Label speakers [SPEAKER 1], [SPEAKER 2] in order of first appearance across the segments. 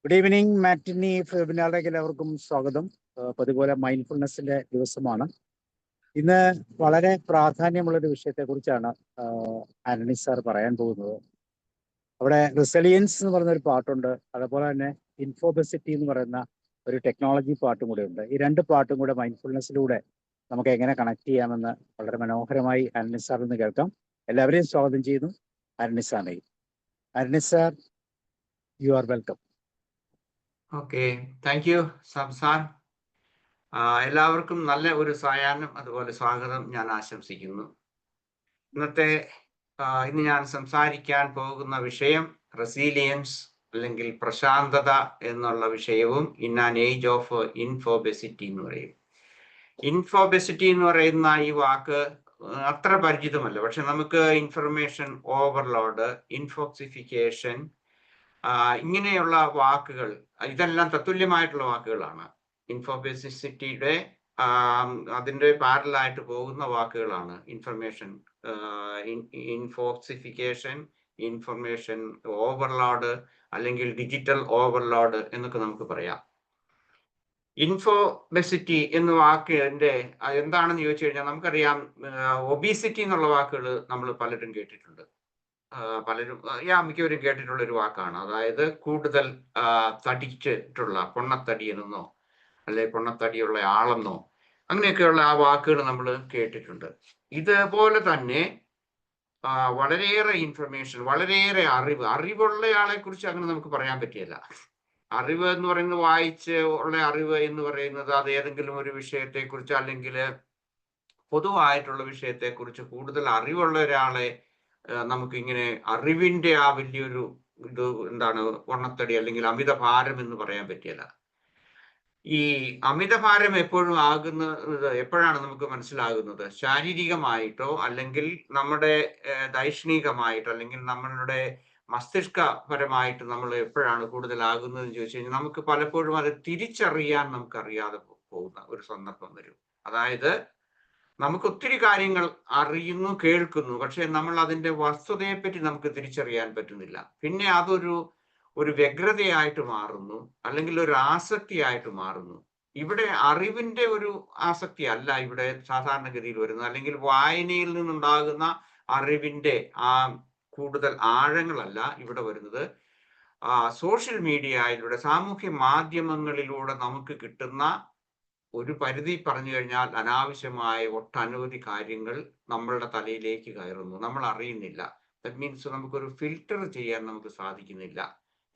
[SPEAKER 1] Good evening മാറ്റിനി വെബിനാറിലേക്ക് എല്ലാവർക്കും സ്വാഗതം. അതുപോലെ മൈൻഡ്ഫുൾനെസ്സിന്റെ ദിവസമാണ്. ഇന്ന് വളരെ പ്രാധാന്യമുള്ളൊരു വിഷയത്തെക്കുറിച്ചാണ് ആന്റണി സാർ പറയാൻ പോകുന്നത്. അവിടെ റിസലിയൻസ് എന്ന് പറയുന്ന ഒരു പാട്ടുണ്ട്, അതുപോലെ തന്നെ ഇൻഫോബെസിറ്റി എന്ന് പറയുന്ന ഒരു ടെക്നോളജി പാട്ടും കൂടെ ഉണ്ട്. ഈ രണ്ട് പാട്ടും കൂടെ മൈൻഡ്ഫുൾനെസ്സിലൂടെ നമുക്ക് എങ്ങനെ കണക്ട് ചെയ്യാമെന്ന് വളരെ മനോഹരമായി ആന്റണി സാറിൽ നിന്ന് കേൾക്കാം. എല്ലാവരെയും സ്വാഗതം ചെയ്യുന്നു. ആന്റണി സാറിനെയും. Antony sir, you are welcome.
[SPEAKER 2] Okay, thank you സംസാർ. എല്ലാവർക്കും നല്ല ഒരു സായാഹ്നം അതുപോലെ സ്വാഗതം ഞാൻ ആശംസിക്കുന്നു. ഇന്ന് ഞാൻ സംസാരിക്കാൻ പോകുന്ന വിഷയം റെസീലിയൻസ് അല്ലെങ്കിൽ പ്രശാന്തത എന്നുള്ള വിഷയവും ഇൻ ആൻ ഏജ് ഓഫ് ഇൻഫോബെസിറ്റി എന്ന് പറയും. ഇൻഫോബെസിറ്റി എന്ന് പറയുന്ന ഈ വാക്ക് അത്ര പരിചിതമല്ല, പക്ഷെ നമുക്ക് ഇൻഫർമേഷൻ ഓവർലോഡ്, ഇൻഫോക്സിഫിക്കേഷൻ, ഇങ്ങനെയുള്ള വാക്കുകൾ ഇതെല്ലാം തത്തുല്യമായിട്ടുള്ള വാക്കുകളാണ്. ഇൻഫോബെസിറ്റിയുടെ അതിൻ്റെ പാരലായിട്ട് പോകുന്ന വാക്കുകളാണ് ഇൻഫർമേഷൻ ഇൻഫോക്സിഫിക്കേഷൻ, ഇൻഫർമേഷൻ ഓവർലോഡ് അല്ലെങ്കിൽ ഡിജിറ്റൽ ഓവർലോഡ് എന്നൊക്കെ നമുക്ക് പറയാം. ഇൻഫോബെസിറ്റി എന്ന വാക്ക് എന്താണെന്ന് ചോദിച്ചു കഴിഞ്ഞാൽ നമുക്കറിയാം, ഒബീസിറ്റി എന്നുള്ള വാക്കുകൾ നമ്മൾ പലരും കേട്ടിട്ടുണ്ട്. മിക്കവരും കേട്ടിട്ടുള്ള ഒരു വാക്കാണ്. അതായത് കൂടുതൽ തടിച്ചിട്ടുള്ള പൊണ്ണത്തടി എന്നോ അല്ലെ പൊണ്ണത്തടിയുള്ള ആളെന്നോ അങ്ങനെയൊക്കെയുള്ള ആ വാക്കുകൾ നമ്മൾ കേട്ടിട്ടുണ്ട്. ഇതുപോലെ തന്നെ വളരെയേറെ ഇൻഫർമേഷൻ, വളരെയേറെ അറിവുള്ള ആളെ കുറിച്ച് അങ്ങനെ നമുക്ക് പറയാൻ പറ്റില്ല. അറിവ് എന്ന് പറയുന്നത് വായിച്ച് ഉള്ള അറിവ് എന്ന് പറയുന്നത് അത് ഏതെങ്കിലും ഒരു വിഷയത്തെക്കുറിച്ച് അല്ലെങ്കിൽ പൊതുവായിട്ടുള്ള വിഷയത്തെക്കുറിച്ച് കൂടുതൽ അറിവുള്ള ഒരാളെ നമുക്കിങ്ങനെ അറിവിന്റെ ആ വലിയൊരു പൊണ്ണത്തടി അല്ലെങ്കിൽ അമിതഭാരം എന്ന് പറയാൻ പറ്റില്ല. ഈ അമിതഭാരം എപ്പോഴാണ് നമുക്ക് മനസ്സിലാകുന്നത്? ശാരീരികമായിട്ടോ അല്ലെങ്കിൽ നമ്മുടെ ദൈക്ഷണികമായിട്ടോ അല്ലെങ്കിൽ നമ്മളുടെ മസ്തിഷ്കപരമായിട്ട് നമ്മൾ എപ്പോഴാണ് കൂടുതലാകുന്നതെന്ന് ചോദിച്ചു കഴിഞ്ഞാൽ നമുക്ക് പലപ്പോഴും അത് തിരിച്ചറിയാൻ നമുക്കറിയാതെ പോകുന്ന ഒരു സന്ദർഭം വരും. അതായത് നമുക്ക് ഒത്തിരി കാര്യങ്ങൾ അറിയുന്നു, കേൾക്കുന്നു, പക്ഷെ നമ്മൾ അതിന്റെ വസ്തുതയെപ്പറ്റി നമുക്ക് തിരിച്ചറിയാൻ പറ്റുന്നില്ല. പിന്നെ അതൊരു വ്യഗ്രതയായിട്ട് മാറുന്നു അല്ലെങ്കിൽ ഒരു ആസക്തിയായിട്ട് മാറുന്നു. ഇവിടെ അറിവിന്റെ ഒരു ആസക്തി അല്ല ഇവിടെ സാധാരണഗതിയിൽ വരുന്നത്, അല്ലെങ്കിൽ വായനയിൽ നിന്നുണ്ടാകുന്ന അറിവിന്റെ ആ കൂടുതൽ ആഴങ്ങളല്ല ഇവിടെ വരുന്നത്. സോഷ്യൽ മീഡിയയിലൂടെ, സാമൂഹ്യ മാധ്യമങ്ങളിലൂടെ നമുക്ക് കിട്ടുന്ന ഒരു പരിധി പറഞ്ഞു കഴിഞ്ഞാൽ അനാവശ്യമായ ഒട്ടനവധി കാര്യങ്ങൾ നമ്മളുടെ തലയിലേക്ക് കയറുന്നു, നമ്മൾ അറിയുന്നില്ല. ദാറ്റ് മീൻസ് നമുക്കൊരു ഫിൽട്ടർ ചെയ്യാൻ നമുക്ക് സാധിക്കുന്നില്ല.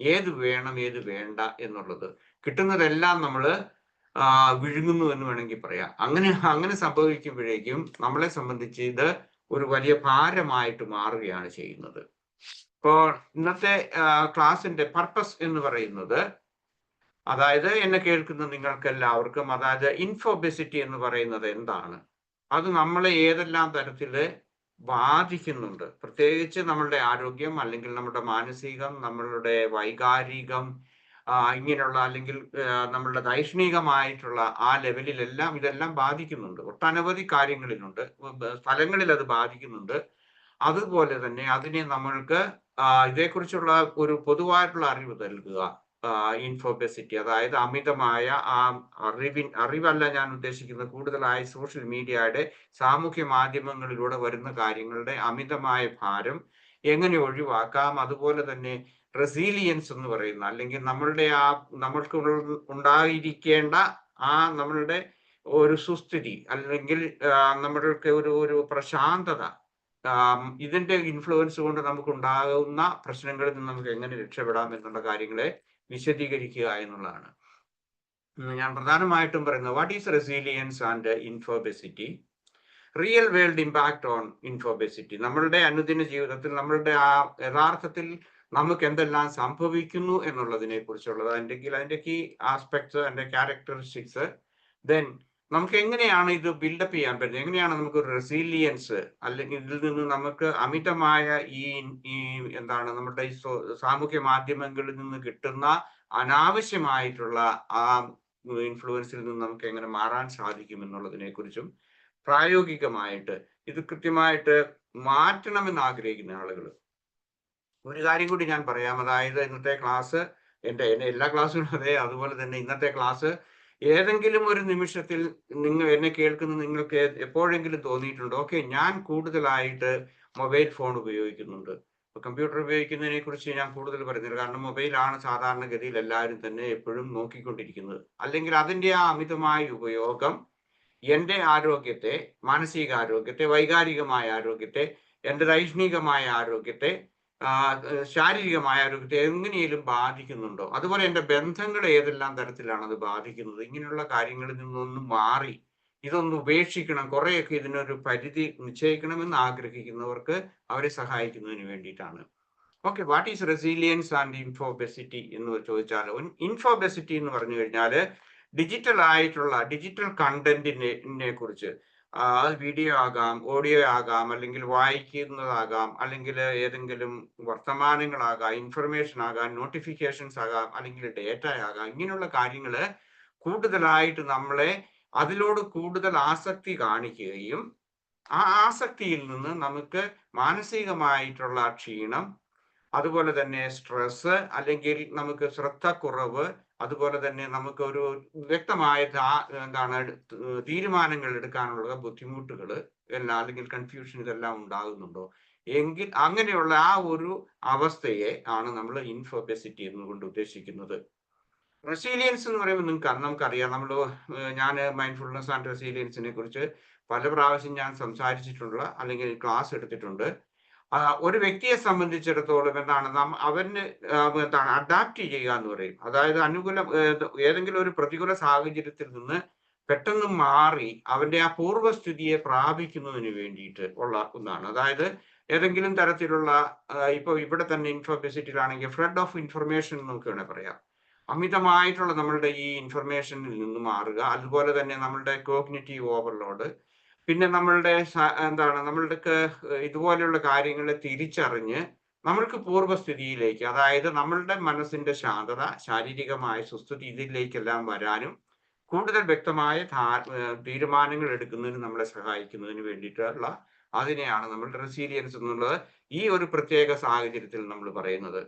[SPEAKER 2] ഏത് വേണം ഏത് വേണ്ട എന്നുള്ളത് കിട്ടുന്നതെല്ലാം നമ്മൾ വിഴുങ്ങുന്നു എന്ന് വേണമെങ്കിൽ പറയാം. അങ്ങനെ സംഭവിക്കുമ്പോഴേക്കും നമ്മളെ സംബന്ധിച്ച് ഇത് ഒരു വലിയ ഭാരമായിട്ട് മാറുകയാണ് ചെയ്യുന്നത്. ഇപ്പോൾ ഇന്നത്തെ ക്ലാസിന്റെ പർപ്പസ് എന്ന് പറയുന്നത്, അതായത് എന്നെ കേൾക്കുന്ന നിങ്ങൾക്ക് എല്ലാവർക്കും, അതായത് ഇൻഫോബെസിറ്റി എന്ന് പറയുന്നത് എന്താണ്, അത് നമ്മളെ ഏതെല്ലാം തരത്തിൽ ബാധിക്കുന്നുണ്ട്, പ്രത്യേകിച്ച് നമ്മളുടെ ആരോഗ്യം അല്ലെങ്കിൽ നമ്മുടെ മാനസികം, നമ്മളുടെ വൈകാരികം, ഇങ്ങനെയുള്ള അല്ലെങ്കിൽ നമ്മളുടെ ദൈക്ഷണികമായിട്ടുള്ള ആ ലെവലിലെല്ലാം ഇതെല്ലാം ബാധിക്കുന്നുണ്ട്. ഒട്ടനവധി കാര്യങ്ങളിലുണ്ട്, സ്ഥലങ്ങളിൽ അത് ബാധിക്കുന്നുണ്ട്. അതുപോലെ തന്നെ അതിനെ നമ്മൾക്ക് ഇതേക്കുറിച്ചുള്ള ഒരു പൊതുവായിട്ടുള്ള അറിവ് നൽകുക. ഇൻഫോബെസിറ്റി, അതായത് അമിതമായ ആ അറിവല്ല ഞാൻ ഉദ്ദേശിക്കുന്നത്, കൂടുതലായി സോഷ്യൽ മീഡിയയുടെ, സാമൂഹ്യ മാധ്യമങ്ങളിലൂടെ വരുന്ന കാര്യങ്ങളുടെ അമിതമായ ഭാരം എങ്ങനെ ഒഴിവാക്കാം. അതുപോലെ തന്നെ റെസീലിയൻസ് എന്ന് പറയുന്ന, അല്ലെങ്കിൽ നമ്മൾക്ക് ഉണ്ടായിരിക്കേണ്ട നമ്മളുടെ ഒരു സുസ്ഥിതി, അല്ലെങ്കിൽ നമ്മൾക്ക് ഒരു പ്രശാന്തത, ഇതിന്റെ ഇൻഫ്ലുവൻസ് കൊണ്ട് നമുക്ക് ഉണ്ടാകുന്ന പ്രശ്നങ്ങളിൽ നിന്ന് നമുക്ക് എങ്ങനെ രക്ഷപ്പെടാം എന്നുള്ള കാര്യങ്ങളെ വിശദീകരിക്കുക എന്നുള്ളതാണ് ഞാൻ പ്രധാനമായിട്ടും പറയുന്നത്. What is resilience and infobesity? Real world impact on infobesity. നമ്മളുടെ അനുദിന ജീവിതത്തിൽ നമ്മളുടെ യഥാർത്ഥത്തിൽ നമുക്ക് എന്തെല്ലാം സംഭവിക്കുന്നു എന്നുള്ളതിനെ കുറിച്ചുള്ളത്, അതിന്റെ കീ ആസ്പെക്ട്സ്, അതിന്റെ ക്യാരക്ടറിസ്റ്റിക്സ്. ദെൻ നമുക്ക് എങ്ങനെയാണ് ഇത് ബിൽഡപ്പ് ചെയ്യാൻ പറ്റുന്നത്, എങ്ങനെയാണ് നമുക്ക് ഒരു റെസീലിയൻസ്, അല്ലെങ്കിൽ ഇതിൽ നിന്ന് നമുക്ക് അമിതമായ നമ്മുടെ ഈ സാമൂഹ്യ മാധ്യമങ്ങളിൽ നിന്ന് കിട്ടുന്ന അനാവശ്യമായിട്ടുള്ള ആ ഇൻഫ്ലുവൻസിൽ നിന്ന് നമുക്ക് എങ്ങനെ മാറാൻ സാധിക്കും എന്നുള്ളതിനെ കുറിച്ചും പ്രായോഗികമായിട്ട് ഇത് കൃത്യമായിട്ട് മാറ്റണമെന്ന് ആഗ്രഹിക്കുന്ന ആളുകൾ. ഒരു കാര്യം കൂടി ഞാൻ പറയാം, അതായത് ഇന്നത്തെ ക്ലാസ് എൻ്റെ എല്ലാ ക്ലാസ്സുകളും അതെ. അതുപോലെ തന്നെ ഇന്നത്തെ ക്ലാസ് ഏതെങ്കിലും ഒരു നിമിഷത്തിൽ എന്നെ കേൾക്കുന്ന നിങ്ങൾക്ക് എപ്പോഴെങ്കിലും തോന്നിയിട്ടുണ്ടോ, ഓക്കെ ഞാൻ കൂടുതലായിട്ട് മൊബൈൽ ഫോൺ ഉപയോഗിക്കുന്നുണ്ട്. കമ്പ്യൂട്ടർ ഉപയോഗിക്കുന്നതിനെ കുറിച്ച് ഞാൻ കൂടുതൽ പറയുന്നില്ല. കാരണം മൊബൈലാണ് സാധാരണഗതിയിൽ എല്ലാവരും തന്നെ എപ്പോഴും നോക്കിക്കൊണ്ടിരിക്കുന്നത്. അല്ലെങ്കിൽ അതിന്റെ ആ അമിതമായ ഉപയോഗം എൻ്റെ ആരോഗ്യത്തെ, മാനസികാരോഗ്യത്തെ, വൈകാരികമായ ആരോഗ്യത്തെ, എൻ്റെ ദൈഷ്ണികമായ ആരോഗ്യത്തെ, ശാരീരികമായ ആരോഗ്യത്തെ എങ്ങനെയും ബാധിക്കുന്നുണ്ടോ? അതുപോലെ എൻ്റെ ബന്ധങ്ങളെ ഏതെല്ലാം തരത്തിലാണ് അത് ബാധിക്കുന്നത്? ഇങ്ങനെയുള്ള കാര്യങ്ങളിൽ നിന്നൊന്നും മാറി ഇതൊന്ന് ഉപേക്ഷിക്കണം, കുറെയൊക്കെ ഇതിനൊരു പരിധി നിശ്ചയിക്കണമെന്ന് ആഗ്രഹിക്കുന്നവർക്ക് അവരെ സഹായിക്കുന്നതിന് വേണ്ടിയിട്ടാണ്. Okay, what is resilience and infobesity എന്ന് ചോദിച്ചാൽ, ഇൻഫോബെസിറ്റി എന്ന് പറഞ്ഞു കഴിഞ്ഞാൽ ഡിജിറ്റൽ ആയിട്ടുള്ള ഡിജിറ്റൽ കണ്ടന്റിനെ കുറിച്ച്, വീഡിയോ ആകാം, ഓഡിയോ ആകാം, അല്ലെങ്കിൽ വായിക്കുന്നതാകാം, അല്ലെങ്കിൽ ഏതെങ്കിലും വർത്തമാനങ്ങളാകാം, ഇൻഫർമേഷൻ ആകാം, നോട്ടിഫിക്കേഷൻസ് ആകാം, അല്ലെങ്കിൽ ഡേറ്റ ആകാം. ഇങ്ങനെയുള്ള കാര്യങ്ങൾ കൂടുതലായിട്ട് നമ്മളെ അതിലോട് കൂടുതൽ ആസക്തി കാണിക്കുകയും ആ ആസക്തിയിൽ നിന്ന് നമുക്ക് മാനസികമായിട്ടുള്ള ക്ഷീണം, അതുപോലെ തന്നെ സ്ട്രെസ്, അല്ലെങ്കിൽ നമുക്ക് ശ്രദ്ധക്കുറവ്, അതുപോലെ തന്നെ നമുക്ക് ഒരു വ്യക്തമായ തീരുമാനങ്ങൾ എടുക്കാനുള്ള ബുദ്ധിമുട്ടുകൾ എല്ലാം, അല്ലെങ്കിൽ കൺഫ്യൂഷൻ ഇതെല്ലാം ഉണ്ടാകുന്നുണ്ടോ എങ്കിൽ അങ്ങനെയുള്ള ആ ഒരു അവസ്ഥയെ ആണ് നമ്മൾ ഇൻഫോബെസിറ്റി എന്നുകൊണ്ട് ഉദ്ദേശിക്കുന്നത്. റെസീലിയൻസ് എന്ന് പറയുമ്പോൾ നമുക്കറിയാം, ഞാൻ മൈൻഡ്ഫുൾനെസ് ആൻഡ് റെസീലിയൻസിനെ കുറിച്ച് പല പ്രാവശ്യം ഞാൻ സംസാരിച്ചിട്ടുള്ള അല്ലെങ്കിൽ ക്ലാസ് എടുത്തിട്ടുണ്ട്. ഒരു വ്യക്തിയെ സംബന്ധിച്ചിടത്തോളം അവന് അഡാപ്റ്റ് ചെയ്യുക എന്ന് പറയും. അതായത് ഏതെങ്കിലും ഒരു പ്രതികൂല സാഹചര്യത്തിൽ നിന്ന് പെട്ടെന്ന് മാറി അവന്റെ ആ പൂർവ്വസ്ഥിതിയെ പ്രാപിക്കുന്നതിന് വേണ്ടിയിട്ട് ഉള്ള ഒന്നാണ്. അതായത് ഏതെങ്കിലും തരത്തിലുള്ള ഇപ്പൊ ഇവിടെ തന്നെ ഇൻഫോബെസിറ്റിയിലാണെങ്കിൽ ഫ്ലഡ് ഓഫ് ഇൻഫർമേഷൻ നമുക്ക് വേണേൽ പറയാം. അമിതമായിട്ടുള്ള നമ്മളുടെ ഈ ഇൻഫർമേഷനിൽ നിന്ന് മാറുക, അതുപോലെ തന്നെ നമ്മളുടെ കോഗ്നിറ്റീവ് ഓവർലോഡ്, പിന്നെ നമ്മളുടെ ഇതുപോലെയുള്ള കാര്യങ്ങളെ തിരിച്ചറിഞ്ഞ് നമ്മൾക്ക് പൂർവ്വസ്ഥിതിയിലേക്ക്, അതായത് നമ്മളുടെ മനസ്സിന്റെ ശാന്തത, ശാരീരികമായ സുസ്ഥിതി, ഇതിലേക്കെല്ലാം വരാനും കൂടുതൽ വ്യക്തമായ തീരുമാനങ്ങൾ എടുക്കുന്നതിന് നമ്മളെ സഹായിക്കുന്നതിന് വേണ്ടിയിട്ടുള്ള അതിനെയാണ് നമ്മൾ റെസീലിയൻസ് എന്നുള്ളത് ഈ ഒരു പ്രത്യേക സാഹചര്യത്തിൽ നമ്മൾ പറയുന്നത്.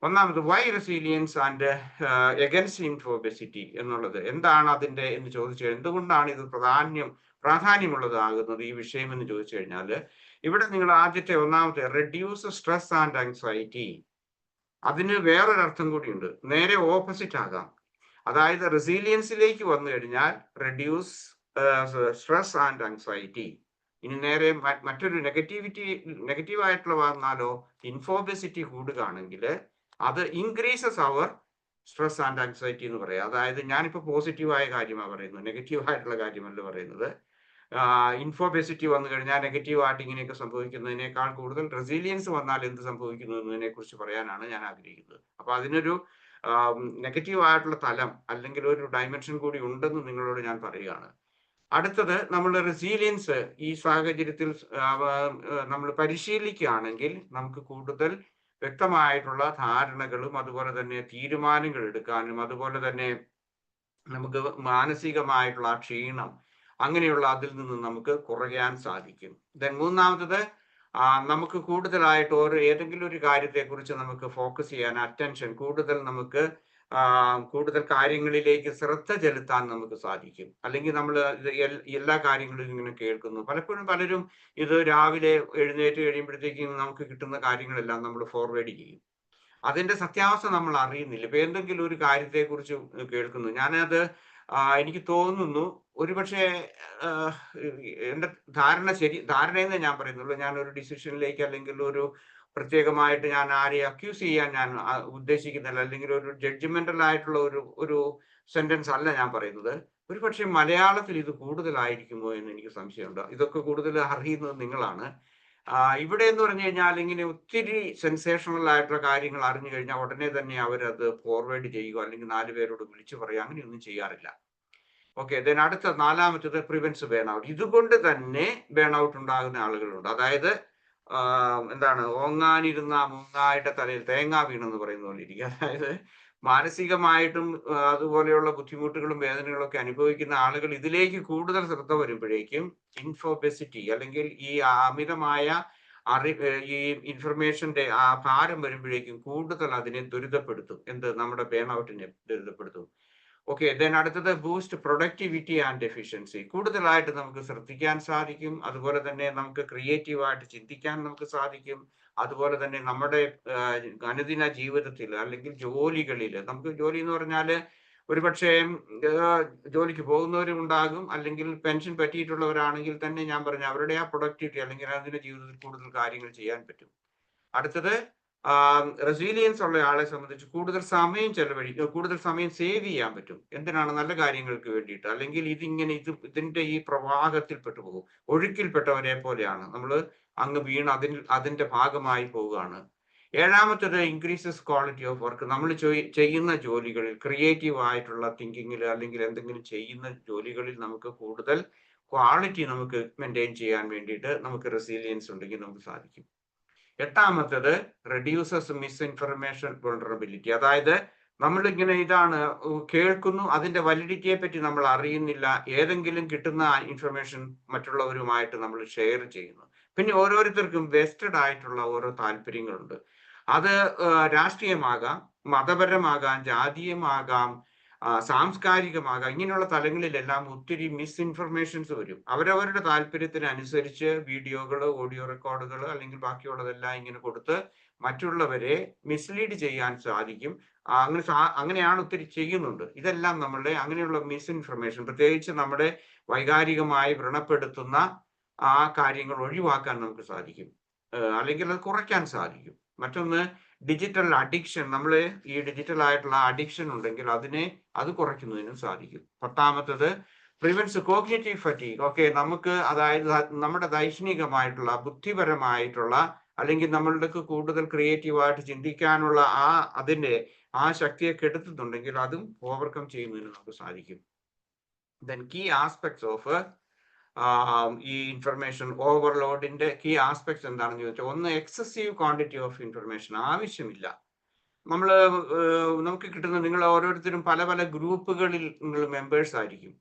[SPEAKER 2] ഒന്നാമത് വൈ റെസീലിയൻസ് ആൻഡ് എഗൻസ്റ്റ് ഇൻഫോബെസിറ്റി എന്നുള്ളത് എന്താണ് അതിന്റെ എന്ന് ചോദിച്ചു കഴിഞ്ഞാൽ, എന്തുകൊണ്ടാണ് ഇത് പ്രാധാന്യമുള്ളതാകുന്നത് ഈ വിഷയം എന്ന് ചോദിച്ചു കഴിഞ്ഞാൽ, ഇവിടെ നിങ്ങൾ ഒന്നാമത്തെ റെഡ്യൂസ് സ്ട്രെസ് ആൻഡ് ആങ്സൈറ്റി. അതിന് വേറൊരർത്ഥം കൂടിയുണ്ട്, നേരെ ഓപ്പോസിറ്റ് ആകാം. അതായത് റെസീലിയൻസിലേക്ക് വന്നു കഴിഞ്ഞാൽ റെഡ്യൂസ് സ്ട്രെസ് ആൻഡ് ആങ്സൈറ്റി. ഇനി നേരെ മറ്റൊരു നെഗറ്റീവായിട്ടുള്ള വന്നാലോ, ഇൻഫോബെസിറ്റി കൂടുകയാണെങ്കിൽ അത് increases our stress and anxiety എന്ന് പറയാം. അതായത് ഞാനിപ്പോ പോസിറ്റീവായ കാര്യമാണ് പറയുന്നത്, നെഗറ്റീവായിട്ടുള്ള കാര്യമല്ല പറയുന്നത്. ഇൻഫോബെസിറ്റി വന്നു കഴിഞ്ഞാൽ നെഗറ്റീവായിട്ട് ഇങ്ങനെയൊക്കെ സംഭവിക്കുന്നതിനേക്കാൾ കൂടുതൽ റെസീലിയൻസ് വന്നാൽ എന്ത് സംഭവിക്കുന്നു എന്നതിനെ കുറിച്ച് പറയാനാണ് ഞാൻ ആഗ്രഹിക്കുന്നത്. അപ്പൊ അതിനൊരു നെഗറ്റീവായിട്ടുള്ള തലം അല്ലെങ്കിൽ ഒരു ഡയമെൻഷൻ കൂടി ഉണ്ടെന്ന് നിങ്ങളോട് ഞാൻ പറയുകയാണ്. അടുത്തത്, നമ്മൾ റെസീലിയൻസ് ഈ സാഹചര്യത്തിൽ നമ്മൾ പരിശീലിക്കുകയാണെങ്കിൽ നമുക്ക് കൂടുതൽ വ്യക്തമായിട്ടുള്ള ധാരണകളും, അതുപോലെ തന്നെ തീരുമാനങ്ങൾ എടുക്കാനും, അതുപോലെ തന്നെ നമുക്ക് മാനസികമായിട്ടുള്ള ക്ഷീണം അങ്ങനെയുള്ള അതിൽ നിന്ന് നമുക്ക് കുറയാൻ സാധിക്കും. ദെൻ മൂന്നാമത്തത്, നമുക്ക് കൂടുതലായിട്ട് ഏതെങ്കിലും ഒരു കാര്യത്തെക്കുറിച്ച് നമുക്ക് ഫോക്കസ് ചെയ്യാൻ, അറ്റൻഷൻ കൂടുതൽ കൂടുതൽ കാര്യങ്ങളിലേക്ക് ശ്രദ്ധ ചെലുത്താൻ നമുക്ക് സാധിക്കും. അല്ലെങ്കിൽ നമ്മൾ എല്ലാ കാര്യങ്ങളും ഇങ്ങനെ കേൾക്കുന്നു, പലരും ഇത് രാവിലെ എഴുന്നേറ്റ് കഴിയുമ്പോഴത്തേക്കും നമുക്ക് കിട്ടുന്ന കാര്യങ്ങളെല്ലാം നമ്മൾ ഫോർവേഡ് ചെയ്യും. അതിന്റെ സത്യാവസ്ഥ നമ്മൾ അറിയുന്നില്ല. ഇപ്പൊ എന്തെങ്കിലും ഒരു കാര്യത്തെക്കുറിച്ച് കേൾക്കുന്നു, എനിക്ക് തോന്നുന്നു ഒരുപക്ഷെ എന്റെ ധാരണയെന്ന് ഞാൻ പറയുന്നുള്ളൂ, ഞാൻ ഒരു ഡിസിഷനിലേക്ക് അല്ലെങ്കിൽ ഒരു പ്രത്യേകമായിട്ട് ഞാൻ ആരെയും അക്യൂസ് ചെയ്യാൻ ഞാൻ ഉദ്ദേശിക്കുന്നില്ല, അല്ലെങ്കിൽ ഒരു ജഡ്ജ്മെന്റൽ ആയിട്ടുള്ള ഒരു സെന്റൻസ് അല്ല ഞാൻ പറയുന്നത്. ഒരുപക്ഷെ മലയാളത്തിൽ ഇത് കൂടുതലായിരിക്കുമോ എന്ന് എനിക്ക് സംശയമുണ്ട്. ഇതൊക്കെ കൂടുതൽ അറിയുന്നത് നിങ്ങളാണ്. ഇവിടെ എന്ന് പറഞ്ഞു കഴിഞ്ഞാൽ ഇങ്ങനെ ഒത്തിരി സെൻസേഷണൽ ആയിട്ടുള്ള കാര്യങ്ങൾ അറിഞ്ഞു കഴിഞ്ഞാൽ ഉടനെ തന്നെ അവരത് ഫോർവേഡ് ചെയ്യുക, അല്ലെങ്കിൽ 4 പേരോട് വിളിച്ചു പറയുക, അങ്ങനെയൊന്നും ചെയ്യാറില്ല. ഓക്കെ, ദെൻ നാലാമത്തത് പ്രിവെൻസ് ബേൺ ഔട്ട്. ഇതുകൊണ്ട് തന്നെ ബേൺ ഔട്ട് ഉണ്ടാകുന്ന ആളുകളുണ്ട്. അതായത് ഓങ്ങാനിരുന്ന മൂങ്ങായുടെ തലയിൽ തേങ്ങ വീണെന്ന് പറയുന്ന പോലെ ഇരിക്കുക. അതായത് മാനസികമായിട്ടും അതുപോലെയുള്ള ബുദ്ധിമുട്ടുകളും വേദനകളും ഒക്കെ അനുഭവിക്കുന്ന ആളുകൾ ഇതിലേക്ക് കൂടുതൽ ശ്രദ്ധ വരുമ്പോഴേക്കും ഇൻഫോബെസിറ്റി അല്ലെങ്കിൽ ഈ അമിതമായ ഈ ഇൻഫർമേഷന്റെ ആ ഭാരം വരുമ്പോഴേക്കും കൂടുതൽ അതിനെ ത്വരിതപ്പെടുത്തും. നമ്മുടെ ബേൺ ഔട്ടിനെ ത്വരിതപ്പെടുത്തും. ഓക്കെ, ദെൻ അടുത്തത് ബൂസ്റ്റ് പ്രൊഡക്ടിവിറ്റി ആൻഡ് എഫിഷ്യൻസി. കൂടുതലായിട്ട് നമുക്ക് ശ്രദ്ധിക്കാൻ സാധിക്കും. അതുപോലെ തന്നെ നമുക്ക് ക്രിയേറ്റീവായിട്ട് ചിന്തിക്കാൻ നമുക്ക് സാധിക്കും. അതുപോലെ തന്നെ നമ്മുടെ അനുദിന ജീവിതത്തിൽ അല്ലെങ്കിൽ ജോലികളിൽ, നമുക്ക് ജോലി എന്ന് പറഞ്ഞാൽ ഒരുപക്ഷെ ജോലിക്ക് പോകുന്നവരും ഉണ്ടാകും, അല്ലെങ്കിൽ പെൻഷൻ പറ്റിയിട്ടുള്ളവരാണെങ്കിൽ തന്നെ ഞാൻ പറഞ്ഞ അവരുടെ ആ പ്രൊഡക്ടിവിറ്റി അല്ലെങ്കിൽ അനുദിന ജീവിതത്തിൽ കൂടുതൽ കാര്യങ്ങൾ ചെയ്യാൻ പറ്റും. അടുത്തത് റെസീലിയൻസ് ഉള്ള ആളെ സംബന്ധിച്ച് കൂടുതൽ സമയം സേവ് ചെയ്യാൻ പറ്റും. എന്തിനാണ്? നല്ല കാര്യങ്ങൾക്ക് വേണ്ടിയിട്ട്. അല്ലെങ്കിൽ ഇതിന്റെ ഈ പ്രവാഹത്തിൽ പെട്ടുപോകും. ഒഴുക്കിൽപ്പെട്ടവരെ പോലെയാണ് നമ്മൾ അങ്ങ് വീണ് അതിന്റെ ഭാഗമായി പോവുകയാണ്. ഏഴാമത്തേത് ഇൻക്രീസസ് ക്വാളിറ്റി ഓഫ് വർക്ക്. നമ്മൾ ചെയ്യുന്ന ജോലികളിൽ, ക്രിയേറ്റീവ് ആയിട്ടുള്ള തിങ്കിങ്ങിൽ അല്ലെങ്കിൽ എന്തെങ്കിലും ചെയ്യുന്ന ജോലികളിൽ നമുക്ക് കൂടുതൽ ക്വാളിറ്റി നമുക്ക് മെയിൻറ്റെയിൻ ചെയ്യാൻ വേണ്ടിയിട്ട് നമുക്ക് റെസീലിയൻസ് ഉണ്ടെങ്കിൽ നമുക്ക് സാധിക്കും. എട്ടാമത്തേത് റെഡ്യൂസസ് മിസ്ഇൻഫർമേഷൻ വൾണറബിലിറ്റി. അതായത് നമ്മൾ ഇങ്ങനെ കേൾക്കുന്നു, അതിന്റെ വാലിഡിറ്റിയെ പറ്റി നമ്മൾ അറിയുന്നില്ല, ഏതെങ്കിലും കിട്ടുന്ന ഇൻഫർമേഷൻ മറ്റുള്ളവരുമായിട്ട് നമ്മൾ ഷെയർ ചെയ്യുന്നു. പിന്നെ ഓരോരുത്തർക്കും വെസ്റ്റഡ് ആയിട്ടുള്ള ഓരോ താല്പര്യങ്ങളുണ്ട്. അത് രാഷ്ട്രീയമാകാം, മതപരമാകാം, ജാതീയമാകാം, സാംസ്കാരികമാകാം. ഇങ്ങനെയുള്ള തലങ്ങളിലെല്ലാം ഒത്തിരി മിസ്ഇൻഫർമേഷൻസ് വരും. അവരവരുടെ താല്പര്യത്തിനനുസരിച്ച് വീഡിയോകൾ, ഓഡിയോ റെക്കോർഡുകൾ അല്ലെങ്കിൽ ബാക്കിയുള്ളതെല്ലാം ഇങ്ങനെ കൊടുത്ത് മറ്റുള്ളവരെ മിസ്ലീഡ് ചെയ്യാൻ സാധിക്കും. അങ്ങനെയാണ് ഒത്തിരി ചെയ്യുന്നുണ്ട്. ഇതെല്ലാം നമ്മളുടെ അങ്ങനെയുള്ള മിസ്ഇൻഫർമേഷൻ, പ്രത്യേകിച്ച് നമ്മുടെ വൈകാരികമായി വ്രണപ്പെടുത്തുന്ന ആ കാര്യങ്ങൾ ഒഴിവാക്കാൻ നമുക്ക് സാധിക്കും, അല്ലെങ്കിൽ അത് കുറയ്ക്കാൻ സാധിക്കും. മറ്റൊന്ന് ഡിജിറ്റൽ അഡിക്ഷൻ. നമ്മൾ ഈ ഡിജിറ്റൽ ആയിട്ടുള്ള അഡിക്ഷൻ ഉണ്ടെങ്കിൽ അത് കുറയ്ക്കുന്നതിനും സാധിക്കും. പത്താമത്തത് പ്രിവെൻസ് കോഗ്നിറ്റീവ് ഫറ്റീഗ്. ഓക്കെ, നമുക്ക് അതായത് നമ്മുടെ ദൈക്ഷണികമായിട്ടുള്ള, ബുദ്ധിപരമായിട്ടുള്ള അല്ലെങ്കിൽ നമ്മൾക്ക് കൂടുതൽ ക്രിയേറ്റീവായിട്ട് ചിന്തിക്കാനുള്ള ആ ശക്തിയെ കെടുത്തുന്നുണ്ടെങ്കിൽ അതും ഓവർകം ചെയ്യുന്നതിന് നമുക്ക് സാധിക്കും. ദെൻ കീ ആസ്പെക്ട്സ് ഓഫ് ഈ ഇൻഫർമേഷൻ ഓവർലോഡിന്റെ കീ ആസ്പെക്ട്സ് എന്താണെന്ന് ചോദിച്ചാൽ, ഒന്ന് എക്സസീവ് ക്വാണ്ടിറ്റി ഓഫ് ഇൻഫർമേഷൻ. ആവശ്യമില്ല. നമുക്ക് കിട്ടുന്ന, നിങ്ങൾ ഓരോരുത്തരും പല പല ഗ്രൂപ്പുകളിൽ നിങ്ങൾ മെമ്പേഴ്സ് ആയിരിക്കും.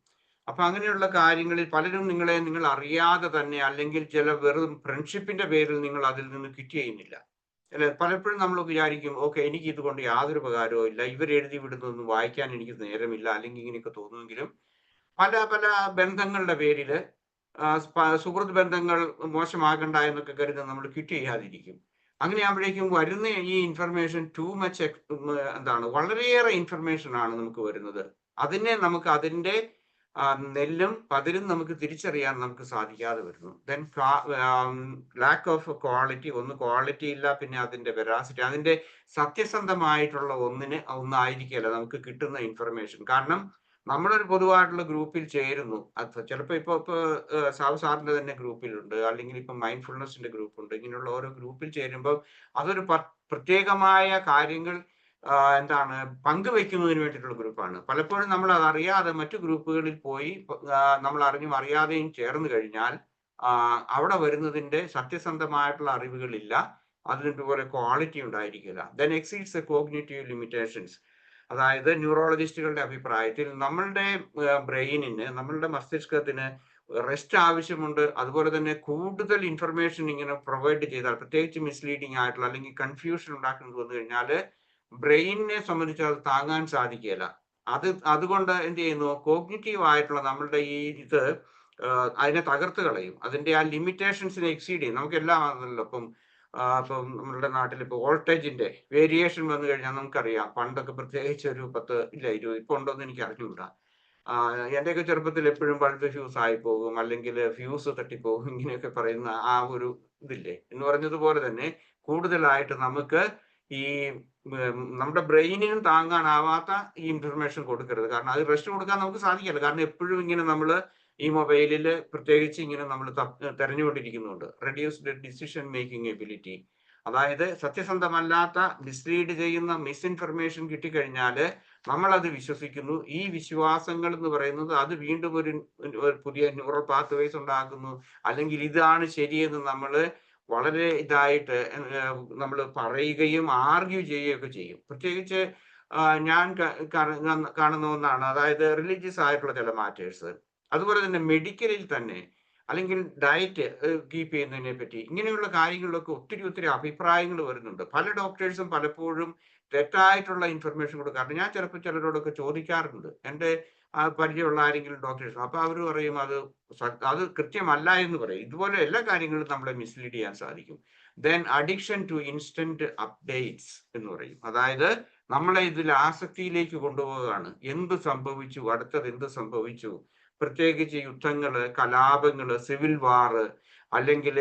[SPEAKER 2] അപ്പൊ അങ്ങനെയുള്ള കാര്യങ്ങളിൽ പലരും നിങ്ങൾ അറിയാതെ തന്നെ, അല്ലെങ്കിൽ ചില വെറും ഫ്രണ്ട്ഷിപ്പിന്റെ പേരിൽ നിങ്ങൾ അതിൽ നിന്ന് ക്വിറ്റ് ചെയ്യുന്നില്ല അല്ലെ? പലപ്പോഴും നമ്മൾ വിചാരിക്കും, ഓക്കെ, എനിക്ക് ഇതുകൊണ്ട് യാതൊരു ഉപകാരവും ഇല്ല, ഇവരെഴുതി വിടുന്നതൊന്നും വായിക്കാൻ എനിക്ക് നേരമില്ല, അല്ലെങ്കിൽ ഇങ്ങനെയൊക്കെ തോന്നുമെങ്കിലും പല പല ബന്ധങ്ങളുടെ പേരിൽ, സുഹൃത്ത് ബന്ധങ്ങൾ മോശമാകണ്ട എന്നൊക്കെ കരുതി നമ്മൾ ക്വിറ്റ് ചെയ്യാതിരിക്കും. അങ്ങനെയാകുമ്പോഴേക്കും വരുന്ന ഈ ഇൻഫർമേഷൻ ടു മച്ച് വളരെയേറെ ഇൻഫർമേഷൻ ആണ് നമുക്ക് വരുന്നത്. നമുക്ക് അതിന്റെ നെല്ലും പതിരും നമുക്ക് തിരിച്ചറിയാൻ നമുക്ക് സാധിക്കാതെ വരുന്നു. Then lack of quality. ഒന്ന് ക്വാളിറ്റി ഇല്ല, പിന്നെ അതിന്റെ വെറാസിറ്റി, അതിന്റെ സത്യസന്ധമായിട്ടുള്ള ഒന്നായിരിക്കില്ല നമുക്ക് കിട്ടുന്ന ഇൻഫർമേഷൻ. കാരണം നമ്മളൊരു പൊതുവായിട്ടുള്ള ഗ്രൂപ്പിൽ ചേരുന്നു. അത് ചിലപ്പോൾ ഇപ്പൊ സാറിന്റെ തന്നെ ഗ്രൂപ്പിലുണ്ട്, അല്ലെങ്കിൽ ഇപ്പൊ മൈൻഡ്ഫുൾനെസിന്റെ ഗ്രൂപ്പുണ്ട്. ഇങ്ങനെയുള്ള ഓരോ ഗ്രൂപ്പിൽ ചേരുമ്പോൾ അതൊരു പ്രത്യേകമായ കാര്യങ്ങൾ പങ്കുവെക്കുന്നതിന് വേണ്ടിയിട്ടുള്ള ഗ്രൂപ്പാണ്. പലപ്പോഴും നമ്മൾ അതറിയാതെ മറ്റു ഗ്രൂപ്പുകളിൽ പോയി നമ്മൾ അറിഞ്ഞും അറിയാതെയും ചേർന്ന് കഴിഞ്ഞാൽ അവിടെ വരുന്നതിന്റെ സത്യസന്ധമായിട്ടുള്ള അറിവുകളില്ല, അതിനിതുപോലെ ക്വാളിറ്റി ഉണ്ടായിരിക്കില്ല. Then exceeds cognitive limitations. അതായത് ന്യൂറോളജിസ്റ്റുകളുടെ അഭിപ്രായത്തിൽ നമ്മളുടെ ബ്രെയിനിന്, നമ്മളുടെ മസ്തിഷ്കത്തിന് റെസ്റ്റ് ആവശ്യമുണ്ട്. അതുപോലെ തന്നെ കൂടുതൽ ഇൻഫർമേഷൻ ഇങ്ങനെ പ്രൊവൈഡ് ചെയ്താൽ, പ്രത്യേകിച്ച് മിസ്ലീഡിങ് ആയിട്ടുള്ള അല്ലെങ്കിൽ കൺഫ്യൂഷൻ ഉണ്ടാക്കുന്നത് വന്നു കഴിഞ്ഞാൽ ബ്രെയിനിനെ സംബന്ധിച്ച് അത് താങ്ങാൻ സാധിക്കില്ല. അതുകൊണ്ട് എന്ത് ചെയ്യുന്നു, കോഗ്നിറ്റീവ് ആയിട്ടുള്ള നമ്മളുടെ അതിനെ തകർത്ത് കളയും. അതിന്റെ ആ ലിമിറ്റേഷൻസിനെ എക്സീഡ് ചെയ്യും. നമുക്കെല്ലാം ആണല്ലോ. ഇപ്പം നമ്മളുടെ നാട്ടിൽ ഇപ്പോൾ വോൾട്ടേജിന്റെ വേരിയേഷൻ വന്നു കഴിഞ്ഞാൽ നമുക്കറിയാം, പണ്ടൊക്കെ പ്രത്യേകിച്ച് ഒരു 10 ഇല്ല 20 ഇപ്പൊ ഉണ്ടോന്ന് എനിക്ക് അറിഞ്ഞുകൂടാ. എന്റെയൊക്കെ ചെറുപ്പത്തിൽ എപ്പോഴും ബൾബ് ഫ്യൂസ് ആയി പോകും, അല്ലെങ്കിൽ ഫ്യൂസ് തട്ടിപ്പോകും, ഇങ്ങനെയൊക്കെ പറയുന്ന ആ ഒരു ഇതില്ലേ എന്ന് പറഞ്ഞതുപോലെ തന്നെ കൂടുതലായിട്ട് നമുക്ക് ഈ നമ്മുടെ ബ്രെയിനിനും താങ്ങാനാവാത്ത ഈ ഇൻഫർമേഷൻ കൊടുക്കരുത്. കാരണം അത് റെസ്റ്റ് കൊടുക്കാൻ നമുക്ക് സാധിക്കില്ല. കാരണം എപ്പോഴും ഇങ്ങനെ നമ്മൾ ഈ മൊബൈലിൽ പ്രത്യേകിച്ച് ഇങ്ങനെ നമ്മൾ തെരഞ്ഞുകൊണ്ടിരിക്കുന്നുണ്ട്. Reduced decision making ability. അതായത് സത്യസന്ധമല്ലാത്ത, മിസ്ലീഡ് ചെയ്യുന്ന മിസ്ഇൻഫർമേഷൻ കിട്ടിക്കഴിഞ്ഞാൽ നമ്മൾ അത് വിശ്വസിക്കുന്നു. ഈ വിശ്വാസങ്ങൾ എന്ന് പറയുന്നത് അത് വീണ്ടും ഒരു പുതിയ ന്യൂറൽ പാത്വേസ് ഉണ്ടാക്കുന്നു, അല്ലെങ്കിൽ ഇതാണ് ശരിയെന്ന് നമ്മൾ വളരെ ഇതായിട്ട് നമ്മൾ പറയുകയും ആർഗ്യൂ ചെയ്യുകയൊക്കെ ചെയ്യും. പ്രത്യേകിച്ച് ഞാൻ കാണുന്ന ഒന്നാണ്, അതായത് റിലീജിയസ് ആയിട്ടുള്ള ചില മാറ്റേഴ്സ്. അതുപോലെ തന്നെ മെഡിക്കലിൽ തന്നെ, അല്ലെങ്കിൽ ഡയറ്റ് കീപ്പ് ചെയ്യുന്നതിനെ പറ്റി, ഇങ്ങനെയുള്ള കാര്യങ്ങളിലൊക്കെ ഒത്തിരി അഭിപ്രായങ്ങൾ വരുന്നുണ്ട്. പല ഡോക്ടേഴ്സും പലപ്പോഴും തെറ്റായിട്ടുള്ള ഇൻഫർമേഷൻ കൊടുക്കാറുണ്ട്. ഞാൻ ചിലപ്പോൾ ചിലരോടൊക്കെ ചോദിക്കാറുണ്ട്, എൻ്റെ പരിചയമുള്ള ആരെങ്കിലും ഡോക്ടേഴ്സ്, അപ്പൊ അവർ പറയും അത് കൃത്യമല്ല എന്ന് പറയും. ഇതുപോലെ എല്ലാ കാര്യങ്ങളും നമ്മളെ മിസ്ലീഡ് ചെയ്യാൻ സാധിക്കും. Then addiction to instant updates എന്ന് പറയും. അതായത് നമ്മളെ ഇതിൽ ആസക്തിയിലേക്ക് കൊണ്ടുപോവുകയാണ്. എന്ത് സംഭവിച്ചു, അടുത്തത് എന്ത് സംഭവിച്ചു, പ്രത്യേകിച്ച് യുദ്ധങ്ങള്, കലാപങ്ങള്, സിവിൽ വാറ്, അല്ലെങ്കിൽ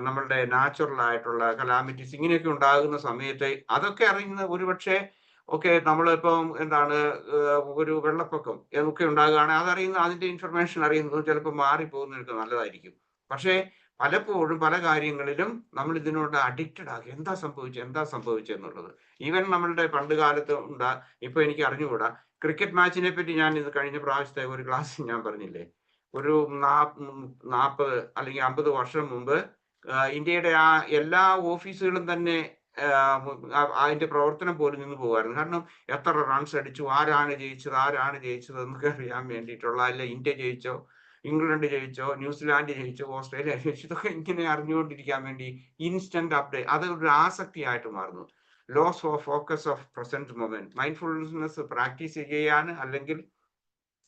[SPEAKER 2] നമ്മളുടെ നാച്ചുറൽ ആയിട്ടുള്ള കലാമിറ്റീസ് ഇങ്ങനെയൊക്കെ ഉണ്ടാകുന്ന സമയത്ത് അതൊക്കെ അറിയുന്ന ഒരുപക്ഷെ നമ്മളിപ്പം എന്താണ് ഒരു വെള്ളപ്പൊക്കം ഒക്കെ ഉണ്ടാകുകയാണെങ്കിൽ അതറിയുന്ന, അതിന്റെ ഇൻഫർമേഷൻ അറിയുന്നത് ചിലപ്പോൾ മാറിപ്പോകുന്നതൊക്കെ നല്ലതായിരിക്കും. പക്ഷേ പലപ്പോഴും പല കാര്യങ്ങളിലും നമ്മൾ ഇതിനോട് അഡിക്റ്റഡ് ആകും. എന്താ സംഭവിച്ചെന്നുള്ളത്. ഈവൻ നമ്മളുടെ പണ്ട് കാലത്ത് ഇപ്പൊ എനിക്ക് അറിഞ്ഞുകൂടാ, ക്രിക്കറ്റ് മാച്ചിനെ പറ്റി ഞാൻ ഇത് കഴിഞ്ഞ പ്രാവശ്യത്തെ ഒരു ക്ലാസ്സിൽ ഞാൻ പറഞ്ഞില്ലേ, ഒരു 40 അല്ലെങ്കിൽ 50 വർഷം മുമ്പ് ഇന്ത്യയുടെ എല്ലാ ഓഫീസുകളും തന്നെ അതിന്റെ പ്രവർത്തനം പോലും നിന്ന് പോകുമായിരുന്നു. കാരണം എത്ര റൺസ് അടിച്ചു, ആരാണ് ജയിച്ചത് എന്നൊക്കെ അറിയാൻ വേണ്ടിയിട്ടുള്ള, അല്ലെ ഇന്ത്യ ജയിച്ചോ, ഇംഗ്ലണ്ട് ജയിച്ചോ, ന്യൂസിലാൻഡ് ജയിച്ചോ, ഓസ്ട്രേലിയ ജയിച്ചോ, ഇതൊക്കെ ഇങ്ങനെ അറിഞ്ഞുകൊണ്ടിരിക്കാൻ വേണ്ടി ഇൻസ്റ്റന്റ് അപ്ഡേറ്റ്, അത് ഒരു ആസക്തിയായിട്ട് മാറുന്നു. Loss of focus of present moment. Mindfulness practice ചെയ്യാൻ, അല്ലെങ്കിൽ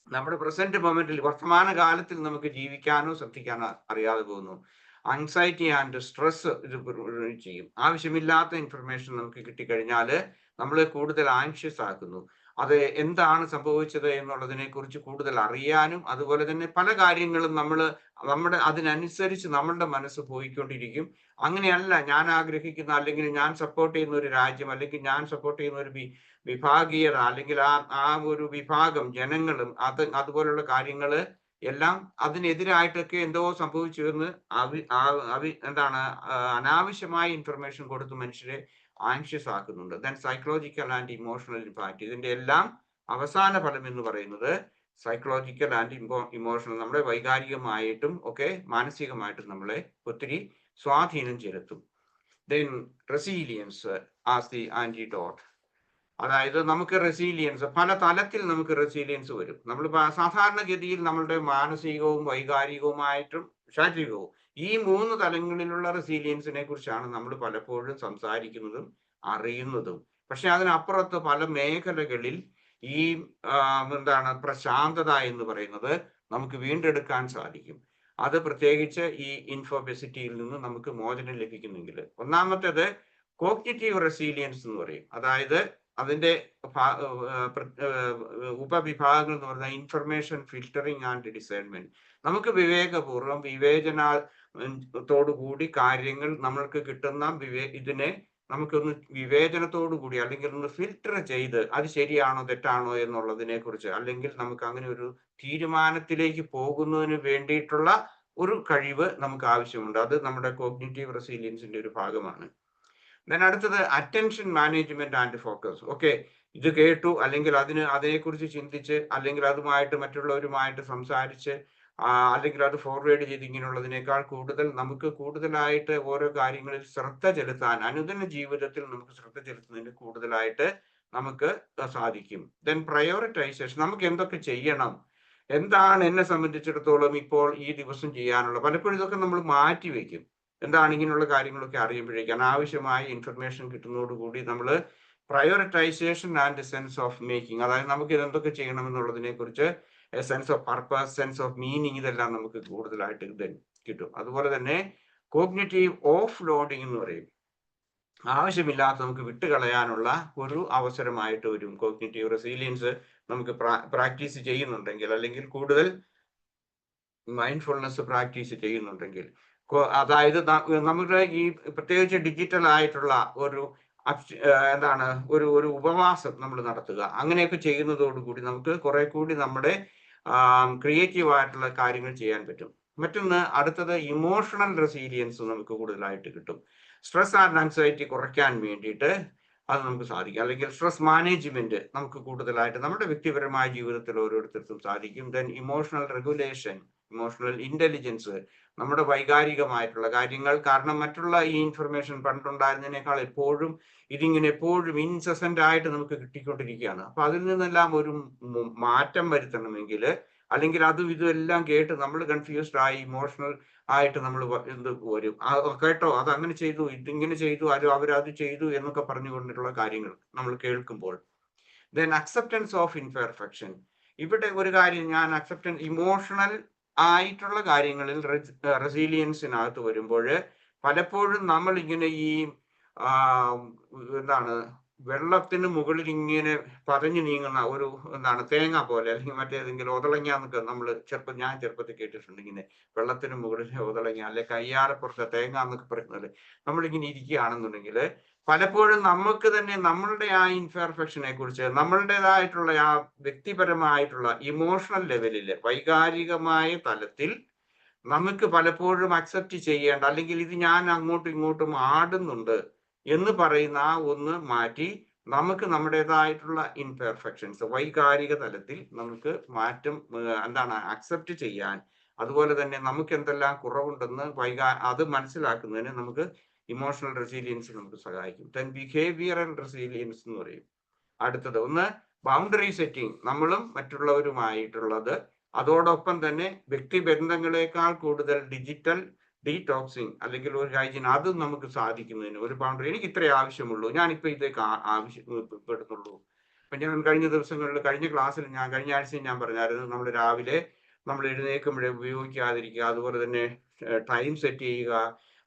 [SPEAKER 2] നമ്മുടെ പ്രസന്റ് മൊമെന്റിൽ വർത്തമാന കാലത്തിൽ നമുക്ക് ജീവിക്കാനോ ശ്രദ്ധിക്കാനോ അറിയാതെ പോകുന്നു. ആൻസൈറ്റി ആൻഡ് സ്ട്രെസ് ഇത് ചെയ്യും. ആവശ്യമില്ലാത്ത ഇൻഫർമേഷൻ നമുക്ക് കിട്ടിക്കഴിഞ്ഞാൽ നമ്മളെ കൂടുതൽ ആൻഷ്യസ് ആക്കുന്നു. അത് എന്താണ് സംഭവിച്ചത് എന്നുള്ളതിനെ കുറിച്ച് കൂടുതൽ അറിയാനും, അതുപോലെ തന്നെ പല കാര്യങ്ങളും നമ്മുടെ അതിനനുസരിച്ച് നമ്മളുടെ മനസ്സ് പോയിക്കൊണ്ടിരിക്കും. അങ്ങനെയല്ല ഞാൻ ആഗ്രഹിക്കുന്ന, അല്ലെങ്കിൽ ഞാൻ സപ്പോർട്ട് ചെയ്യുന്ന ഒരു രാജ്യം, അല്ലെങ്കിൽ ഞാൻ സപ്പോർട്ട് ചെയ്യുന്ന ഒരു വിഭാഗീയത, അല്ലെങ്കിൽ ആ ഒരു വിഭാഗം ജനങ്ങളും അതുപോലുള്ള കാര്യങ്ങള് എല്ലാം അതിനെതിരായിട്ടൊക്കെ എന്തോ സംഭവിച്ചു എന്ന് അനാവശ്യമായ ഇൻഫർമേഷൻ കൊടുത്ത് മനുഷ്യരെ ആൻഷ്യസ് ആക്കുന്നുണ്ട്. Then psychological and emotional impact. ഇതിന്റെ എല്ലാം അവസാന ഫലം എന്ന് പറയുന്നത് സൈക്കോളജിക്കൽ ആൻഡ് ഇമോഷണൽ, നമ്മളെ വൈകാരികമായിട്ടും മാനസികമായിട്ടും നമ്മളെ ഒത്തിരി സ്വാധീനം ചെലുത്തും. Then resilience as the antidote. അതായത് നമുക്ക് റെസീലിയൻസ് പല തലത്തിൽ നമുക്ക് റെസീലിയൻസ് വരും. നമ്മൾ സാധാരണഗതിയിൽ നമ്മളുടെ മാനസികവും വൈകാരികവുമായിട്ടും ശാരീരികവും ഈ 3 തലങ്ങളിലുള്ള റെസീലിയൻസിനെ കുറിച്ചാണ് നമ്മൾ പലപ്പോഴും സംസാരിക്കുന്നതും അറിയുന്നതും. പക്ഷെ അതിനപ്പുറത്ത് പല മേഖലകളിൽ ഈ പ്രശാന്തത എന്ന് പറയുന്നത് നമുക്ക് വീണ്ടെടുക്കാൻ സാധിക്കും. അത് പ്രത്യേകിച്ച് ഈ ഇൻഫോബെസിറ്റിയിൽ നിന്ന് നമുക്ക് മോചനം ലഭിക്കുന്നെങ്കിൽ. ഒന്നാമത്തേത് കോഗ്നിറ്റീവ് റെസീലിയൻസ് എന്ന് പറയും. അതായത് അതിന്റെ ഉപവിഭാഗങ്ങൾ എന്ന് പറഞ്ഞാൽ ഇൻഫർമേഷൻ ഫിൽറ്ററിങ് ആൻഡ് ഡിസൈൻമെന്റ്. നമുക്ക് വിവേകപൂർവ്വം വിവേചനത്തോടുകൂടി കാര്യങ്ങൾ നമ്മൾക്ക് കിട്ടുന്ന ഇതിനെ നമുക്കൊന്ന് വിവേചനത്തോടു കൂടി, അല്ലെങ്കിൽ ഒന്ന് ഫിൽറ്റർ ചെയ്ത് അത് ശരിയാണോ തെറ്റാണോ എന്നുള്ളതിനെ കുറിച്ച്, അല്ലെങ്കിൽ നമുക്ക് അങ്ങനെ ഒരു തീരുമാനത്തിലേക്ക് പോകുന്നതിന് വേണ്ടിയിട്ടുള്ള ഒരു കഴിവ് നമുക്ക് ആവശ്യമുണ്ട്. അത് നമ്മുടെ കോഗ്നിറ്റീവ് റെസീലിയൻസിന്റെ ഒരു ഭാഗമാണ്. അടുത്തത് അറ്റൻഷൻ മാനേജ്മെന്റ് ആൻഡ് ഫോക്കസ്. ഇത് കേട്ടു, അല്ലെങ്കിൽ അതിനെക്കുറിച്ച് ചിന്തിച്ച്, അല്ലെങ്കിൽ അതുമായിട്ട് മറ്റുള്ളവരുമായിട്ട് സംസാരിച്ച്, അല്ലെങ്കിൽ അത് ഫോർവേഡ് ചെയ്ത് ഇങ്ങനെയുള്ളതിനേക്കാൾ കൂടുതൽ നമുക്ക് കൂടുതലായിട്ട് ഓരോ കാര്യങ്ങളിൽ ശ്രദ്ധ ചെലുത്താൻ, അനുദിന ജീവിതത്തിൽ നമുക്ക് ശ്രദ്ധ ചെലുത്തുന്നതിന് കൂടുതലായിട്ട് നമുക്ക് സാധിക്കും. Then prioritisation. നമുക്ക് എന്തൊക്കെ ചെയ്യണം, എന്താണ് എന്നെ സംബന്ധിച്ചിടത്തോളം ഇപ്പോൾ ഈ ദിവസം ചെയ്യാനുള്ള, പലപ്പോഴും ഇതൊക്കെ നമ്മൾ മാറ്റി വെക്കും. എന്താണ് ഇങ്ങനെയുള്ള കാര്യങ്ങളൊക്കെ അറിയുമ്പോഴേക്കും ആവശ്യമായ ഇൻഫർമേഷൻ കിട്ടുന്നതോടുകൂടി നമ്മൾ prioritisation and sense of making, അതായത് നമുക്ക് ഇതെന്തൊക്കെ ചെയ്യണം എന്നുള്ളതിനെ കുറിച്ച് sense of purpose, sense of meaning, ഇതെല്ലാം നമുക്ക് കൂടുതലായിട്ട് കിട്ടും. അതുപോലെ തന്നെ കോഗ്നിറ്റീവ് ഓഫ് ലോഡിംഗ് എന്ന് പറയും. ആവശ്യമില്ലാത്ത നമുക്ക് വിട്ടുകളയാനുള്ള ഒരു അവസരമായിട്ട് വരും. കോഗ്നിറ്റീവ് റെസീലിയൻസ് നമുക്ക് പ്രാക്ടീസ് ചെയ്യുന്നുണ്ടെങ്കിൽ, അല്ലെങ്കിൽ കൂടുതൽ മൈൻഡ്ഫുൾനെസ് പ്രാക്ടീസ് ചെയ്യുന്നുണ്ടെങ്കിൽ, അതായത് നമ്മുടെ ഈ പ്രത്യേകിച്ച് ഡിജിറ്റൽ ആയിട്ടുള്ള ഒരു ഒരു ഉപവാസം നമ്മൾ നടത്തുക, അങ്ങനെയൊക്കെ ചെയ്യുന്നതോടുകൂടി നമുക്ക് കുറെ കൂടി നമ്മുടെ ക്രിയേറ്റീവ് ആയിട്ടുള്ള കാര്യങ്ങൾ ചെയ്യാൻ പറ്റും. അടുത്തത് ഇമോഷണൽ റെസീലിയൻസ് നമുക്ക് കൂടുതലായിട്ട് കിട്ടും. സ്ട്രെസ് ആൻഡ് ആൻസൈറ്റി കുറയ്ക്കാൻ വേണ്ടിയിട്ട് അത് നമുക്ക് സാധിക്കും. അല്ലെങ്കിൽ സ്ട്രെസ് മാനേജ്മെന്റ് നമുക്ക് കൂടുതലായിട്ട് നമ്മുടെ വ്യക്തിപരമായ ജീവിതത്തിൽ ഓരോരുത്തർക്കും സാധിക്കും. Then emotional regulation, emotional intelligence, നമ്മുടെ വൈകാരികമായിട്ടുള്ള കാര്യങ്ങൾ. കാരണം മറ്റുള്ള ഈ ഇൻഫർമേഷൻ പണ്ടുണ്ടായിരുന്നതിനേക്കാൾ എപ്പോഴും ഇൻസസെന്റ് ആയിട്ട് നമുക്ക് കിട്ടിക്കൊണ്ടിരിക്കുകയാണ്. അപ്പൊ അതിൽ നിന്നെല്ലാം ഒരു മാറ്റം വരുത്തണമെങ്കിൽ, അല്ലെങ്കിൽ അതും ഇതും എല്ലാം കേട്ട് നമ്മൾ കൺഫ്യൂസ്ഡ് ആയി ഇമോഷണൽ ആയിട്ട് നമ്മൾ എന്ത് വരും, കേട്ടോ അത് അങ്ങനെ ചെയ്തു, ഇതിങ്ങനെ ചെയ്തു, അവരത് ചെയ്തു എന്നൊക്കെ പറഞ്ഞുകൊണ്ടിട്ടുള്ള കാര്യങ്ങൾ നമ്മൾ കേൾക്കുമ്പോൾ, ദെൻ അക്സെപ്റ്റൻസ് ഓഫ് ഇംപെർഫെക്ഷൻ. ഇവിടെ ഒരു കാര്യം ഞാൻ ഇമോഷണൽ ആയിട്ടുള്ള കാര്യങ്ങളിൽ റെസീലിയൻസിനകത്ത് വരുമ്പോൾ പലപ്പോഴും നമ്മൾ ഇങ്ങനെ ഈ എന്താണ് വെള്ളത്തിന് മുകളിൽ ഇങ്ങനെ പതഞ്ഞു നീങ്ങുന്ന ഒരു തേങ്ങ പോലെ അല്ലെങ്കിൽ മറ്റേതെങ്കിലും ഒതളങ്ങ എന്നൊക്കെ നമ്മൾ ഞാൻ ചെറുപ്പത്തിൽ കേട്ടിട്ടുണ്ട്. ഇങ്ങനെ വെള്ളത്തിന് മുകളിൽ ഒതളങ്ങ അല്ലെ കയ്യാലപ്പുറത്തെ തേങ്ങ എന്നൊക്കെ പറയുന്നത് നമ്മളിങ്ങനെ ഇരിക്കുകയാണെന്നുണ്ടെങ്കിൽ പലപ്പോഴും നമുക്ക് തന്നെ നമ്മളുടെ ആ ഇൻപെർഫെക്ഷനെ കുറിച്ച് നമ്മളുടേതായിട്ടുള്ള ആ വ്യക്തിപരമായിട്ടുള്ള ഇമോഷണൽ ലെവലിൽ വൈകാരികമായ തലത്തിൽ നമുക്ക് പലപ്പോഴും അക്സെപ്റ്റ് ചെയ്യേണ്ട, അല്ലെങ്കിൽ ഇത് ഞാൻ അങ്ങോട്ടും ഇങ്ങോട്ടും ആടുന്നുണ്ട് എന്ന് പറയുന്ന ആ ഒന്ന് മാറ്റി നമുക്ക് നമ്മുടേതായിട്ടുള്ള ഇൻപെർഫെക്ഷൻസ് വൈകാരിക തലത്തിൽ നമുക്ക് മാറ്റം അക്സെപ്റ്റ് ചെയ്യാൻ, അതുപോലെ തന്നെ നമുക്ക് എന്തെല്ലാം കുറവുണ്ടെന്ന് അത് മനസ്സിലാക്കുന്നതിന് നമുക്ക് ഇമോഷണൽ റെസീലിയൻസ് നമുക്ക് സഹായിക്കും. ദെൻ ബിഹേവിയറൽ റെസീലിയൻസ് എന്ന് പറയും. അടുത്തത് ഒന്ന് ബൗണ്ടറി സെറ്റിംഗ്, നമ്മളും മറ്റുള്ളവരുമായിട്ടുള്ളത്. അതോടൊപ്പം തന്നെ വ്യക്തിബന്ധങ്ങളെക്കാൾ കൂടുതൽ ഡിജിറ്റൽ ഡീടോക്സിങ് അല്ലെങ്കിൽ ഒരു ഹൈജീൻ, അതും നമുക്ക് സാധിക്കുന്നതിന് ഒരു ബൗണ്ടറി. എനിക്ക് ഇത്രേ ആവശ്യമുള്ളൂ, ഞാനിപ്പോൾ ഇതേക്ക് ആവശ്യപ്പെടുന്നുള്ളൂ. ഇപ്പം ഞാൻ കഴിഞ്ഞ ക്ലാസ്സിൽ കഴിഞ്ഞ ആഴ്ചയിൽ ഞാൻ പറഞ്ഞായിരുന്നു, നമ്മൾ രാവിലെ നമ്മൾ എഴുന്നേൽക്കുമ്പോഴേ ഉപയോഗിക്കാതിരിക്കുക, അതുപോലെ തന്നെ ടൈം സെറ്റ് ചെയ്യുക,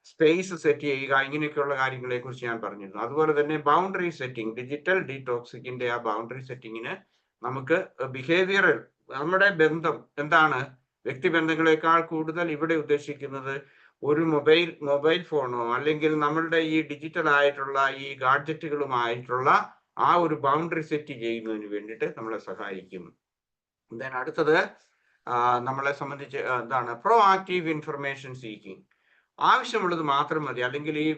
[SPEAKER 2] സ്പേസ് സെറ്റ് ചെയ്യുക, ഇങ്ങനെയൊക്കെയുള്ള കാര്യങ്ങളെ കുറിച്ച് ഞാൻ പറഞ്ഞിരുന്നു. അതുപോലെ തന്നെ ബൗണ്ടറി സെറ്റിംഗ്, ഡിജിറ്റൽ ഡീടോക്സിക്കിന്റെ ആ ബൗണ്ടറി സെറ്റിങ്ങിന് നമുക്ക് ബിഹേവിയറൽ നമ്മുടെ ബന്ധം എന്താണ്, വ്യക്തിബന്ധങ്ങളെക്കാൾ കൂടുതൽ ഇവിടെ ഉദ്ദേശിക്കുന്നത് ഒരു മൊബൈൽ ഫോണോ അല്ലെങ്കിൽ നമ്മളുടെ ഈ ഡിജിറ്റൽ ആയിട്ടുള്ള ഈ ഗാഡ്ജറ്റുകളുമായിട്ടുള്ള ആ ഒരു ബൗണ്ടറി സെറ്റ് ചെയ്യുന്നതിന് വേണ്ടിയിട്ട് നമ്മളെ സഹായിക്കും. ദെൻ അടുത്തത് നമ്മളെ സംബന്ധിച്ച് പ്രോ ആക്റ്റീവ് ഇൻഫർമേഷൻ സീക്കിംഗ്. ആവശ്യമുള്ളത് മാത്രം മതി, അല്ലെങ്കിൽ ഈ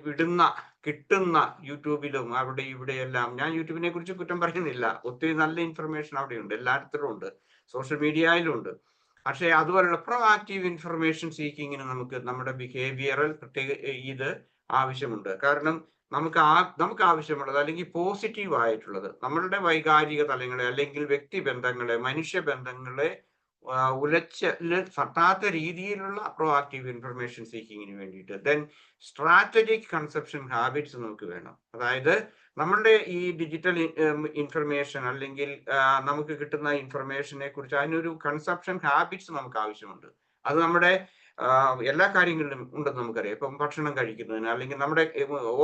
[SPEAKER 2] കിട്ടുന്ന യൂട്യൂബിലും അവിടെ ഇവിടെയെല്ലാം, ഞാൻ യൂട്യൂബിനെ കുറിച്ച് കുറ്റം പറയുന്നില്ല, ഒത്തിരി നല്ല ഇൻഫർമേഷൻ അവിടെയുണ്ട്, എല്ലായിടത്തും ഉണ്ട്, സോഷ്യൽ മീഡിയയിലും ഉണ്ട്. പക്ഷേ അതുപോലുള്ള പ്രോ ആക്റ്റീവ് ഇൻഫർമേഷൻ സീക്കിങ്ങിന് നമുക്ക് നമ്മുടെ ബിഹേവിയറൽ പ്രത്യേക ഇത് ആവശ്യമുണ്ട്. കാരണം നമുക്ക് ആവശ്യമുള്ളത് അല്ലെങ്കിൽ പോസിറ്റീവ് ആയിട്ടുള്ളത് നമ്മളുടെ വൈകാരിക തലങ്ങളെ അല്ലെങ്കിൽ വ്യക്തിബന്ധങ്ങളെ മനുഷ്യബന്ധങ്ങളെ തട്ടാത്ത രീതിയിലുള്ള പ്രോ ആക്റ്റീവ് ഇൻഫർമേഷൻ സീക്കിങ്ങിന് വേണ്ടിയിട്ട്. ദെൻ സ്ട്രാറ്റജിക് കൺസെപ്ഷൻ ഹാബിറ്റ്സ് നമുക്ക് വേണം. അതായത് നമ്മളുടെ ഈ ഡിജിറ്റൽ ഇൻഫർമേഷൻ അല്ലെങ്കിൽ നമുക്ക് കിട്ടുന്ന ഇൻഫർമേഷനെ കുറിച്ച് അതിനൊരു കൺസെപ്ഷൻ ഹാബിറ്റ്സ് നമുക്ക് ആവശ്യമുണ്ട്. അത് നമ്മുടെ എല്ലാ കാര്യങ്ങളിലും ഉണ്ടെന്ന് നമുക്കറിയാം. ഇപ്പം ഭക്ഷണം കഴിക്കുന്നതിന് അല്ലെങ്കിൽ നമ്മുടെ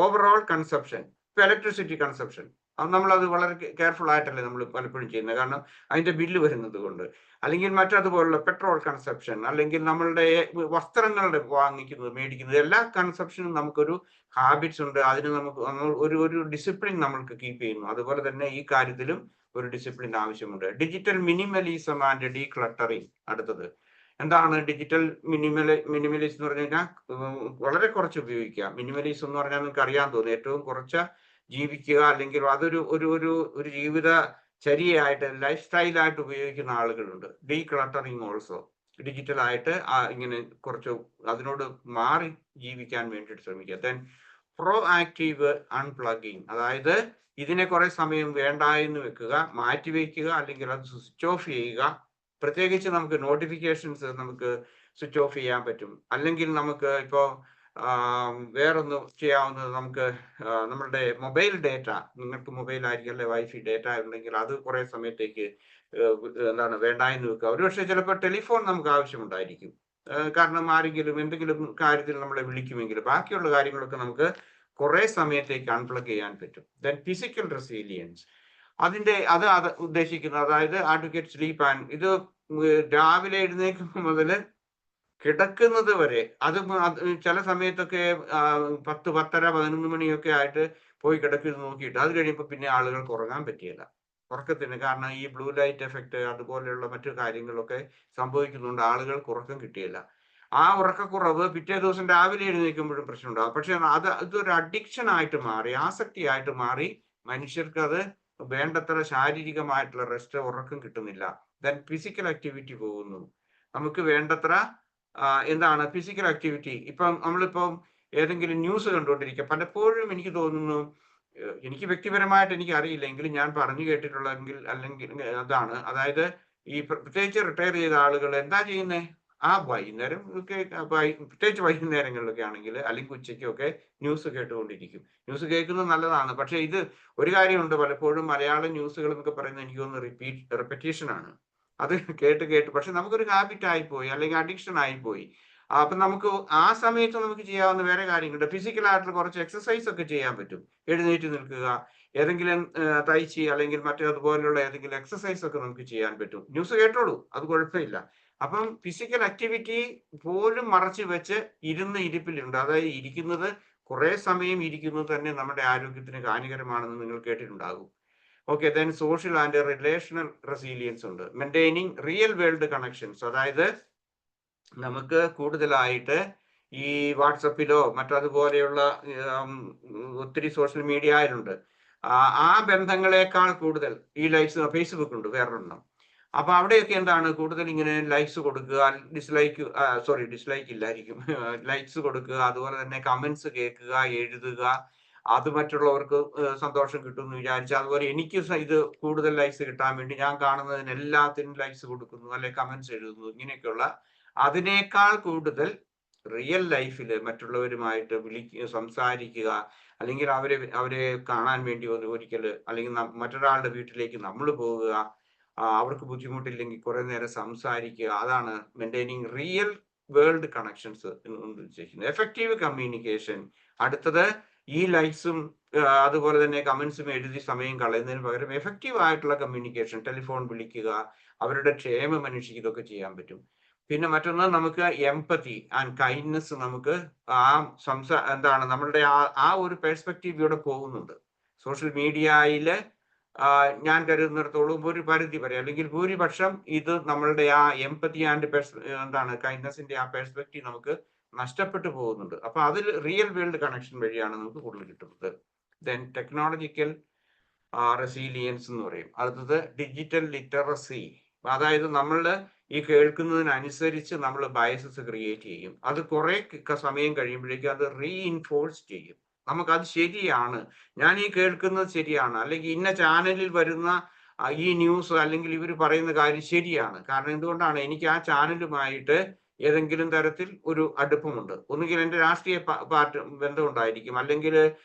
[SPEAKER 2] ഓവറോൾ കൺസെപ്ഷൻ, ഇപ്പൊ ഇലക്ട്രിസിറ്റി കൺസെപ്ഷൻ, നമ്മളത് വളരെ കെയർഫുൾ ആയിട്ടല്ലേ നമ്മൾ പലപ്പോഴും ചെയ്യുന്നത്, കാരണം അതിന്റെ ബില്ല് വരുന്നത് കൊണ്ട്. അല്ലെങ്കിൽ മറ്റതുപോലുള്ള പെട്രോൾ കൺസെപ്ഷൻ, അല്ലെങ്കിൽ നമ്മളുടെ വസ്ത്രങ്ങളുടെ മേടിക്കുന്നത്, എല്ലാ കൺസെപ്ഷനും നമുക്കൊരു ഹാബിറ്റ്സ് ഉണ്ട്. അതിന് നമുക്ക് ഒരു ഡിസിപ്ലിൻ നമ്മൾക്ക് കീപ്പ് ചെയ്യുന്നു. അതുപോലെ തന്നെ ഈ കാര്യത്തിലും ഒരു ഡിസിപ്ലിൻ ആവശ്യമുണ്ട്. Digital minimalism and decluttering. അടുത്തത് എന്താണ് ഡിജിറ്റൽ മിനിമലിസം എന്ന് പറഞ്ഞു കഴിഞ്ഞാൽ വളരെ കുറച്ച് ഉപയോഗിക്കുക. മിനിമലിസം എന്ന് പറഞ്ഞാൽ നിങ്ങൾക്ക് അറിയാൻ തോന്നുന്നു, ഏറ്റവും കുറച്ച് ജീവിക്കുക, അല്ലെങ്കിൽ അതൊരു ഒരു ജീവിത ചര്യയായിട്ട് ലൈഫ് സ്റ്റൈലായിട്ട് ഉപയോഗിക്കുന്ന ആളുകളുണ്ട്. ഡീക്ലട്ടറിങ് ഓൾസോ, ഡിജിറ്റലായിട്ട് ഇങ്ങനെ കുറച്ച് അതിനോട് മാറി ജീവിക്കാൻ വേണ്ടിയിട്ട് ശ്രമിക്കുക. ദെൻ പ്രോ ആക്റ്റീവ് അൺപ്ലഗിങ്, അതായത് ഇതിനെ കുറെ സമയം വേണ്ട എന്ന് വെക്കുക, മാറ്റിവെക്കുക, അല്ലെങ്കിൽ അത് സ്വിച്ച് ഓഫ് ചെയ്യുക. പ്രത്യേകിച്ച് നമുക്ക് നോട്ടിഫിക്കേഷൻസ് നമുക്ക് സ്വിച്ച് ഓഫ് ചെയ്യാൻ പറ്റും. അല്ലെങ്കിൽ നമുക്ക് ഇപ്പോൾ വേറൊന്ന് ചെയ്യാവുന്നത്, നമുക്ക് നമ്മളുടെ മൊബൈൽ ഡേറ്റ, നിങ്ങൾക്ക് മൊബൈൽ ആയിരിക്കും അല്ലെ വൈഫൈ ഡേറ്റ ഉണ്ടെങ്കിൽ അത് കുറെ സമയത്തേക്ക് വേണ്ട എന്ന് വെക്കുക. ഒരുപക്ഷെ ചിലപ്പോൾ ടെലിഫോൺ നമുക്ക് ആവശ്യമുണ്ടായിരിക്കും, കാരണം ആരെങ്കിലും എന്തെങ്കിലും കാര്യത്തിൽ നമ്മളെ വിളിക്കുമെങ്കിൽ ബാക്കിയുള്ള കാര്യങ്ങളൊക്കെ നമുക്ക് കുറെ സമയത്തേക്ക് അൺപ്ലഗ് ചെയ്യാൻ പറ്റും. ദെൻ ഫിസിക്കൽ റെസീലിയൻസ്, അത് ഉദ്ദേശിക്കുന്നത്, അതായത് അഡ്വക്കേറ്റ് സ്ലീപ്പ് ആൻഡ്, ഇത് രാവിലെ എഴുന്നേൽക്കുമ്പോൾ മുതൽ കിടക്കുന്നത് വരെ, അത് ചില സമയത്തൊക്കെ 10, 10:30, 11 മണിയൊക്കെ ആയിട്ട് പോയി കിടക്കുന്നത് നോക്കിയിട്ട് അത് കഴിയുമ്പോൾ പിന്നെ ആളുകൾക്ക് ഉറങ്ങാൻ പറ്റിയില്ല ഉറക്കത്തിന്. കാരണം ഈ ബ്ലൂ ലൈറ്റ് എഫക്റ്റ് അതുപോലെയുള്ള മറ്റു കാര്യങ്ങളൊക്കെ സംഭവിക്കുന്നുണ്ട്, ആളുകൾക്ക് ഉറക്കം കിട്ടിയില്ല. ആ ഉറക്കക്കുറവ് പിറ്റേ ദിവസം രാവിലെ എഴുന്നേൽക്കുമ്പോഴും പ്രശ്നമുണ്ടാകും. പക്ഷെ ഇതൊരു അഡിക്ഷൻ ആയിട്ട് മാറി, ആസക്തിയായിട്ട് മാറി, മനുഷ്യർക്ക് അത് വേണ്ടത്ര ശാരീരികമായിട്ടുള്ള റെസ്റ്റ്, ഉറക്കം കിട്ടുന്നില്ല. ദെൻ ഫിസിക്കൽ ആക്ടിവിറ്റി പോകുന്നു, നമുക്ക് വേണ്ടത്ര ഫിസിക്കൽ ആക്ടിവിറ്റി. ഇപ്പം നമ്മളിപ്പം ഏതെങ്കിലും ന്യൂസ് കണ്ടുകൊണ്ടിരിക്കുക, പലപ്പോഴും എനിക്ക് തോന്നുന്നു, എനിക്ക് വ്യക്തിപരമായിട്ട് എനിക്ക് അറിയില്ലെങ്കിലും ഞാൻ പറഞ്ഞു കേട്ടിട്ടുള്ളെങ്കിൽ അല്ലെങ്കിൽ അതാണ്, അതായത് ഈ പ്രത്യേകിച്ച് റിട്ടയർ ചെയ്ത ആളുകൾ എന്താ ചെയ്യുന്നത്? ആ വൈകുന്നേരം ഒക്കെ പ്രത്യേകിച്ച് വൈകുന്നേരങ്ങളിലൊക്കെ ആണെങ്കിൽ അല്ലെങ്കിൽ ഉച്ചയ്ക്കൊക്കെ ന്യൂസ് കേട്ടുകൊണ്ടിരിക്കും. ന്യൂസ് കേൾക്കുന്നത് നല്ലതാണ്. പക്ഷെ ഇത് ഒരു കാര്യമുണ്ട്, പലപ്പോഴും മലയാളം ന്യൂസുകൾ എന്നൊക്കെ പറയുന്നത് എനിക്ക് തോന്നുന്നു റിപ്പറ്റീഷൻ ആണ്. അത് കേട്ട് കേട്ട് പക്ഷെ നമുക്കൊരു ഹാബിറ്റ് ആയിപ്പോയി, അല്ലെങ്കിൽ അഡിക്ഷൻ ആയിപ്പോയി. അപ്പൊ നമുക്ക് ആ സമയത്ത് നമുക്ക് ചെയ്യാവുന്ന വേറെ കാര്യങ്ങളുണ്ട്. ഫിസിക്കൽ ആയിട്ടുള്ള കുറച്ച് എക്സസൈസ് ഒക്കെ ചെയ്യാൻ പറ്റും. എഴുന്നേറ്റ് നിൽക്കുക, ഏതെങ്കിലും തൈച്ചി അല്ലെങ്കിൽ മറ്റേതുപോലുള്ള ഏതെങ്കിലും എക്സസൈസ് ഒക്കെ നമുക്ക് ചെയ്യാൻ പറ്റും. ന്യൂസ് കേട്ടോളൂ, അത് കുഴപ്പമില്ല. അപ്പം ഫിസിക്കൽ ആക്ടിവിറ്റി പോലും മറച്ചു വെച്ച് ഇരിപ്പിലുണ്ട്. അതായത് ഇരിക്കുന്നത്, കുറെ സമയം ഇരിക്കുന്നത് തന്നെ നമ്മുടെ ആരോഗ്യത്തിന് ഹാനികരമാണെന്ന് നിങ്ങൾ കേട്ടിട്ടുണ്ടാകും. Okay, then social and relational resilience ഉണ്ട്. മെയിൻറ്റെയിനിങ് റിയൽ വേൾഡ് കണക്ഷൻസ്, അതായത് നമുക്ക് കൂടുതലായിട്ട് ഈ വാട്സപ്പിലോ മറ്റതുപോലെയുള്ള ഒത്തിരി സോഷ്യൽ മീഡിയയിലുണ്ട്. ആ ബന്ധങ്ങളെക്കാൾ കൂടുതൽ ഈ ലൈക്സ്, ഫേസ്ബുക്ക് ഉണ്ട് വേറൊരെണ്ണം. അപ്പൊ അവിടെയൊക്കെ എന്താണ് കൂടുതൽ ഇങ്ങനെ ലൈക്സ് കൊടുക്കുക, ഡിസ്ലൈക്ക് ഇല്ലായിരിക്കും, ലൈക്സ് കൊടുക്കുക, അതുപോലെ തന്നെ കമന്റ്സ് കേൾക്കുക, എഴുതുക, അത് മറ്റുള്ളവർക്ക് സന്തോഷം കിട്ടും എന്ന് വിചാരിച്ച്, അതുപോലെ എനിക്ക് ഇത് കൂടുതൽ ലൈക്സ് കിട്ടാൻ വേണ്ടി ഞാൻ കാണുന്നതിന് എല്ലാത്തിനും ലൈക്സ് കൊടുക്കുന്നു, അല്ലെ കമന്റ്സ് എഴുതുന്നു, ഇങ്ങനെയൊക്കെയുള്ള അതിനേക്കാൾ കൂടുതൽ റിയൽ ലൈഫിൽ മറ്റുള്ളവരുമായിട്ട് സംസാരിക്കുക, അല്ലെങ്കിൽ അവരെ കാണാൻ വേണ്ടി ഒരിക്കൽ അല്ലെങ്കിൽ മറ്റൊരാളുടെ വീട്ടിലേക്ക് നമ്മൾ പോവുക, അവർക്ക് ബുദ്ധിമുട്ടില്ലെങ്കിൽ കുറെ നേരം സംസാരിക്കുക, അതാണ് മെയിൻറ്റെയിനിങ് റിയൽ വേൾഡ് കണക്ഷൻസ് എന്ന് ഉദ്ദേശിക്കുന്നത്. എഫക്റ്റീവ് കമ്മ്യൂണിക്കേഷൻ, അടുത്തത് ഈ ലൈക്സും അതുപോലെ തന്നെ കമന്റ്സും എഴുതി സമയം കളയുന്നതിന് പകരം എഫക്റ്റീവ് ആയിട്ടുള്ള കമ്മ്യൂണിക്കേഷൻ, ടെലിഫോൺ വിളിക്കുക, അവരുടെ ക്ഷേമം അന്വേഷിക്കുക, ഇതൊക്കെ ചെയ്യാൻ പറ്റും. പിന്നെ മറ്റൊന്ന്, നമുക്ക് എംപതി ആൻഡ് കൈൻഡ്നെസ്, നമുക്ക് എന്താണ് നമ്മളുടെ ആ ഒരു പെർസ്പെക്റ്റീവ് ഇവിടെ പോകുന്നുണ്ട്. സോഷ്യൽ മീഡിയയില് ഞാൻ കരുതുന്നിടത്തോളം ഒരു പരിധി വരെ, അല്ലെങ്കിൽ ഭൂരിപക്ഷം ഇത് നമ്മളുടെ ആ എംപതി ആൻഡ് എന്താണ് കൈൻഡ്നെസിന്റെ ആ പെർസ്പെക്റ്റീവ് നമുക്ക് നഷ്ടപ്പെട്ടു പോകുന്നുണ്ട്. അപ്പൊ അതിൽ റിയൽ വേൾഡ് കണക്ഷൻ വഴിയാണ് നമുക്ക് കൂടുതൽ കിട്ടുന്നത്. ദെൻ ടെക്നോളജിക്കൽ റെസീലിയൻസ് എന്ന് പറയും. അടുത്തത് ഡിജിറ്റൽ ലിറ്ററസി, അതായത് നമ്മൾ ഈ കേൾക്കുന്നതിനനുസരിച്ച് നമ്മൾ ബയസസ് ക്രിയേറ്റ് ചെയ്യും. അത് കുറെ സമയം കഴിയുമ്പോഴേക്കും അത് റീഇൻഫോഴ്സ് ചെയ്യും. നമുക്കത് ശരിയാണ്, ഞാൻ ഈ കേൾക്കുന്നത് ശരിയാണ്, അല്ലെങ്കിൽ ഇന്ന ചാനലിൽ വരുന്ന ഈ ന്യൂസ് അല്ലെങ്കിൽ ഇവർ പറയുന്ന കാര്യം ശരിയാണ്. കാരണം എന്തുകൊണ്ടാണ്? എനിക്ക് ആ ചാനലുമായിട്ട് ഏതെങ്കിലും തരത്തിൽ ഒരു അടുപ്പമുണ്ട്. ഒന്നുകിൽ എൻ്റെ രാഷ്ട്രീയ പാർട്ടി ബന്ധമുണ്ടായിരിക്കും, അല്ലെങ്കിൽ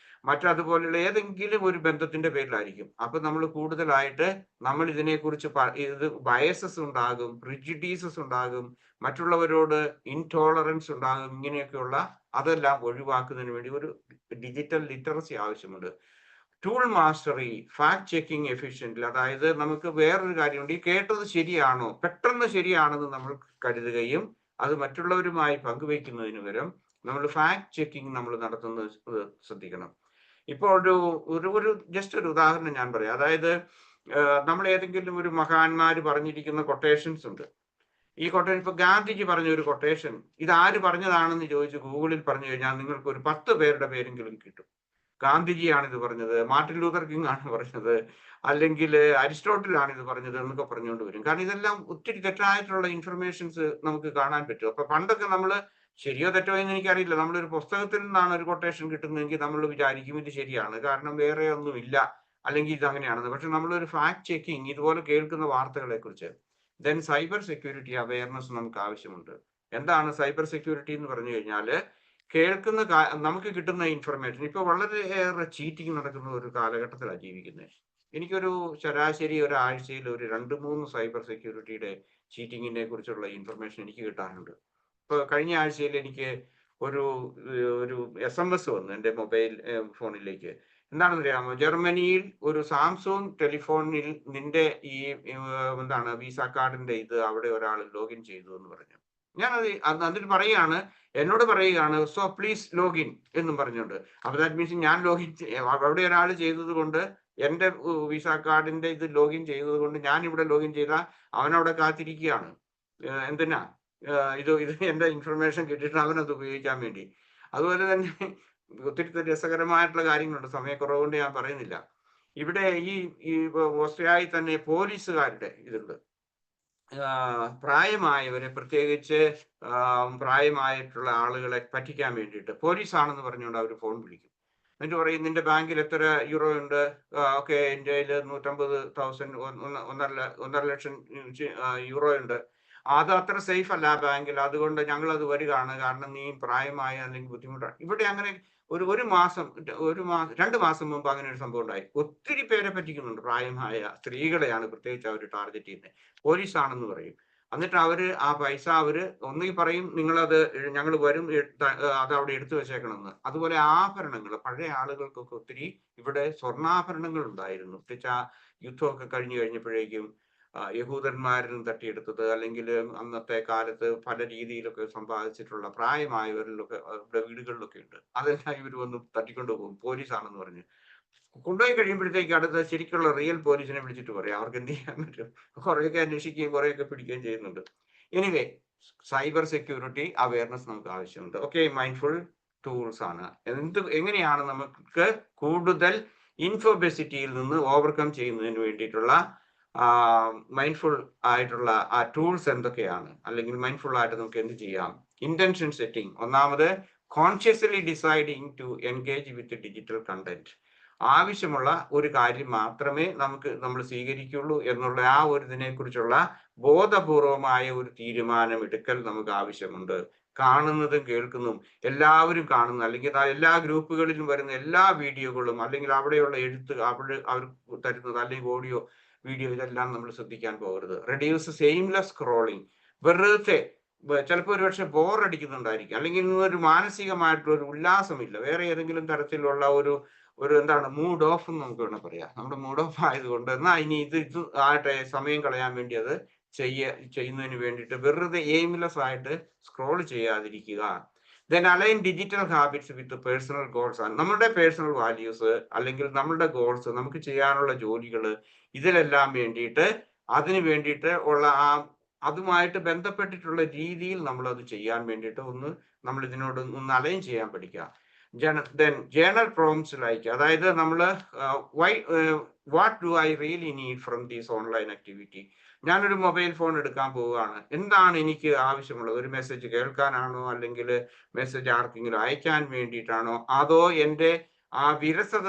[SPEAKER 2] മറ്റതുപോലെയുള്ള ഏതെങ്കിലും ഒരു ബന്ധത്തിന്റെ പേരിലായിരിക്കും. അപ്പൊ നമ്മൾ കൂടുതലായിട്ട് നമ്മൾ ഇതിനെക്കുറിച്ച് ഇത് ബയസസ് ഉണ്ടാകും, പ്രിജുഡീസസ് ഉണ്ടാകും, മറ്റുള്ളവരോട് ഇൻടോളറൻസ് ഉണ്ടാകും. ഇങ്ങനെയൊക്കെയുള്ള അതെല്ലാം ഒഴിവാക്കുന്നതിന് വേണ്ടി ഒരു ഡിജിറ്റൽ ലിറ്ററസി ആവശ്യമുണ്ട്. Tool mastery, fact checking efficient, അതായത് നമുക്ക് വേറൊരു കാര്യമുണ്ട്, ഈ കേട്ടത് ശരിയാണോ, പെട്ടെന്ന് ശരിയാണെന്ന് നമ്മൾ കരുതുകയും അത് മറ്റുള്ളവരുമായി പങ്കുവയ്ക്കുന്നതിന് പകരം നമ്മൾ ഫാക്ട് ചെക്കിംഗ് നമ്മൾ നടത്തുന്നത് ശ്രദ്ധിക്കണം. ഇപ്പോൾ ഒരു ജസ്റ്റ് ഒരു ഉദാഹരണം ഞാൻ പറയാം. അതായത് നമ്മൾ ഏതെങ്കിലും ഒരു മഹാന്മാര് പറഞ്ഞിരിക്കുന്ന കൊട്ടേഷൻസ് ഉണ്ട്. ഈ കൊട്ടേഷൻ, ഇപ്പൊ ഗാന്ധിജി പറഞ്ഞ ഒരു കൊട്ടേഷൻ, ഇത് ആര് പറഞ്ഞതാണെന്ന് ചോദിച്ച് ഗൂഗിളിൽ പറഞ്ഞു കഴിഞ്ഞാൽ നിങ്ങൾക്ക് ഒരു 10 പേരുടെ പേരെങ്കിലും കിട്ടും. ഗാന്ധിജിയാണ് ഇത് പറഞ്ഞത്, മാർട്ടിൻ ലൂതർ കിങ് ആണ് പറഞ്ഞത്, അല്ലെങ്കിൽ അരിസ്റ്റോട്ടിലാണ് ഇത് പറഞ്ഞത് എന്നൊക്കെ പറഞ്ഞുകൊണ്ട് വരും. കാരണം ഇതെല്ലാം ഒത്തിരി തെറ്റായിട്ടുള്ള ഇൻഫർമേഷൻസ് നമുക്ക് കാണാൻ പറ്റും. അപ്പൊ പണ്ടൊക്കെ നമ്മൾ, ശരിയോ തെറ്റോ എന്ന് എനിക്കറിയില്ല, നമ്മളൊരു പുസ്തകത്തിൽ നിന്നാണ് ഒരു കൊട്ടേഷൻ കിട്ടുന്നതെങ്കിൽ നമ്മൾ വിചാരിക്കും ഇത് ശരിയാണ്, കാരണം വേറെ ഒന്നും ഇല്ല, അല്ലെങ്കിൽ ഇത് അങ്ങനെയാണെന്ന്. പക്ഷെ നമ്മളൊരു ഫാക്ട് ചെക്കിങ്, ഇതുപോലെ കേൾക്കുന്ന വാർത്തകളെ കുറിച്ച്. ദെൻ സൈബർ സെക്യൂരിറ്റി അവയർനെസ് നമുക്ക് ആവശ്യമുണ്ട്. എന്താണ് സൈബർ സെക്യൂരിറ്റി എന്ന് പറഞ്ഞു കഴിഞ്ഞാൽ, കേൾക്കുന്ന നമുക്ക് കിട്ടുന്ന ഇൻഫർമേഷൻ, ഇപ്പൊ വളരെയേറെ ചീറ്റിംഗ് നടക്കുന്ന ഒരു കാലഘട്ടത്തിലാണ് ജീവിക്കുന്നത്. എനിക്കൊരു ശരാശരി ഒരാഴ്ചയിൽ ഒരു 2-3 സൈബർ സെക്യൂരിറ്റിയുടെ ചീറ്റിങ്ങിനെ കുറിച്ചുള്ള ഇൻഫർമേഷൻ എനിക്ക് കിട്ടാറുണ്ട്. ഇപ്പൊ കഴിഞ്ഞ ആഴ്ചയിൽ എനിക്ക് ഒരു SMS വന്നു എൻ്റെ മൊബൈൽ ഫോണിലേക്ക്. എന്താണെന്ന് അറിയാമോ? ജർമ്മനിയിൽ ഒരു സാംസങ് ടെലിഫോണിൽ നിന്റെ ഈ എന്താണ് വിസ കാർഡിന്റെ ഇത് അവിടെ ഒരാൾ ലോഗിൻ ചെയ്തു എന്ന് പറഞ്ഞു. ഞാനത് അതിൽ എന്നോട് പറയുകയാണ് സോ പ്ലീസ് ലോഗിൻ എന്നും പറഞ്ഞുകൊണ്ട്. അപ്പൊ ദാറ്റ് മീൻസ് ഞാൻ ലോഗിൻ അവിടെ ഒരാൾ ചെയ്തത് കൊണ്ട്, എൻ്റെ വിസ കാർഡിന്റെ ഇത് ലോഗിൻ ചെയ്തത് കൊണ്ട് ഞാൻ ഇവിടെ ലോഗിൻ ചെയ്താൽ അവനവിടെ കാത്തിരിക്കുകയാണ്. എന്തിനാ? ഇത് എന്റെ ഇൻഫർമേഷൻ കിട്ടിയിട്ട് അവനത് ഉപയോഗിക്കാൻ വേണ്ടി. അതുപോലെ തന്നെ ഒത്തിരി രസകരമായിട്ടുള്ള കാര്യങ്ങളുണ്ട്, സമയക്കുറവുകൊണ്ട് ഞാൻ പറയുന്നില്ല. ഇവിടെ ഈ ഓസ്ട്രിയയിൽ തന്നെ പോലീസുകാരുടെ ഇതുണ്ട്. പ്രായമായവരെ, പ്രത്യേകിച്ച് പ്രായമായിട്ടുള്ള ആളുകളെ പറ്റിക്കാൻ വേണ്ടിയിട്ട് പോലീസാണെന്ന് പറഞ്ഞുകൊണ്ട് അവർ ഫോൺ വിളിക്കും. എന്നിട്ട് പറയും നിന്റെ ബാങ്കിൽ എത്ര യൂറോ ഉണ്ട്, ഓക്കെ എൻ്റെ കയ്യിൽ 150,000 1.5 ലക്ഷം യൂറോ ഉണ്ട്, അത് അത്ര സേഫ് അല്ല ബാങ്കിൽ, അതുകൊണ്ട് ഞങ്ങൾ അത് വരികയാണ്, കാരണം നീ പ്രായമായ അല്ലെങ്കിൽ ബുദ്ധിമുട്ടാണ്. ഇവിടെ അങ്ങനെ ഒരു മാസം 2 മാസം മുമ്പ് അങ്ങനെ ഒരു സംഭവം ഉണ്ടായി. ഒത്തിരി പേരെ പറ്റിക്കുന്നുണ്ട്. പ്രായമായ സ്ത്രീകളെയാണ് പ്രത്യേകിച്ച് അവർ ടാർഗറ്റ് ചെയ്യുന്നത്. പോലീസാണെന്ന് പറയും. എന്നിട്ട് അവര് ആ പൈസ ഒന്നുകിൽ പറയും നിങ്ങളത് ഞങ്ങൾ വരും, അത് അവിടെ എടുത്തു വെച്ചേക്കണമെന്ന്. അതുപോലെ ആഭരണങ്ങൾ, പഴയ ആളുകൾക്കൊക്കെ ഒത്തിരി ഇവിടെ സ്വർണ്ണാഭരണങ്ങൾ ഉണ്ടായിരുന്നു. പ്രത്യേകിച്ച് ആ യുദ്ധമൊക്കെ കഴിഞ്ഞപ്പോഴേക്കും യഹൂദന്മാരിൽ നിന്ന് തട്ടിയെടുത്തത്, അല്ലെങ്കിൽ അന്നത്തെ കാലത്ത് പല രീതിയിലൊക്കെ സമ്പാദിച്ചിട്ടുള്ള പ്രായമായവരിലൊക്കെ ഇവിടെ വീടുകളിലൊക്കെ ഉണ്ട്. അതെല്ലാം ഇവർ വന്ന് തട്ടിക്കൊണ്ടു പോകും, പോലീസാണെന്ന് പറഞ്ഞ്. കൊണ്ടുപോയി കഴിയുമ്പോഴത്തേക്ക് അടുത്ത ശരിക്കുള്ള റിയൽ പോലീസിനെ വിളിച്ചിട്ട് പറയാം. അവർക്ക് എന്ത് ചെയ്യാൻ പറ്റും? കുറേയൊക്കെ അന്വേഷിക്കുകയും കുറേയൊക്കെ പിടിക്കുകയും ചെയ്യുന്നുണ്ട്. എനിവേ, സൈബർ സെക്യൂരിറ്റി അവയർനെസ് നമുക്ക് ആവശ്യമുണ്ട്. ഓക്കെ, മൈൻഡ്ഫുൾ ടൂൾസ് ആണ്. എങ്ങനെയാണ് നമുക്ക് കൂടുതൽ ഇൻഫോബെസിറ്റിയിൽ നിന്ന് ഓവർകം ചെയ്യുന്നതിന് വേണ്ടിയിട്ടുള്ള മൈൻഡ്ഫുൾ ആയിട്ടുള്ള ആ ടൂൾസ് എന്തൊക്കെയാണ്, അല്ലെങ്കിൽ മൈൻഡ്ഫുൾ ആയിട്ട് നമുക്ക് എന്ത് ചെയ്യാം? Intention setting. ഒന്നാമത്, consciously deciding to engage with digital content. ആവശ്യമുള്ള ഒരു കാര്യം മാത്രമേ നമ്മൾ സ്വീകരിക്കുള്ളൂ എന്നുള്ള ആ ഒരു ഇതിനെക്കുറിച്ചുള്ള ബോധപൂർവമായ ഒരു തീരുമാനമെടുക്കൽ നമുക്ക് ആവശ്യമുണ്ട്. കാണുന്നതും കേൾക്കുന്നതും എല്ലാവരും കാണുന്ന, അല്ലെങ്കിൽ എല്ലാ ഗ്രൂപ്പുകളിലും വരുന്ന എല്ലാ വീഡിയോകളും, അല്ലെങ്കിൽ അവിടെയുള്ള എഴുത്ത്, അവർ തരുന്നത്, അല്ലെങ്കിൽ ഓഡിയോ വീഡിയോ, ഇതെല്ലാം നമ്മൾ ശ്രദ്ധിക്കാൻ പോകരുത്. Reduce സെയിംലെസ് scrolling. വെറുതെ ചിലപ്പോൾ ഒരുപക്ഷെ ബോറടിക്കുന്നുണ്ടായിരിക്കും, അല്ലെങ്കിൽ ഒരു മാനസികമായിട്ടുള്ള ഒരു ഉല്ലാസമില്ല, വേറെ ഏതെങ്കിലും തരത്തിലുള്ള ഒരു എന്താണ് മൂഡ് ഓഫ് എന്ന് നമുക്ക് വേണം പറയാം. നമ്മുടെ മൂഡ് ഓഫ് ആയതുകൊണ്ട് എന്നാ ഇനി ഇത് ആട്ടെ, സമയം കളയാൻ വേണ്ടി അത് ചെയ്യുന്നതിന് വേണ്ടിയിട്ട് വെറുതെ എയിംലെസ് ആയിട്ട് സ്ക്രോൾ ചെയ്യാതിരിക്കുക. ദെൻ അലൈൻ ഡിജിറ്റൽ ഹാബിറ്റ്സ് വിത്ത് പേഴ്സണൽ ഗോൾസ് ആണ്. നമ്മുടെ പേഴ്സണൽ വാല്യൂസ്, അല്ലെങ്കിൽ നമ്മുടെ ഗോൾസ്, നമുക്ക് ചെയ്യാനുള്ള ജോലികൾ, ഇതിലെല്ലാം വേണ്ടിയിട്ട് അതിന് വേണ്ടിയിട്ട് ഉള്ള അതുമായിട്ട് ബന്ധപ്പെട്ടിട്ടുള്ള രീതിയിൽ നമ്മൾ അത് ചെയ്യാൻ വേണ്ടിയിട്ട് നമ്മൾ ഇതിനോട് ഒന്ന് അലൈൻ ചെയ്യാൻ പഠിക്കുക. ദെൻ ജേണൽ പ്രോംസ് ലൈക്ക്, അതായത് നമ്മൾ what do I really need from these online activity. ഞാനൊരു മൊബൈൽ ഫോൺ എടുക്കാൻ പോവുകയാണ്, എന്താണ് എനിക്ക് ആവശ്യമുള്ളത്? ഒരു മെസ്സേജ് കേൾക്കാനാണോ, അല്ലെങ്കിൽ മെസ്സേജ് ആർക്കെങ്കിലും അയക്കാൻ വേണ്ടിയിട്ടാണോ, അതോ എൻ്റെ ആ വിരസത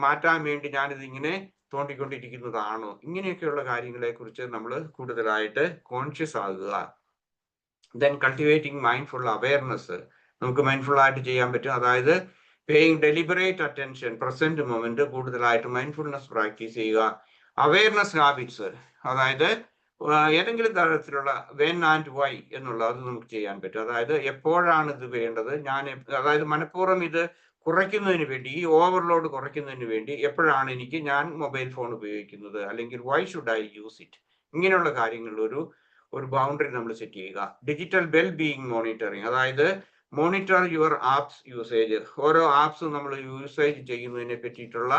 [SPEAKER 2] മാറ്റാൻ വേണ്ടി ഞാനിത് ഇങ്ങനെ തോണ്ടിക്കൊണ്ടിരിക്കുന്നതാണോ? ഇങ്ങനെയൊക്കെയുള്ള കാര്യങ്ങളെ കുറിച്ച് നമ്മൾ കൂടുതലായിട്ട് കോൺഷ്യസ് ആകുക. ദെൻ കൾട്ടിവേറ്റിംഗ് മൈൻഡ്ഫുൾ അവയർനെസ് നമുക്ക് മൈൻഡ്ഫുൾ ആയിട്ട് ചെയ്യാൻ പറ്റും. അതായത് paying deliberate attention, present moment കൂടുതലായിട്ട് മൈൻഡ്ഫുൾനെസ് പ്രാക്ടീസ് ചെയ്യുക. അവയർനെസ് ഹാബിറ്റ്സ്, അതായത് ഏതെങ്കിലും തരത്തിലുള്ള വെൻ ആൻഡ് വൈ എന്നുള്ളത് അത് നമുക്ക് ചെയ്യാൻ പറ്റും. അതായത് എപ്പോഴാണ് ഇത് വേണ്ടത്, അതായത് മനഃപൂർവ്വം ഇത് കുറയ്ക്കുന്നതിന് വേണ്ടി, ഈ ഓവർലോഡ് കുറയ്ക്കുന്നതിന് വേണ്ടി എപ്പോഴാണ് ഞാൻ മൊബൈൽ ഫോൺ ഉപയോഗിക്കുന്നത്, അല്ലെങ്കിൽ why should I use it, ഇങ്ങനെയുള്ള കാര്യങ്ങളിൽ ഒരു ബൗണ്ടറി നമ്മൾ സെറ്റ് ചെയ്യുക. ഡിജിറ്റൽ വെൽ ബീയിങ് മോണിറ്ററിങ്, അതായത് മോണിറ്റർ യുവർ ആപ്സ് യൂസേജ്. ഓരോ ആപ്സ് നമ്മൾ യൂസേജ് ചെയ്യുന്നതിനെ പറ്റിയിട്ടുള്ള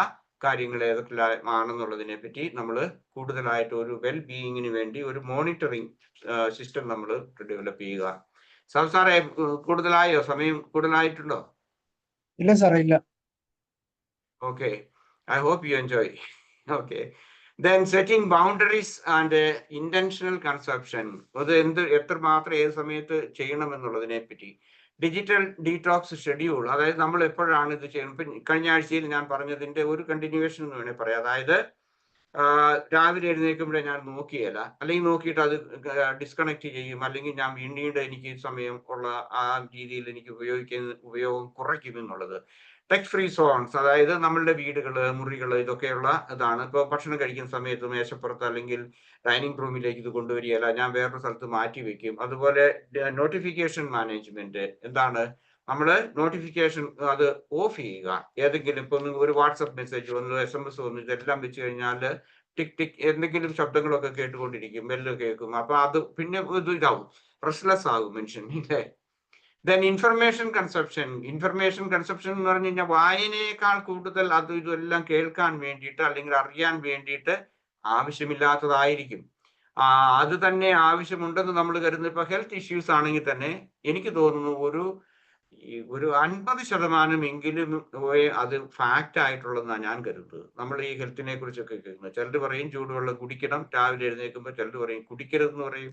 [SPEAKER 2] കാര്യങ്ങൾ ഏതൊക്കെയാണെന്നുള്ളതിനെ പറ്റി നമ്മൾ കൂടുതലായിട്ട് ഒരു വെൽ ബീയിങ്ങിന് വേണ്ടി ഒരു മോണിറ്ററിങ് സിസ്റ്റം നമ്മൾ ഡെവലപ്പ് ചെയ്യുക. സാറേ, കൂടുതലായോ? സമയം കൂടുതലായിട്ടുണ്ടോ?
[SPEAKER 1] ഇല്ല സാറേ, ഇല്ല.
[SPEAKER 2] Okay, I hope you enjoy. Okay, then setting boundaries and intentional consumption. അത് എത്രമാത്രം ഏത് സമയത്ത് ചെയ്യണമെന്നുള്ളതിനെ പറ്റി. ഡിജിറ്റൽ ഡീടോക്സ് ഷെഡ്യൂൾ, അതായത് നമ്മൾ എപ്പോഴാണ് ഇത് ചെയ്യുന്നത്. ഇപ്പം കഴിഞ്ഞ ആഴ്ചയിൽ ഞാൻ പറഞ്ഞതിന്റെ ഒരു കണ്ടിന്യൂവേഷൻ എന്ന് വേണേൽ പറയാം. അതായത് രാവിലെ എഴുന്നേൽക്കുമ്പോഴേ ഞാൻ നോക്കിയല്ല, അല്ലെങ്കിൽ നോക്കിയിട്ട് അത് ഡിസ്കണക്ട് ചെയ്യും, അല്ലെങ്കിൽ ഞാൻ പിന്നീട് എനിക്ക് സമയം ഉള്ള ആ രീതിയിൽ എനിക്ക് ഉപയോഗം കുറയ്ക്കും എന്നുള്ളത്. ടെക് ഫ്രീ സോൺസ്, അതായത് നമ്മളുടെ വീടുകള്, മുറികള്, ഇതൊക്കെയുള്ള ഇതാണ്. ഇപ്പോൾ ഭക്ഷണം കഴിക്കുന്ന സമയത്ത് മേശപ്പുറത്ത് അല്ലെങ്കിൽ ഡൈനിങ് റൂമിലേക്ക് ഇത് കൊണ്ടുവരികയല്ല, ഞാൻ വേറൊരു സ്ഥലത്ത് മാറ്റി വെക്കും. അതുപോലെ നോട്ടിഫിക്കേഷൻ മാനേജ്മെന്റ്, എന്താണ് നമ്മൾ നോട്ടിഫിക്കേഷൻ അത് ഓഫ് ചെയ്യുക. ഏതെങ്കിലും ഇപ്പൊ ഒരു വാട്സപ്പ് മെസ്സേജ് വന്നു, SMS വന്നു, ഇതെല്ലാം വെച്ച് കഴിഞ്ഞാൽ ടിക് ടിക് എന്തെങ്കിലും ശബ്ദങ്ങളൊക്കെ കേട്ടുകൊണ്ടിരിക്കും, ബെല്ല് കേൾക്കും. അപ്പൊ അത് പിന്നെ ഇതാവും, റെസ്റ്റ്ലെസ് ആകും മനുഷ്യൻ, ഇല്ലേ? ദെൻ ഇൻഫർമേഷൻ കൺസപ്ഷൻ എന്ന് പറഞ്ഞു കഴിഞ്ഞാൽ വായനയേക്കാൾ കൂടുതൽ ഇതെല്ലാം കേൾക്കാൻ വേണ്ടിയിട്ട്, അല്ലെങ്കിൽ അറിയാൻ വേണ്ടിയിട്ട് ആവശ്യമില്ലാത്തതായിരിക്കും. അത് തന്നെ ആവശ്യമുണ്ടെന്ന് നമ്മൾ കരുതുന്നത്. ഇപ്പൊ ഹെൽത്ത് ഇഷ്യൂസ് ആണെങ്കിൽ തന്നെ എനിക്ക് തോന്നുന്നു ഒരു 50% എങ്കിലും അത് ഫാക്റ്റ് ആയിട്ടുള്ളതെന്നാണ് ഞാൻ കരുതുന്നത്. നമ്മൾ ഈ ഹെൽത്തിനെ കുറിച്ചൊക്കെ കേൾക്കുന്നത്, ചിലർ പറയും ചൂടുവെള്ളം കുടിക്കണം രാവിലെ എഴുന്നേൽക്കുമ്പോൾ, ചിലർ പറയും കുടിക്കരുതെന്ന് പറയും,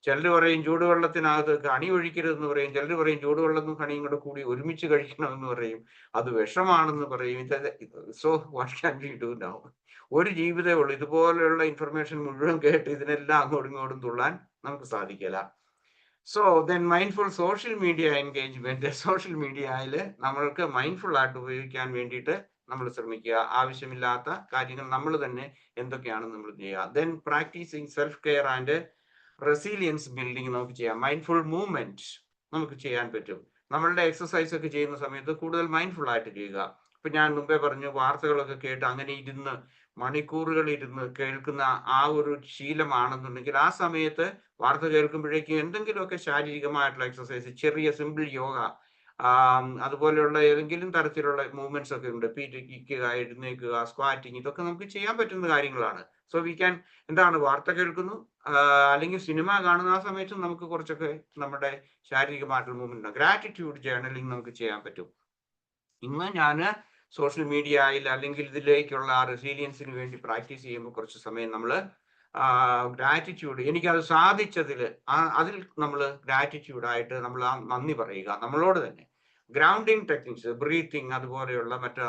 [SPEAKER 2] ചിലർ പറയും ചൂടുവെള്ളത്തിനകത്ത് കണി ഒഴിക്കരുതെന്ന് പറയും, ചിലർ പറയും ചൂടുവെള്ളവും കണിയും കൂടെ കൂടി ഒരുമിച്ച് കഴിക്കണമെന്ന് പറയും, അത് വിഷമാണെന്ന് പറയും. So what can we do now? ഒരു ജീവിതമേ ഉള്ളൂ. ഇതുപോലെയുള്ള ഇൻഫർമേഷൻ മുഴുവൻ കേട്ട് ഇതിനെല്ലാം അങ്ങോട്ടും ഇങ്ങോട്ടും തുള്ളാൻ നമുക്ക് സാധിക്കില്ല. So then mindful social media engagement. Social മീഡിയയിൽ നമ്മൾക്ക് മൈൻഡ്ഫുൾ ആയിട്ട് ഉപയോഗിക്കാൻ വേണ്ടിയിട്ട് നമ്മൾ ശ്രമിക്കുക. ആവശ്യമില്ലാത്ത കാര്യങ്ങൾ നമ്മൾ തന്നെ എന്തൊക്കെയാണ് നമ്മൾ ചെയ്യുക. Then practising self care and resilience building നമുക്ക് ചെയ്യാം. മൈൻഡ്ഫുൾ മൂവ്മെന്റ് നമുക്ക് ചെയ്യാൻ പറ്റും. നമ്മളുടെ എക്സസൈസ് ഒക്കെ ചെയ്യുന്ന സമയത്ത് കൂടുതൽ മൈൻഡ്ഫുൾ ആയിട്ട് ചെയ്യുക. ഇപ്പൊ ഞാൻ മുമ്പേ പറഞ്ഞു, വാർത്തകളൊക്കെ കേട്ട് അങ്ങനെ ഇരുന്ന് മണിക്കൂറുകൾ ഇരുന്ന് കേൾക്കുന്ന ആ ഒരു ശീലമാണെന്നുണ്ടെങ്കിൽ ആ സമയത്ത് വാർത്ത കേൾക്കുമ്പോഴേക്കും എന്തെങ്കിലുമൊക്കെ ശാരീരികമായിട്ടുള്ള എക്സസൈസ്, ചെറിയ സിമ്പിൾ യോഗ, അതുപോലെയുള്ള ഏതെങ്കിലും തരത്തിലുള്ള മൂവ്മെന്റ്സ് ഒക്കെ ഉണ്ട്. പീറ്റിക്കുക, എഴുന്നേൽക്കുക, സ്ക്വാറ്റിങ്, ഇതൊക്കെ നമുക്ക് ചെയ്യാൻ പറ്റുന്ന കാര്യങ്ങളാണ്. സോ വി ക്യാൻ, എന്താണ്, വാർത്ത കേൾക്കുന്നു അല്ലെങ്കിൽ സിനിമ കാണുന്ന ആ സമയത്ത് നമുക്ക് കുറച്ചൊക്കെ നമ്മുടെ ശാരീരികമായിട്ടുള്ള മൂവ്മെന്റ് ഉണ്ട്. ഗ്രാറ്റിറ്റ്യൂഡ് ജേർണലിംഗ് നമുക്ക് ചെയ്യാൻ പറ്റും. ഇന്ന് ഞാൻ സോഷ്യൽ മീഡിയയിൽ അല്ലെങ്കിൽ ഇതിലേക്കുള്ള റെസീലിയൻസിന് വേണ്ടി പ്രാക്ടീസ് ചെയ്യുമ്പോൾ കുറച്ച് സമയം നമ്മൾ ഗ്രാറ്റിറ്റ്യൂഡ്, എനിക്കത് സാധിച്ചതിൽ അതിൽ നമ്മൾ ഗ്രാറ്റിറ്റ്യൂഡായിട്ട് നമ്മൾ നന്ദി പറയുക നമ്മളോട് തന്നെ. ഗ്രൗണ്ടിങ് ടെക്നിക്സ്, ബ്രീത്തിങ്, അതുപോലെയുള്ള മറ്റ്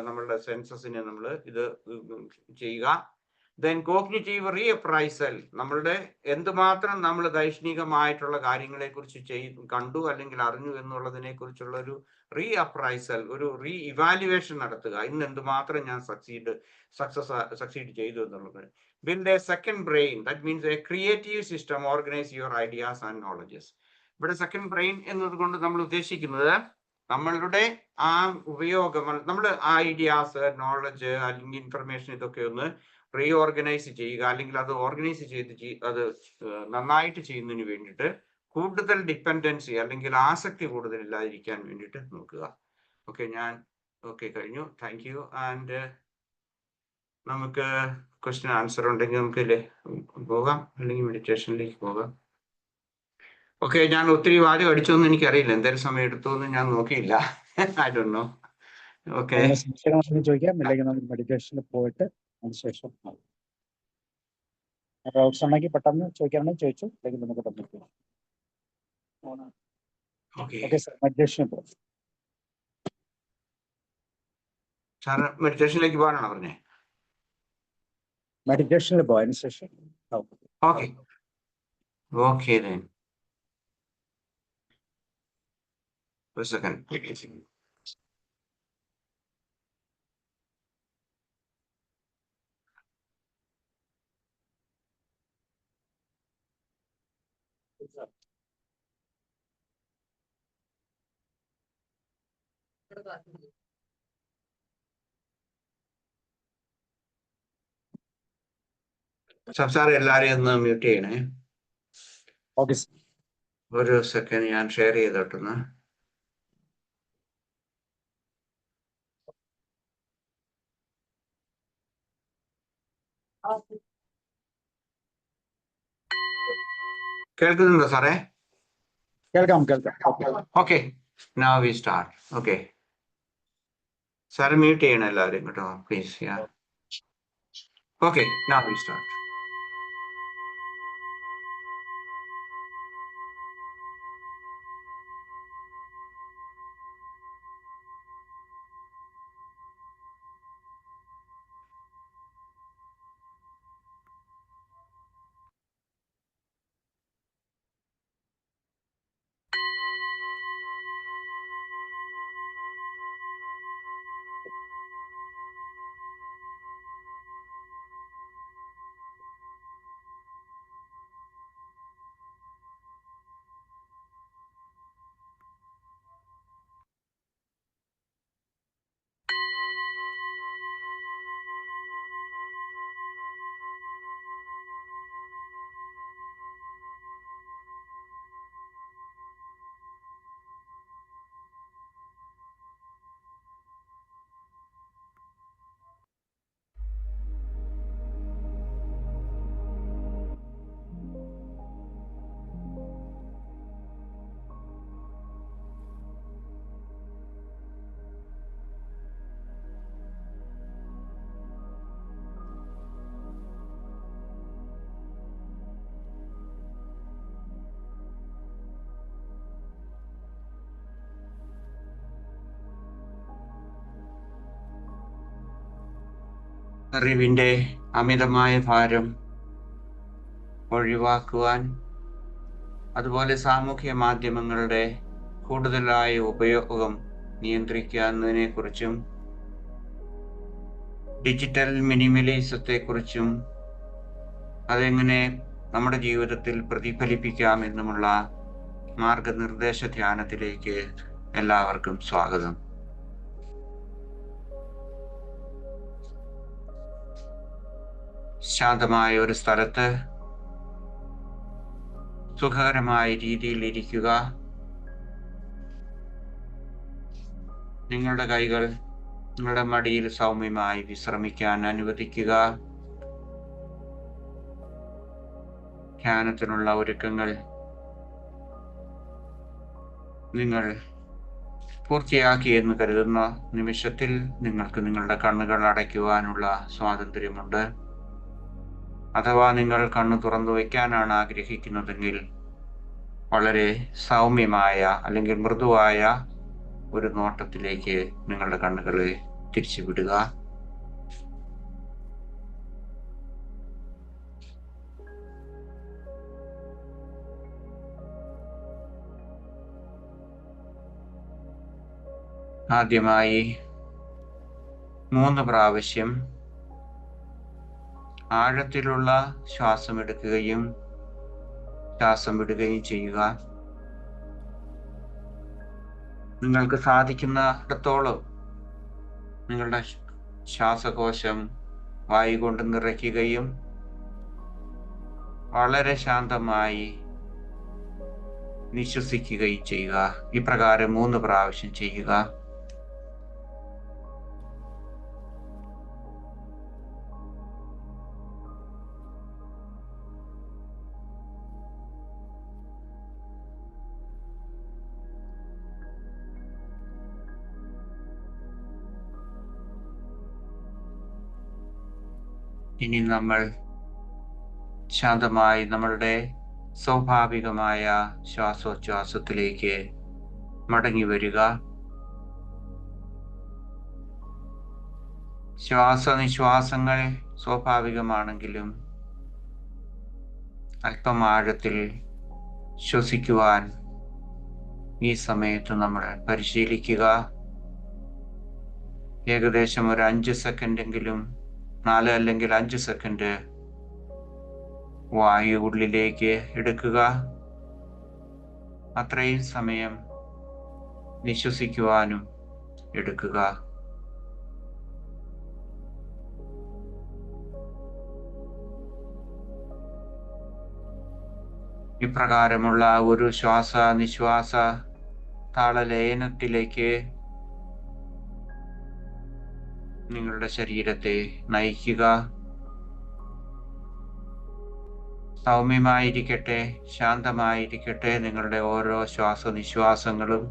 [SPEAKER 2] നമ്മളുടെ സെൻസസിനെ നമ്മൾ ഇത് ചെയ്യുക. ദെൻ കോഗ്നിറ്റീവ് റീഅപ്രൈസൽ, നമ്മളുടെ എന്തുമാത്രം നമ്മൾ ദൈഷ്ണികമായിട്ടുള്ള കാര്യങ്ങളെ കുറിച്ച് കണ്ടു അല്ലെങ്കിൽ അറിഞ്ഞു എന്നുള്ളതിനെ കുറിച്ചുള്ള ഒരു റീഅപ്രൈസൽ, ഒരു റീ ഇവാലുവേഷൻ നടത്തുക. ഇന്ന് എന്തുമാത്രം ഞാൻ സക്സീഡ് ചെയ്തു എന്നുള്ളത്. Build A second brain, that means A creative system, organise your ideas and knowledges. ഇവിടെ സെക്കൻഡ് ബ്രെയിൻ എന്നതുകൊണ്ട് നമ്മൾ ഉദ്ദേശിക്കുന്നത് നമ്മളുടെ ആ ഉപയോഗം, നമ്മൾ ഐഡിയാസ്, നോളജ് അല്ലെങ്കിൽ ഇൻഫർമേഷൻ ഇതൊക്കെ ഒന്ന് റീഓർഗനൈസ് ചെയ്യുക, അല്ലെങ്കിൽ അത് ഓർഗനൈസ് ചെയ്ത് അത് നന്നായിട്ട് ചെയ്യുന്നതിന് വേണ്ടിയിട്ട് കൂടുതൽ ഡിപ്പെൻഡൻസി അല്ലെങ്കിൽ ആസക്തി കൂടുതലില്ലാതിരിക്കാൻ വേണ്ടിയിട്ട് നോക്കുക. ഓക്കെ, കഴിഞ്ഞു. Thank you. ആൻഡ് നമുക്ക് ക്വസ്റ്റ്യൻ ആൻസർ ഉണ്ടെങ്കിൽ നമുക്ക് പോകാം, അല്ലെങ്കിൽ മെഡിറ്റേഷനിലേക്ക് പോകാം. ഓക്കെ, ഞാൻ ഒത്തിരി വാചകം അടിച്ചൊന്നും എനിക്കറിയില്ല, എന്തായാലും സമയം എടുത്തു എന്ന് ഞാൻ നോക്കിയില്ല. I don't know. ഓക്കെ,
[SPEAKER 1] ചോദിക്കാം, അല്ലെങ്കിൽ നമുക്ക് മെഡിറ്റേഷനിൽ പോയിട്ട് അതിനുശേഷം ഡൗട്ട്സ് ഉണ്ടെങ്കിൽ പെട്ടെന്ന് ചോദിക്കാണെങ്കിൽ ചോദിച്ചു, അല്ലെങ്കിൽ നമുക്ക് പെട്ടെന്ന്. ഓക്കെ സാർ, മെഡിറ്റേഷനിൽ പോകും.
[SPEAKER 2] സാർ മെഡിറ്റേഷനിലേക്ക് പോകാനാണോ പറഞ്ഞേ?
[SPEAKER 1] മെഡിറ്റേഷനിൽ പോകാം, അതിനുശേഷം.
[SPEAKER 2] Okay, okay then. ഒരു സെക്കൻഡ്. സംസാരം എല്ലാരെയും ഒന്ന് മ്യൂട്ട് ചെയ്യണേ.
[SPEAKER 1] Okay sir.
[SPEAKER 2] ഒരു സെക്കൻഡ്, ഞാൻ ഷെയർ ചെയ്തോട്ടൊന്ന്. കേൾക്കുന്നുണ്ടോ സാറേ?
[SPEAKER 1] കേൾക്കാം.
[SPEAKER 2] Okay, now we start. Okay, sir mute ചെയ്യണം എല്ലാവരും കേട്ടോ, please. Okay, now we start. അറിവിൻ്റെ അമിതമായ ഭാരം ഒഴിവാക്കുവാൻ, അതുപോലെ സാമൂഹ്യ മാധ്യമങ്ങളുടെ കൂടുതലായ ഉപയോഗം നിയന്ത്രിക്കുന്നതിനെക്കുറിച്ചും ഡിജിറ്റൽ മിനിമലിസത്തെക്കുറിച്ചും അതെങ്ങനെ നമ്മുടെ ജീവിതത്തിൽ പ്രതിഫലിപ്പിക്കാമെന്നുമുള്ള മാർഗനിർദ്ദേശ ധ്യാനത്തിലേക്ക് എല്ലാവർക്കും സ്വാഗതം. ശാന്തമായ ഒരു സ്ഥലത്ത് സുഖകരമായ രീതിയിൽ ഇരിക്കുക. നിങ്ങളുടെ കൈകൾ നിങ്ങളുടെ മടിയിൽ സൗമ്യമായി വിശ്രമിക്കാൻ അനുവദിക്കുക. ധ്യാനത്തിനുള്ള ഒരുക്കങ്ങൾ നിങ്ങൾ പൂർത്തിയാക്കിയെന്ന് കരുതുന്ന നിമിഷത്തിൽ നിങ്ങൾക്ക് നിങ്ങളുടെ കണ്ണുകൾ അടയ്ക്കുവാനുള്ള സ്വാതന്ത്ര്യമുണ്ട്. അഥവാ നിങ്ങൾ കണ്ണ് തുറന്നു വയ്ക്കാനാണ് ആഗ്രഹിക്കുന്നതെങ്കിൽ വളരെ സൗമ്യമായ അല്ലെങ്കിൽ മൃദുവായ ഒരു നോട്ടത്തിലേക്ക് നിങ്ങളുടെ കണ്ണുകളെ തിരിച്ചുവിടുക. ആദ്യമായി 3 പ്രാവശ്യം ആഴത്തിലുള്ള ശ്വാസം എടുക്കുകയും ശ്വാസം വിടുകയും ചെയ്യുക. നിങ്ങൾക്ക് സാധിക്കുന്നിടത്തോളം നിങ്ങളുടെ ശ്വാസകോശം വായു കൊണ്ട് നിറയ്ക്കുകയും വളരെ ശാന്തമായി നിശ്വസിക്കുകയും ചെയ്യുക. ഇപ്രകാരം 3 പ്രാവശ്യം ചെയ്യുക. ഇനി നമ്മൾ ശാന്തമായി നമ്മളുടെ സ്വാഭാവികമായ ശ്വാസോച്ഛ്വാസത്തിലേക്ക് മടങ്ങി വരിക. ശ്വാസനിശ്വാസങ്ങൾ സ്വാഭാവികമാണെങ്കിലും അല്പം ആഴത്തിൽ ശ്വസിക്കുവാൻ ഈ സമയത്ത് നമ്മൾ പരിശീലിക്കുക. ഏകദേശം ഒരു 5 സെക്കൻഡെങ്കിലും 4 അല്ലെങ്കിൽ 5 സെക്കൻഡ് വായു ഉള്ളിലേക്ക് എടുക്കുക. അത്രയും സമയം നിശ്വസിക്കുവാനും എടുക്കുക. ഇപ്രകാരമുള്ള ഒരു ശ്വാസ നിശ്വാസ താളലയനത്തിലേക്ക് നിങ്ങളുടെ ശരീരത്തെ നയിക്കുക. സൗമ്യമായിരിക്കട്ടെ, ശാന്തമായിരിക്കട്ടെ നിങ്ങളുടെ ഓരോ ശ്വാസനിശ്വാസങ്ങളും.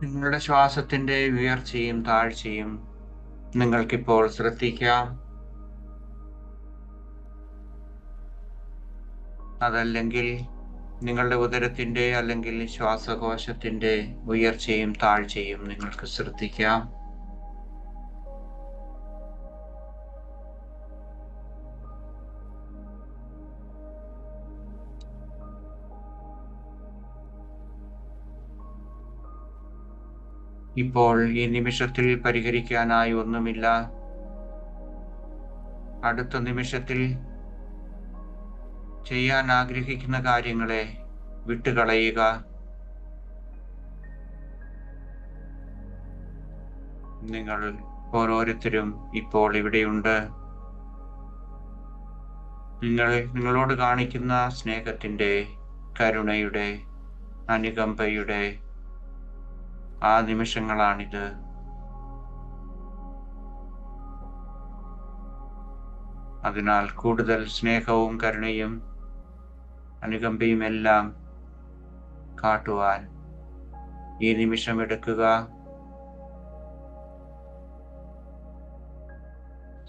[SPEAKER 2] നിങ്ങളുടെ ശ്വാസത്തിന്റെ ഉയർച്ചയും താഴ്ചയും നിങ്ങൾക്കിപ്പോൾ ശ്രദ്ധിക്കാം. അതല്ലെങ്കിൽ നിങ്ങളുടെ ഉദരത്തിന്റെ അല്ലെങ്കിൽ ശ്വാസകോശത്തിന്റെ ഉയർച്ചയും താഴ്ചയും നിങ്ങൾക്ക് ശ്രദ്ധിക്കാം. ഇപ്പോൾ ഈ നിമിഷത്തിൽ പരിഹരിക്കാനായി ഒന്നുമില്ല. അടുത്ത നിമിഷത്തിൽ ചെയ്യാൻ ആഗ്രഹിക്കുന്ന കാര്യങ്ങളെ വിട്ടുകളയുക. നിങ്ങൾ ഓരോരുത്തരും ഇപ്പോൾ ഇവിടെയുണ്ട്. നിങ്ങളോട് കാണിക്കുന്ന സ്നേഹത്തിന്റെ, കരുണയുടെ, അനുകമ്പയുടെ ആ നിമിഷങ്ങളാണിത്. അതിനാൽ കൂടുതൽ സ്നേഹവും കരുണയും അനുകമ്പയും എല്ലാം കാട്ടുവാൻ ഈ നിമിഷം എടുക്കുക.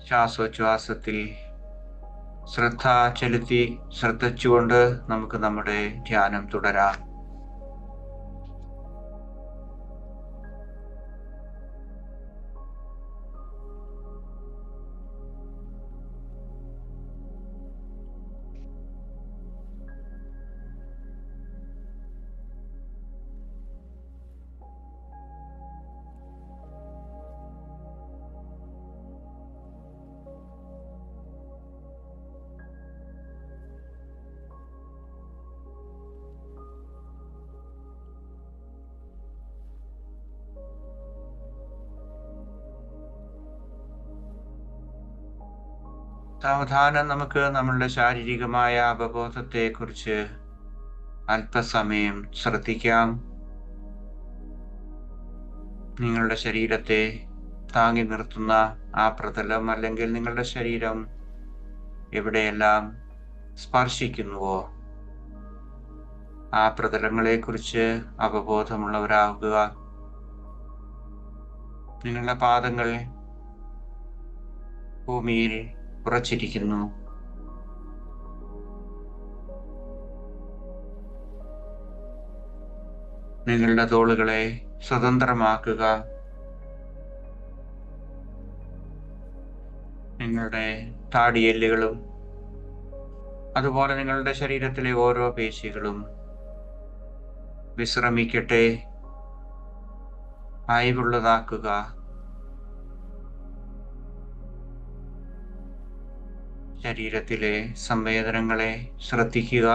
[SPEAKER 2] ശ്വാസോച്ഛ്വാസത്തിൽ ശ്രദ്ധ ചെലുത്തി ശ്രദ്ധിച്ചുകൊണ്ട് നമുക്ക് നമ്മുടെ ധ്യാനം തുടരാം. സാവധാനം നമുക്ക് നമ്മളുടെ ശാരീരികമായ അവബോധത്തെക്കുറിച്ച് അല്പസമയം ശ്രദ്ധിക്കാം. നിങ്ങളുടെ ശരീരത്തെ താങ്ങി നിർത്തുന്ന ആ പ്രതലം അല്ലെങ്കിൽ നിങ്ങളുടെ ശരീരം എവിടെയെല്ലാം സ്പർശിക്കുന്നുവോ ആ പ്രതലങ്ങളെക്കുറിച്ച് അവബോധമുള്ളവരാകുക. നിങ്ങളുടെ പാദങ്ങൾ ഭൂമിയിൽ ഉറച്ചിരിക്കുന്നു. നിങ്ങളുടെ തോളുകളെ സ്വതന്ത്രമാക്കുക. നിങ്ങളുടെ താടിയെല്ലുകളും അതുപോലെ നിങ്ങളുടെ ശരീരത്തിലെ ഓരോ പേശികളും വിശ്രമിക്കട്ടെ, അയവുള്ളതാക്കുക. ശരീരത്തിലെ സംവേദനങ്ങളെ ശ്രദ്ധിക്കുക.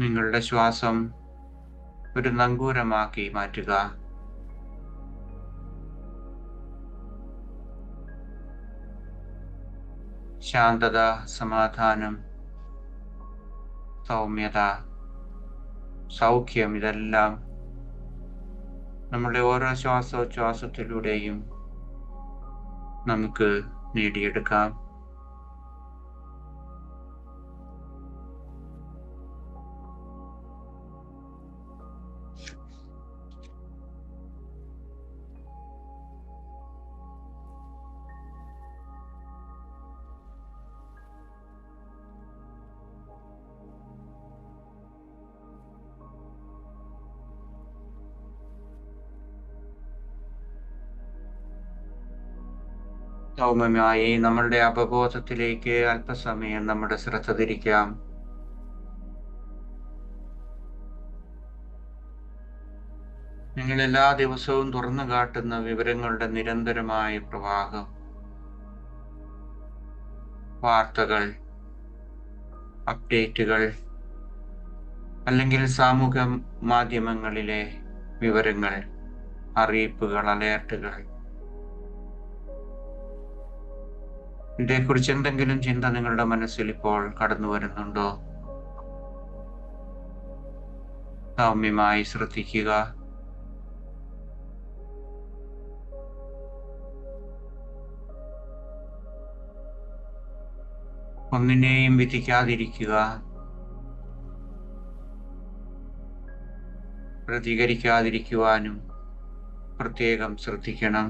[SPEAKER 2] നിങ്ങളുടെ ശ്വാസം ഒരു നങ്കൂരമാക്കി മാറ്റുക. ശാന്തത, സമാധാനം, സൗമ്യത, സൗഖ്യം ഇതെല്ലാം നമ്മുടെ ഓരോ ശ്വാസോച്ഛ്വാസത്തിലൂടെയും നമുക്ക് നേടിയെടുക്കാം. സൗമ്യമായി നമ്മളുടെ അവബോധത്തിലേക്ക് അല്പസമയം നമ്മുടെ ശ്രദ്ധ തിരിക്കാം. നിങ്ങൾ എല്ലാ ദിവസവും തുറന്നു കാട്ടുന്ന വിവരങ്ങളുടെ നിരന്തരമായ പ്രവാഹം, വാർത്തകൾ, അപ്ഡേറ്റുകൾ അല്ലെങ്കിൽ സാമൂഹ്യ മാധ്യമങ്ങളിലെ വിവരങ്ങൾ, അറിയിപ്പുകൾ, അലേർട്ടുകൾ, ഇതേക്കുറിച്ച് എന്തെങ്കിലും ചിന്ത നിങ്ങളുടെ മനസ്സിൽ ഇപ്പോൾ കടന്നു വരുന്നുണ്ടോ? സൗമ്യമായി ശ്രദ്ധിക്കുക. ഒന്നിനെയും വിധിക്കാതിരിക്കുക. പ്രതികരിക്കാതിരിക്കുവാനും പ്രത്യേകം ശ്രദ്ധിക്കണം.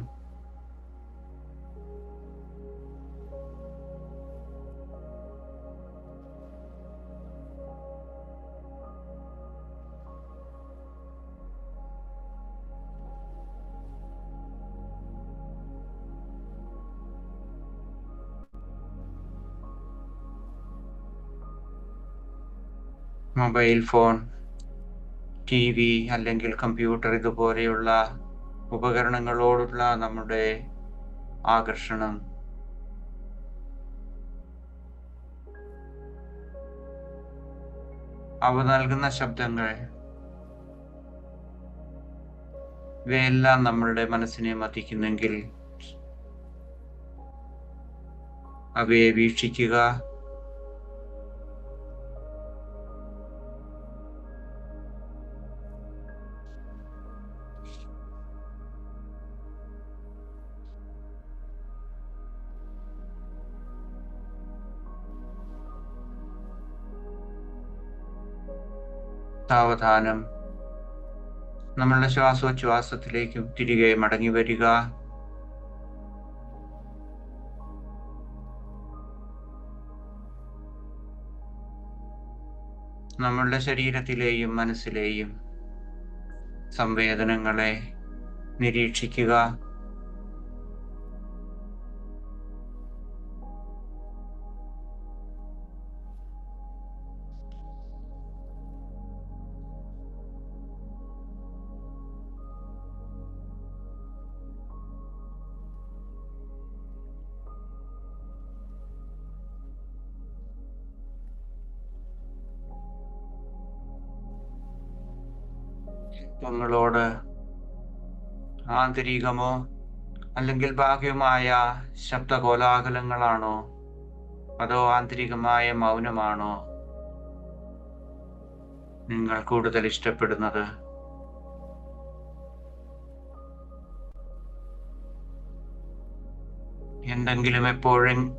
[SPEAKER 2] മൊബൈൽ ഫോൺ, TV അല്ലെങ്കിൽ കമ്പ്യൂട്ടർ ഇതുപോലെയുള്ള ഉപകരണങ്ങളോടുള്ള നമ്മുടെ ആകർഷണം അവ നൽകുന്ന ശബ്ദങ്ങൾ ഇവയെല്ലാം നമ്മളുടെ മനസ്സിനെ മതിക്കുന്നെങ്കിൽ അവയെ വീക്ഷിക്കുക. സാവധാനം നമ്മളുടെ ശ്വാസോച്ഛ്വാസത്തിലേക്കും തിരികെ മടങ്ങി വരിക. നമ്മളുടെ ശരീരത്തിലെയും മനസ്സിലെയും സംവേദനങ്ങളെ നിരീക്ഷിക്കുക. നിങ്ങളോട് ആന്തരികമോ അല്ലെങ്കിൽ ബാഹ്യമായ ശബ്ദകോലാഹലങ്ങളാണോ അതോ ആന്തരികമായ മൗനമാണോ നിങ്ങൾ കൂടുതൽ ഇഷ്ടപ്പെടുന്നത്? എന്തെങ്കിലും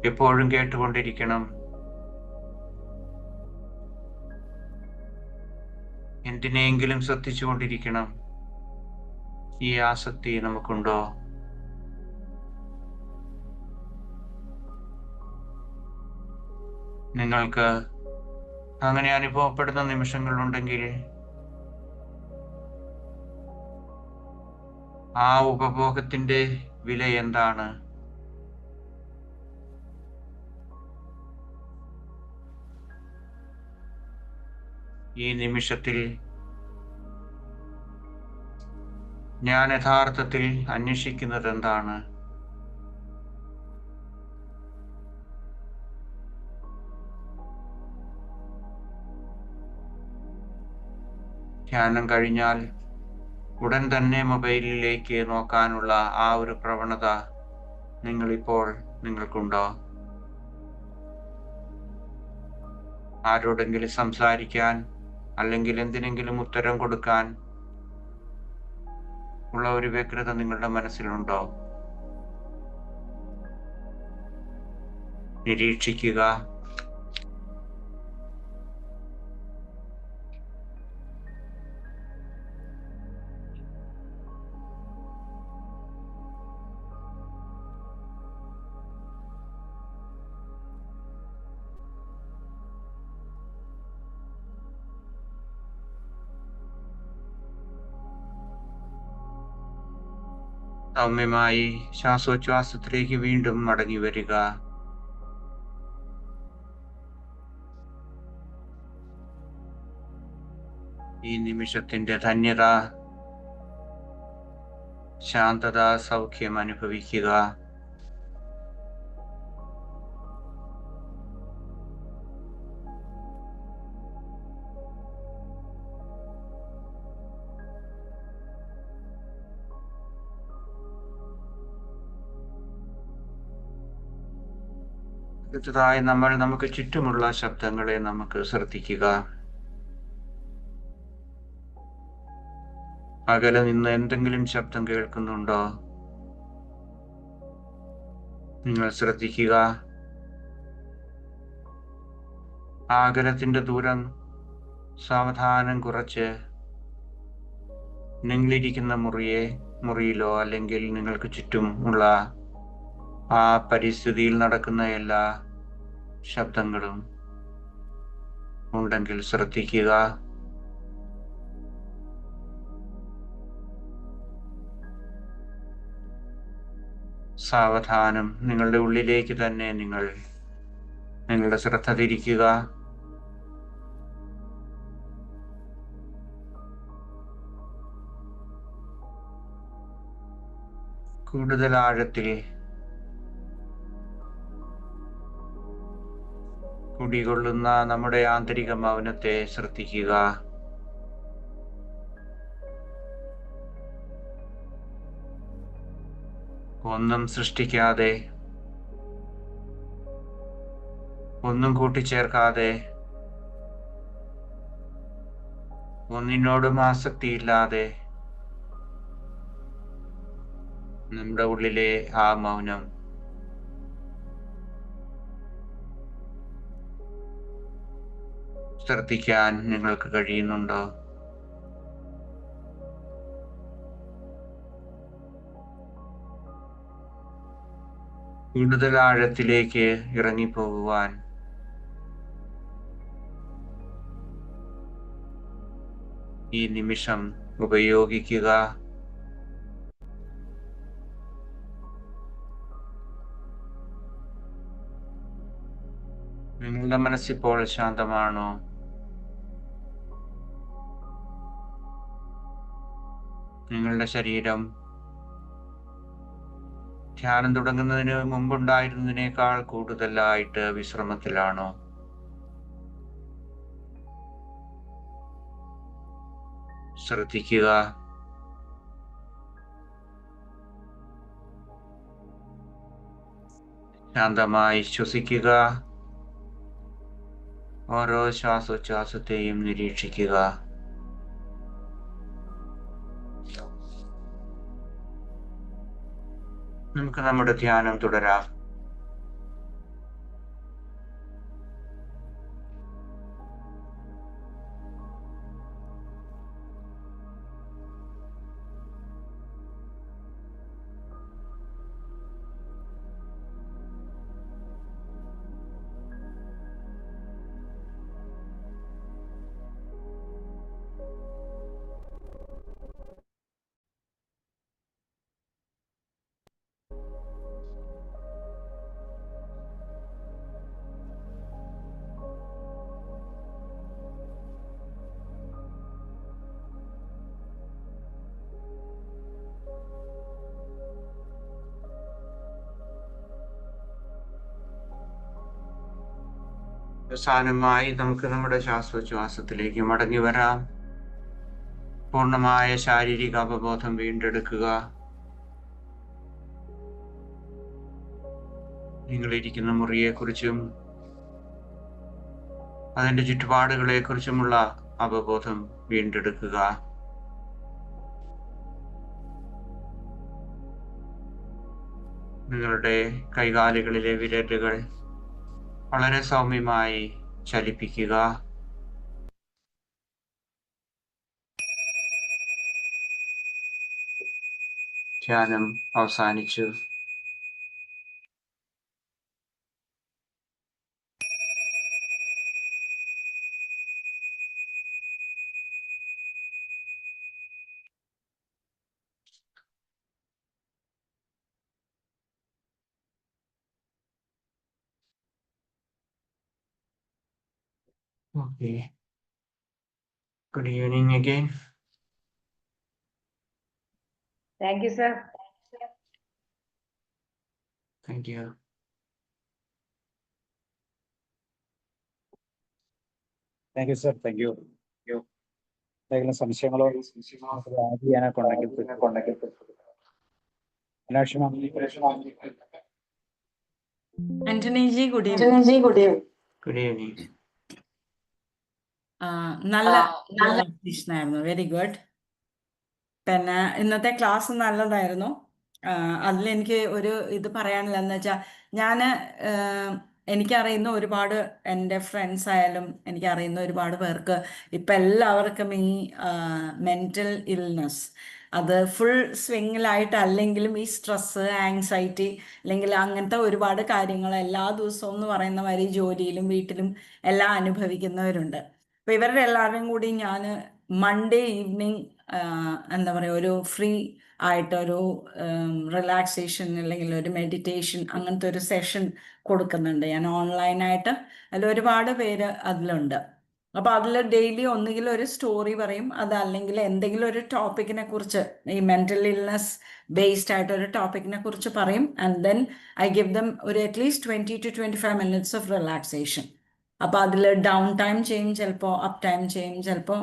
[SPEAKER 2] എപ്പോഴും കേട്ടുകൊണ്ടിരിക്കണം, എന്തിനെങ്കിലും ശ്രദ്ധിച്ചുകൊണ്ടിരിക്കണം, ഈ ആസക്തി നമുക്കുണ്ടോ? നിങ്ങൾക്ക് അങ്ങനെ അനുഭവപ്പെടുന്ന നിമിഷങ്ങളുണ്ടെങ്കിൽ ആ ഉപഭോഗത്തിന്റെ വില എന്താണ്? ഈ നിമിഷത്തിൽ ഞാൻ യഥാർത്ഥത്തിൽ അന്വേഷിക്കുന്നത് എന്താണ്? ധ്യാനം കഴിഞ്ഞാൽ ഉടൻ തന്നെ മൊബൈലിലേക്ക് നോക്കാനുള്ള ആ ഒരു പ്രവണത നിങ്ങൾക്കുണ്ടോ? ആരോടെങ്കിലും സംസാരിക്കാൻ അല്ലെങ്കിൽ എന്തിനെങ്കിലും ഉത്തരം കൊടുക്കാൻ ഉള്ള ഒരു വ്യഗ്രത നിങ്ങളുടെ മനസ്സിലുണ്ടോ? നിരീക്ഷിക്കുക. സൗമ്യമായി ശ്വാസോച്ഛ്വാസത്തിലേക്ക് വീണ്ടും മടങ്ങി വരിക. ഈ നിമിഷത്തിന്റെ ധന്യത, ശാന്തത, സൗഖ്യം അനുഭവിക്കുക. അടുത്തതായി നമുക്ക് ചുറ്റുമുള്ള ശബ്ദങ്ങളെ നമുക്ക് ശ്രദ്ധിക്കുക. അകലെ നിന്ന് എന്തെങ്കിലും ശബ്ദം കേൾക്കുന്നുണ്ടോ? നിങ്ങൾ ശ്രദ്ധിക്കുക. ആ അകലത്തിന്റെ ദൂരം സാവധാനം കുറച്ച് നിങ്ങളിരിക്കുന്ന മുറിയിലോ അല്ലെങ്കിൽ നിങ്ങൾക്ക് ചുറ്റും ഉള്ള ആ പരിസ്ഥിതിയിൽ നടക്കുന്ന എല്ലാ ശബ്ദങ്ങളും ഉണ്ടെങ്കിൽ ശ്രദ്ധിക്കുക. സാവധാനം നിങ്ങളുടെ ഉള്ളിലേക്ക് തന്നെ നിങ്ങളുടെ ശ്രദ്ധ തിരിക്കുക. കൂടുതൽ ആഴത്തിൽ കുടികൊള്ളുന്ന നമ്മുടെ ആന്തരിക മൗനത്തെ ശ്രദ്ധിക്കുക. ഒന്നും സൃഷ്ടിക്കാതെ, ഒന്നും കൂട്ടിച്ചേർക്കാതെ, ഒന്നിനോടും ആസക്തിയില്ലാതെ നമ്മുടെ ഉള്ളിലെ ആ മൗനം ശ്രദ്ധിക്കാൻ നിങ്ങൾക്ക് കഴിയുന്നുണ്ടോ? കൂടുതൽ ആഴത്തിലേക്ക് ഇറങ്ങിപ്പോകുവാൻ ഈ നിമിഷം ഉപയോഗിക്കുക. നിങ്ങളുടെ മനസ്സിപ്പോൾ ശാന്തമാണോ? നിങ്ങളുടെ ശരീരം ധ്യാനം തുടങ്ങുന്നതിന് മുമ്പുണ്ടായിരുന്നതിനേക്കാൾ കൂടുതലായിട്ട് വിശ്രമത്തിലാണോ? ശ്രദ്ധിക്കുക. ശാന്തമായി ശ്വസിക്കുക. ഓരോ ശ്വാസോച്ഛ്വാസത്തെയും നിരീക്ഷിക്കുക. നമുക്ക് നമ്മുടെ ധ്യാനം തുടരാം. അവസാനമായി നമുക്ക് നമ്മുടെ ശ്വാസോച്ഛ്വാസത്തിലേക്ക് മടങ്ങി വരാം. പൂർണ്ണമായ ശാരീരിക അവബോധം വീണ്ടെടുക്കുക. നിങ്ങളിരിക്കുന്ന മുറിയെക്കുറിച്ചും അതിൻ്റെ ചുറ്റുപാടുകളെക്കുറിച്ചുമുള്ള അവബോധം വീണ്ടെടുക്കുക. നിങ്ങളുടെ കൈകാലുകളിലെ വിരലുകൾ വളരെ സൗമ്യമായി ചലിപ്പിക്കുക. ധ്യാനം അവസാനിച്ചു. Okay. Good evening again.
[SPEAKER 3] Thank you, sir.
[SPEAKER 2] Thank you.
[SPEAKER 1] Thank you sir. Thank U. എന്തെങ്കിലും സംശയങ്ങളോ ആഡ് ചെയ്യാനൊക്കെ ഉണ്ടെങ്കിൽ അന്വേഷണം.
[SPEAKER 4] Antony G, good evening.
[SPEAKER 2] Good evening.
[SPEAKER 4] നല്ല ആയിരുന്നു. Very good. പിന്നെ ഇന്നത്തെ ക്ലാസ് നല്ലതായിരുന്നു. അതിലെനിക്ക് ഒരു ഇത് പറയാനില്ല എന്ന് വെച്ചാൽ എനിക്കറിയുന്ന ഒരുപാട് എൻ്റെ ഫ്രണ്ട്സ് ആയാലും എനിക്കറിയുന്ന ഒരുപാട് പേർക്ക് ഇപ്പം എല്ലാവർക്കും ഈ മെൻ്റൽ ഇൽനെസ് അത് ഫുൾ സ്വിങ്ങിലായിട്ടല്ലെങ്കിലും ഈ സ്ട്രെസ്സ്, ആങ്സൈറ്റി അല്ലെങ്കിൽ അങ്ങനത്തെ ഒരുപാട് കാര്യങ്ങൾ എല്ലാ ദിവസവും എന്ന് പറയുന്ന മാതിരി ജോലിയിലും വീട്ടിലും എല്ലാം അനുഭവിക്കുന്നവരുണ്ട്. അപ്പോൾ ഇവരുടെ എല്ലാവരും കൂടി ഞാൻ മൺഡേ ഈവനിങ് എന്താ പറയുക, ഒരു ഫ്രീ ആയിട്ടൊരു റിലാക്സേഷൻ അല്ലെങ്കിൽ ഒരു മെഡിറ്റേഷൻ അങ്ങനത്തെ ഒരു സെഷൻ കൊടുക്കുന്നുണ്ട് ഞാൻ ഓൺലൈനായിട്ട്. അതിൽ ഒരുപാട് പേര് അതിലുണ്ട്. അപ്പോൾ അതിൽ ഡെയിലി ഒന്നുകിൽ ഒരു സ്റ്റോറി പറയും, അതല്ലെങ്കിൽ എന്തെങ്കിലും ഒരു ടോപ്പിക്കിനെ കുറിച്ച്, ഈ മെൻ്റൽ ഇൽനെസ് ബേസ്ഡ് ആയിട്ട് ഒരു ടോപ്പിക്കിനെ കുറിച്ച് പറയും. And then I give them ഒരു at least 20 to 25 minutes of relaxation. അപ്പോൾ അതിൽ ഡൗൺ ടൈം ചെയ്യും, ചിലപ്പോൾ അപ്പ് ടൈം ചെയ്യും, ചിലപ്പോൾ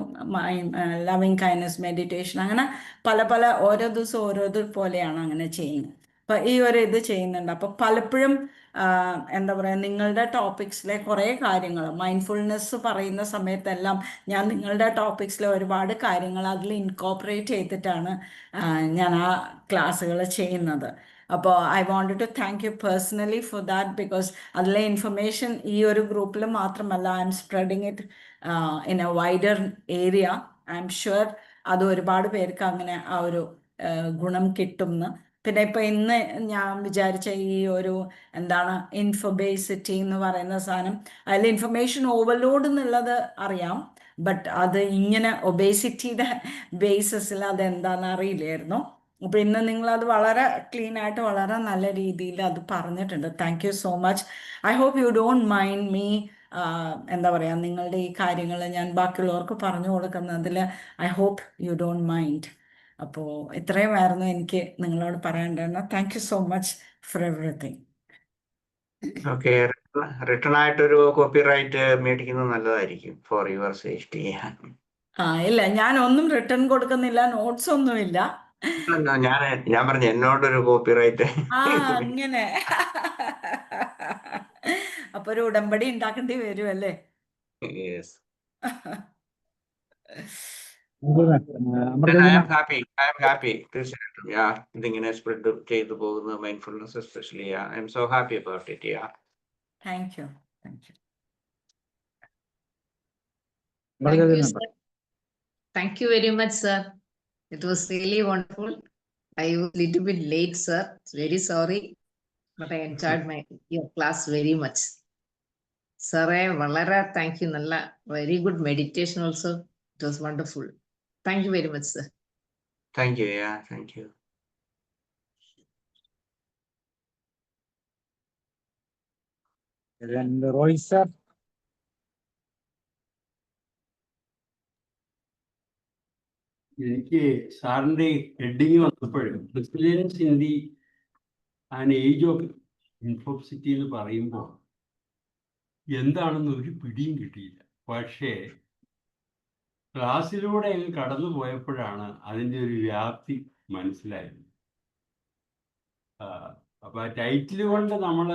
[SPEAKER 4] ലവിങ് കൈൻഡ്നസ് മെഡിറ്റേഷൻ, അങ്ങനെ പല ഓരോ ദിവസം ഓരോരുത്തർ പോലെയാണ് അങ്ങനെ ചെയ്യുന്നത്. അപ്പോൾ ഈ ഒരു ഇത് ചെയ്യുന്നുണ്ട്. അപ്പോൾ പലപ്പോഴും എന്താ പറയുക, നിങ്ങളുടെ ടോപ്പിക്സിലെ കുറേ കാര്യങ്ങൾ മൈൻഡ്ഫുൾനെസ് പറയുന്ന സമയത്തെല്ലാം ഞാൻ നിങ്ങളുടെ ടോപ്പിക്സിലെ ഒരുപാട് കാര്യങ്ങൾ അതിൽ ഇൻകോപ്പറേറ്റ് ചെയ്തിട്ടാണ് ഞാൻ ആ ക്ലാസ്സുകൾ ചെയ്യുന്നത്. അപ്പോൾ I wanted to thank you personally for that, because അതിലെ ഇൻഫർമേഷൻ ഈ ഒരു ഗ്രൂപ്പിൽ മാത്രമല്ല, I'm spreading it in a wider area. I'm sure അത് ഒരുപാട് പേർക്ക് അങ്ങനെ ആ ഒരു ഗുണം കിട്ടുമെന്ന് പിന്നെ ഇപ്പൊ ഇന്ന് ഞാൻ വിചാരിച്ച ഈ ഒരു എന്താണ് ഇൻഫോബേസിറ്റി എന്ന് പറയുന്ന സാധനം, അതിൽ ഇൻഫർമേഷൻ ഓവർലോഡ് എന്നുള്ളത് അറിയാം, ബട്ട് അത് ഇങ്ങനെ ഒബേസിറ്റിയുടെ ബേസിസിൽ അതെന്താണെന്ന് അറിയില്ലായിരുന്നു. അപ്പൊ ഇന്ന് നിങ്ങൾ അത് വളരെ ക്ലീൻ ആയിട്ട് വളരെ നല്ല രീതിയിൽ അത് പറഞ്ഞിട്ടുണ്ട്. Thank you so much. I hope you don't mind me എന്താ പറയാ, നിങ്ങളുടെ ഈ കാര്യങ്ങൾ ഞാൻ ബാക്കിയുള്ളവർക്ക് പറഞ്ഞു കൊടുക്കുന്നതിൽ I hope you don't mind. അപ്പോൾ ഇത്രയുമായിരുന്നു എനിക്ക് നിങ്ങളോട് പറയേണ്ടത്. Thank you so much for everything.
[SPEAKER 2] Okay, return ആയിട്ടൊരു കോപ്പിറൈറ്റ് മേടിക്കുന്നത് നല്ലതായിരിക്കും ഫോർ യുവർ സേഫ്റ്റി.
[SPEAKER 4] ഇല്ല, ഞാൻ ഒന്നും റിട്ടേൺ കൊടുക്കുന്നില്ല, നോട്ട്സ് ഒന്നുമില്ല.
[SPEAKER 2] ഞാൻ പറഞ്ഞു എന്നോടൊരു കോപ്പിറൈറ്റ്.
[SPEAKER 4] അങ്ങനെ അപ്പൊ ഒരു ഉടമ്പടി ഉണ്ടാക്കേണ്ടി വരും അല്ലേ?
[SPEAKER 2] Yes.
[SPEAKER 1] Amrita
[SPEAKER 2] I am happy തീർച്ചയായിട്ടും. ഇതിങ്ങനെ സ്പ്രെഡ് ചെയ്തു പോകുന്ന mindfulness especially I'm so happy about it.
[SPEAKER 4] Thank you.
[SPEAKER 5] Thank you, sir. Thank you very much, sir. It was really wonderful. I was a little bit late, sir. Very sorry, but I enjoyed your class very much. Sir, Valara, thank you, Nalla. Very good meditation also. It was wonderful. Thank you very much, sir.
[SPEAKER 2] Thank you. Thank you.
[SPEAKER 1] And Roy sir.
[SPEAKER 6] എനിക്ക് സാറിന്റെ heading വന്നപ്പോഴും resilience in the an age of infobesity എന്ന് പറയുമ്പോൾ എന്താണെന്ന് ഒരു പിടിയും കിട്ടിയില്ല. പക്ഷേ ക്ലാസ്സിലൂടെ അങ്ങ് കടന്നു പോയപ്പോഴാണ് അതിൻ്റെ ഒരു വ്യാപ്തി മനസ്സിലായത്. അപ്പൊ ആ ടൈറ്റിൽ കൊണ്ട് നമ്മൾ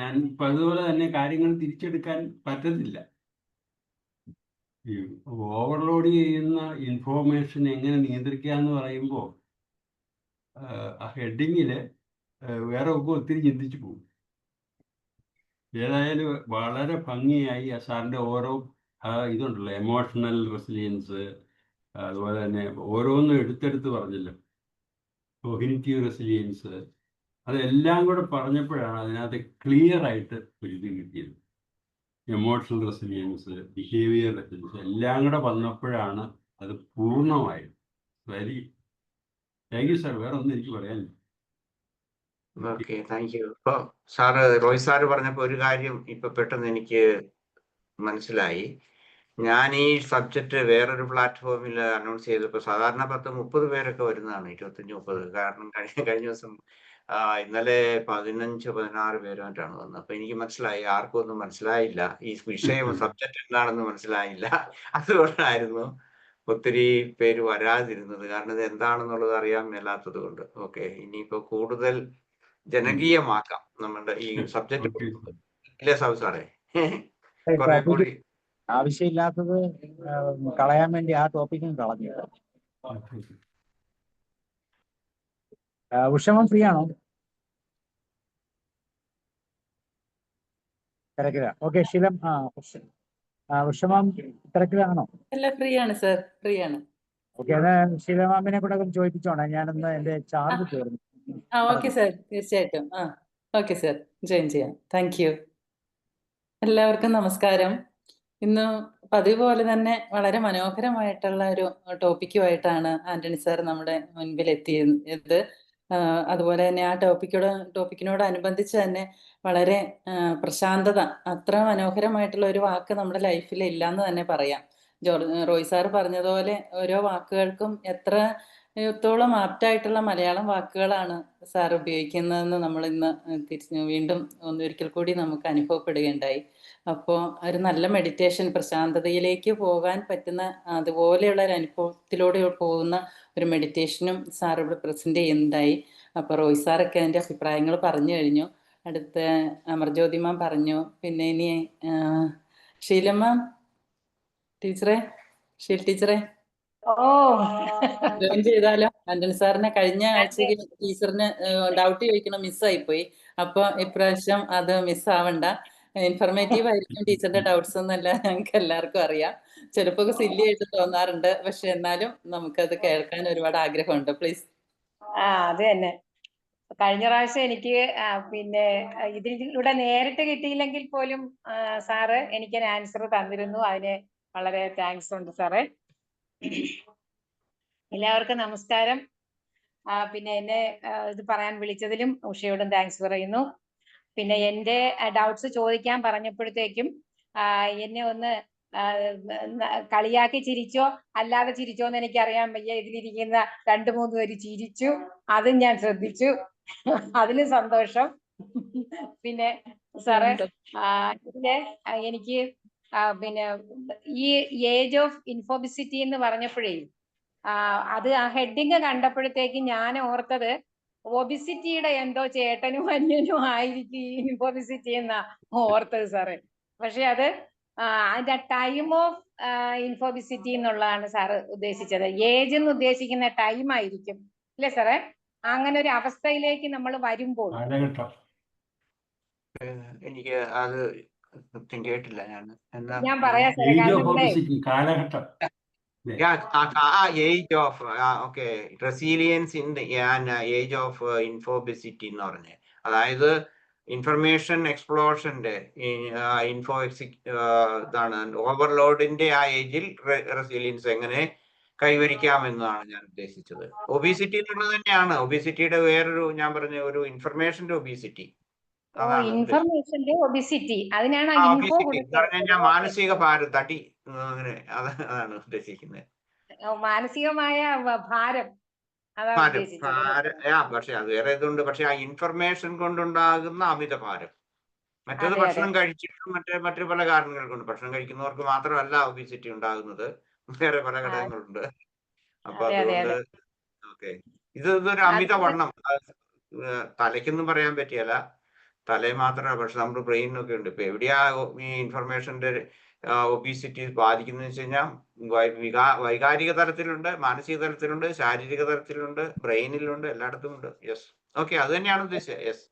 [SPEAKER 6] ഞാൻ ഇപ്പം അതുപോലെ തന്നെ കാര്യങ്ങൾ തിരിച്ചെടുക്കാൻ പറ്റത്തില്ല. ഓവർലോഡ് ചെയ്യുന്ന ഇൻഫോർമേഷൻ എങ്ങനെ നിയന്ത്രിക്കുക എന്ന് പറയുമ്പോൾ ആ ഹെഡിങ്ങിൽ വേറെ ഒക്കെ ഒത്തിരി ചിന്തിച്ചു പോകും. ഏതായാലും വളരെ ഭംഗിയായി ആ സാറിൻ്റെ ഓരോ ഇതുണ്ടല്ലോ, എമോഷണൽ റെസിലിയൻസ്, അതുപോലെ തന്നെ ഓരോന്നും എടുത്തെടുത്ത് പറഞ്ഞല്ലോ, കോഗ്നിറ്റീവ് റെസിലിയൻസ്, അതെല്ലാം കൂടെ പറഞ്ഞപ്പോഴാണ് അതിനകത്ത് ക്ലിയർ ആയിട്ട് ഒരു ഇത് കിട്ടിയത്. എമോഷണൽ റെസിലിയൻസ്, ബിഹേവിയർ റെസിലിയൻസ് എല്ലാം കൂടെ വന്നപ്പോഴാണ് അത് പൂർണ്ണമായത്. Very thank you sir. വേറെ ഒന്നും എനിക്ക് പറയാനില്ല.
[SPEAKER 2] Okay, thank you. ഇപ്പൊ സാറ് റോയ് സാറ് പറഞ്ഞപ്പോ ഒരു കാര്യം ഇപ്പൊ പെട്ടെന്ന് എനിക്ക് മനസ്സിലായി. ഞാൻ ഈ സബ്ജക്റ്റ് വേറൊരു പ്ലാറ്റ്ഫോമിൽ അനൗൺസ് ചെയ്തപ്പോൾ സാധാരണ 10-30 പേരൊക്കെ വരുന്നതാണ്, 25-30. കാരണം കഴിഞ്ഞ ദിവസം ഇന്നലെ 15-16 പേരുമായിട്ടാണ് വന്നത്. അപ്പൊ എനിക്ക് മനസ്സിലായി ആർക്കും ഒന്നും മനസ്സിലായില്ല, ഈ വിഷയം സബ്ജക്റ്റ് എന്താണെന്ന് മനസ്സിലായില്ല. അതുകൊണ്ടായിരുന്നു ഒത്തിരി പേര് വരാതിരുന്നത്. കാരണം ഇത് എന്താണെന്നുള്ളത് അറിയാൻ മേലാത്തത് കൊണ്ട്. ഓക്കെ, ഇനിയിപ്പോ കൂടുതൽ ജനകീയമാക്കാം നമ്മുടെ ഈ സബ്ജക്റ്റ്. ഇല്ലേ സാബു സാറേ? കുറെ കൂടി
[SPEAKER 1] ആവശ്യമില്ലാത്തത് കളയാൻ വേണ്ടി ആ ടോപ്പിക്കും കളഞ്ഞു. ഉഷമം ഫ്രീ ആണോ? തിരക്കില. ഓക്കെ, ശീലം. ഉഷമം തിരക്കിലാണോ?
[SPEAKER 7] അല്ല, ഫ്രീ ആണ് സർ, ഫ്രീ ആണ്.
[SPEAKER 1] ഓക്കെ, അത് ശീലമാമിനെ കൂടെ ചോദിപ്പിച്ചോണേ. ഞാനൊന്ന് എന്റെ ചാർജ് തീർന്നു.
[SPEAKER 7] ഓക്കെ സർ, തീർച്ചയായിട്ടും. ഓക്കെ സർ, ജോയിൻ ചെയ്യാം. Thank you. എല്ലാവർക്കും നമസ്കാരം. ഇന്ന് പതിവ് പോലെ തന്നെ വളരെ മനോഹരമായിട്ടുള്ള ഒരു ടോപ്പിക്കുമായിട്ടാണ് ആന്റണി സാർ നമ്മുടെ മുൻപിൽ എത്തിയത്. അതുപോലെ തന്നെ ആ ടോപ്പിക്കിനോടനുബന്ധിച്ച് തന്നെ വളരെ പ്രശാന്തത, അത്ര മനോഹരമായിട്ടുള്ള ഒരു വാക്ക് നമ്മുടെ ലൈഫിൽ ഇല്ലാന്ന് തന്നെ പറയാം. റോയ് സാർ പറഞ്ഞതുപോലെ ഓരോ വാക്കുകൾക്കും എത്രത്തോളം ആപ്റ്റായിട്ടുള്ള മലയാളം വാക്കുകളാണ് സാർ ഉപയോഗിക്കുന്നതെന്ന് നമ്മൾ ഇന്ന് വീണ്ടും ഒരിക്കൽ കൂടി നമുക്ക് അനുഭവപ്പെടുകയുണ്ടായി. അപ്പോൾ ഒരു നല്ല മെഡിറ്റേഷൻ, പ്രശാന്തതയിലേക്ക് പോകാൻ പറ്റുന്ന അതുപോലെയുള്ള ഒരു അനുഭവത്തിലൂടെ പോകുന്ന ഒരു മെഡിറ്റേഷനും സാർ ഇവിടെ പ്രസന്റ് ചെയ്യുന്നതായി. അപ്പോൾ റോയ് സാറൊക്കെ അതിൻ്റെ അഭിപ്രായങ്ങൾ പറഞ്ഞു കഴിഞ്ഞു. അടുത്ത അമർജ്യോതി മാം പറഞ്ഞു. പിന്നെ ഇനി ഷീലമ്മ ടീച്ചറെ, ഷീൽ ടീച്ചറെ ജോയിൻ ചെയ്താലോ? ആന്റണി സാറിനെ കഴിഞ്ഞ ആഴ്ചയിൽ ടീച്ചറിന് ഡൗട്ട് ചോദിക്കണം, മിസ്സായിപ്പോയി. അപ്പോൾ ഇപ്രാവശ്യം അത് മിസ്സാവണ്ട. ഇൻഫർമേറ്റീവ് ആയിരിക്കും ടീച്ചറിന്റെ ഡൗട്ട്സ് എന്നല്ല ഞങ്ങൾക്ക് എല്ലാവർക്കും അറിയാം. ചിലപ്പോൾ സില്ലി ആയിട്ട് തോന്നാറുണ്ട്, പക്ഷെ എന്നാലും നമുക്കത് കേൾക്കാൻ ഒരുപാട് ആഗ്രഹമുണ്ട്. പ്ലീസ്.
[SPEAKER 3] അത് തന്നെ. കഴിഞ്ഞ പ്രാവശ്യം എനിക്ക് പിന്നെ ഇതിലൂടെ നേരിട്ട് കിട്ടിയില്ലെങ്കിൽ പോലും സാറ് എനിക്ക് ആൻസർ തന്നിരുന്നു. അതിന് വളരെ താങ്ക്സ് ഉണ്ട് സാറേ. എല്ലാവർക്കും നമസ്കാരം. പിന്നെ എന്നെ ഇത് പറയാൻ വിളിച്ചതിലും ഉഷയോടും താങ്ക്സ് പറയുന്നു. പിന്നെ എൻ്റെ ഡൗട്ട്സ് ചോദിക്കാൻ പറഞ്ഞപ്പോഴത്തേക്കും എന്നെ ഒന്ന് കളിയാക്കി ചിരിച്ചോ അല്ലാതെ ചിരിച്ചോ എന്ന് എനിക്കറിയാൻ വയ്യ. ഇതിലിരിക്കുന്ന 2-3 പേര് ചിരിച്ചു, അതും ഞാൻ ശ്രദ്ധിച്ചു. അതിന് സന്തോഷം. പിന്നെ സാറ് ഇതില് എനിക്ക് പിന്നെ ഈ ഏജ് ഓഫ് ഇൻഫോബിസിറ്റി എന്ന് പറഞ്ഞപ്പോഴേ അത് ആ ഹെഡിങ് കണ്ടപ്പോഴത്തേക്ക് ഞാൻ ഓർത്തത് ഒബിസിറ്റിയുടെ എന്തോ ചേട്ടനും അന്യനും ആയിരിക്കും ഈ ഇൻഫോബിസിറ്റി എന്നാ ഓർത്തത് സാറ്. പക്ഷെ അത് അതിന്റെ ടൈം ഓഫ് ഇൻഫോബിസിറ്റി എന്നുള്ളതാണ് സാറ് ഉദ്ദേശിച്ചത്. ഏജ് എന്ന് ഉദ്ദേശിക്കുന്ന ടൈം ആയിരിക്കും അല്ലേ സാറേ? അങ്ങനെ ഒരു അവസ്ഥയിലേക്ക് നമ്മൾ വരുമ്പോൾ
[SPEAKER 2] എനിക്ക് അത് കേട്ടില്ല
[SPEAKER 3] ഞാൻ പറയാം സാറേ.
[SPEAKER 6] കാലഘട്ടം
[SPEAKER 2] age of resilience in age of infobesity എന്ന് പറഞ്ഞ്, അതായത് ഇൻഫർമേഷൻ എക്സ്പ്ലോഷന്റെ ഇതാണ് ഓവർലോഡിന്റെ ആ ഏജിൽ റെസീലിയൻസ് എങ്ങനെ കൈവരിക്കാമെന്നാണ് ഞാൻ ഉദ്ദേശിച്ചത്. ഒബീസിറ്റി എന്നുള്ളത് തന്നെയാണ് ഒബീസിറ്റിയുടെ വേറൊരു, ഞാൻ പറഞ്ഞ ഒരു ഇൻഫർമേഷന്റെ ഒബീസിറ്റി.
[SPEAKER 3] ഇൻഫർമേഷന്റെ ഒബിസിറ്റി, അതിനാണ്
[SPEAKER 2] മാനസിക ഭാരം, തടി, അങ്ങനെ അതാണ് ഉദ്ദേശിക്കുന്നത്.
[SPEAKER 3] മാനസികമായ ഭാരം.
[SPEAKER 2] പക്ഷെ അത് വേറെ ഇതുണ്ട്. പക്ഷെ ആ ഇൻഫർമേഷൻ കൊണ്ടുണ്ടാകുന്ന അമിത ഭാരം. മറ്റേത് ഭക്ഷണം കഴിച്ചിട്ടും മറ്റു പല കാരണങ്ങൾ കൊണ്ട്, ഭക്ഷണം കഴിക്കുന്നവർക്ക് മാത്രമല്ല ഒബിസിറ്റി ഉണ്ടാകുന്നത്, വേറെ പല ഘടകങ്ങളുണ്ട്. അപ്പൊ അതുകൊണ്ട് ഇതൊരു അമിതവണ്ണം തലയ്ക്കൊന്നും പറയാൻ പറ്റിയല്ല, തലയെ മാത്രമല്ല, പക്ഷെ നമ്മുടെ ബ്രെയിനൊക്കെ ഉണ്ട്. ഇപ്പൊ എവിടെയാ ഈ ഇൻഫർമേഷന്റെ ഒബീസിറ്റി ബാധിക്കുന്നത് വെച്ച് കഴിഞ്ഞാൽ വൈകാരിക തലത്തിലുണ്ട്, മാനസിക തലത്തിലുണ്ട്, ശാരീരിക തലത്തിലുണ്ട്, ബ്രെയിനിലുണ്ട്, എല്ലായിടത്തും ഉണ്ട്. യെസ്, ഓക്കെ, അത് തന്നെയാണ് ഉദ്ദേശിച്ചത്. യെസ്,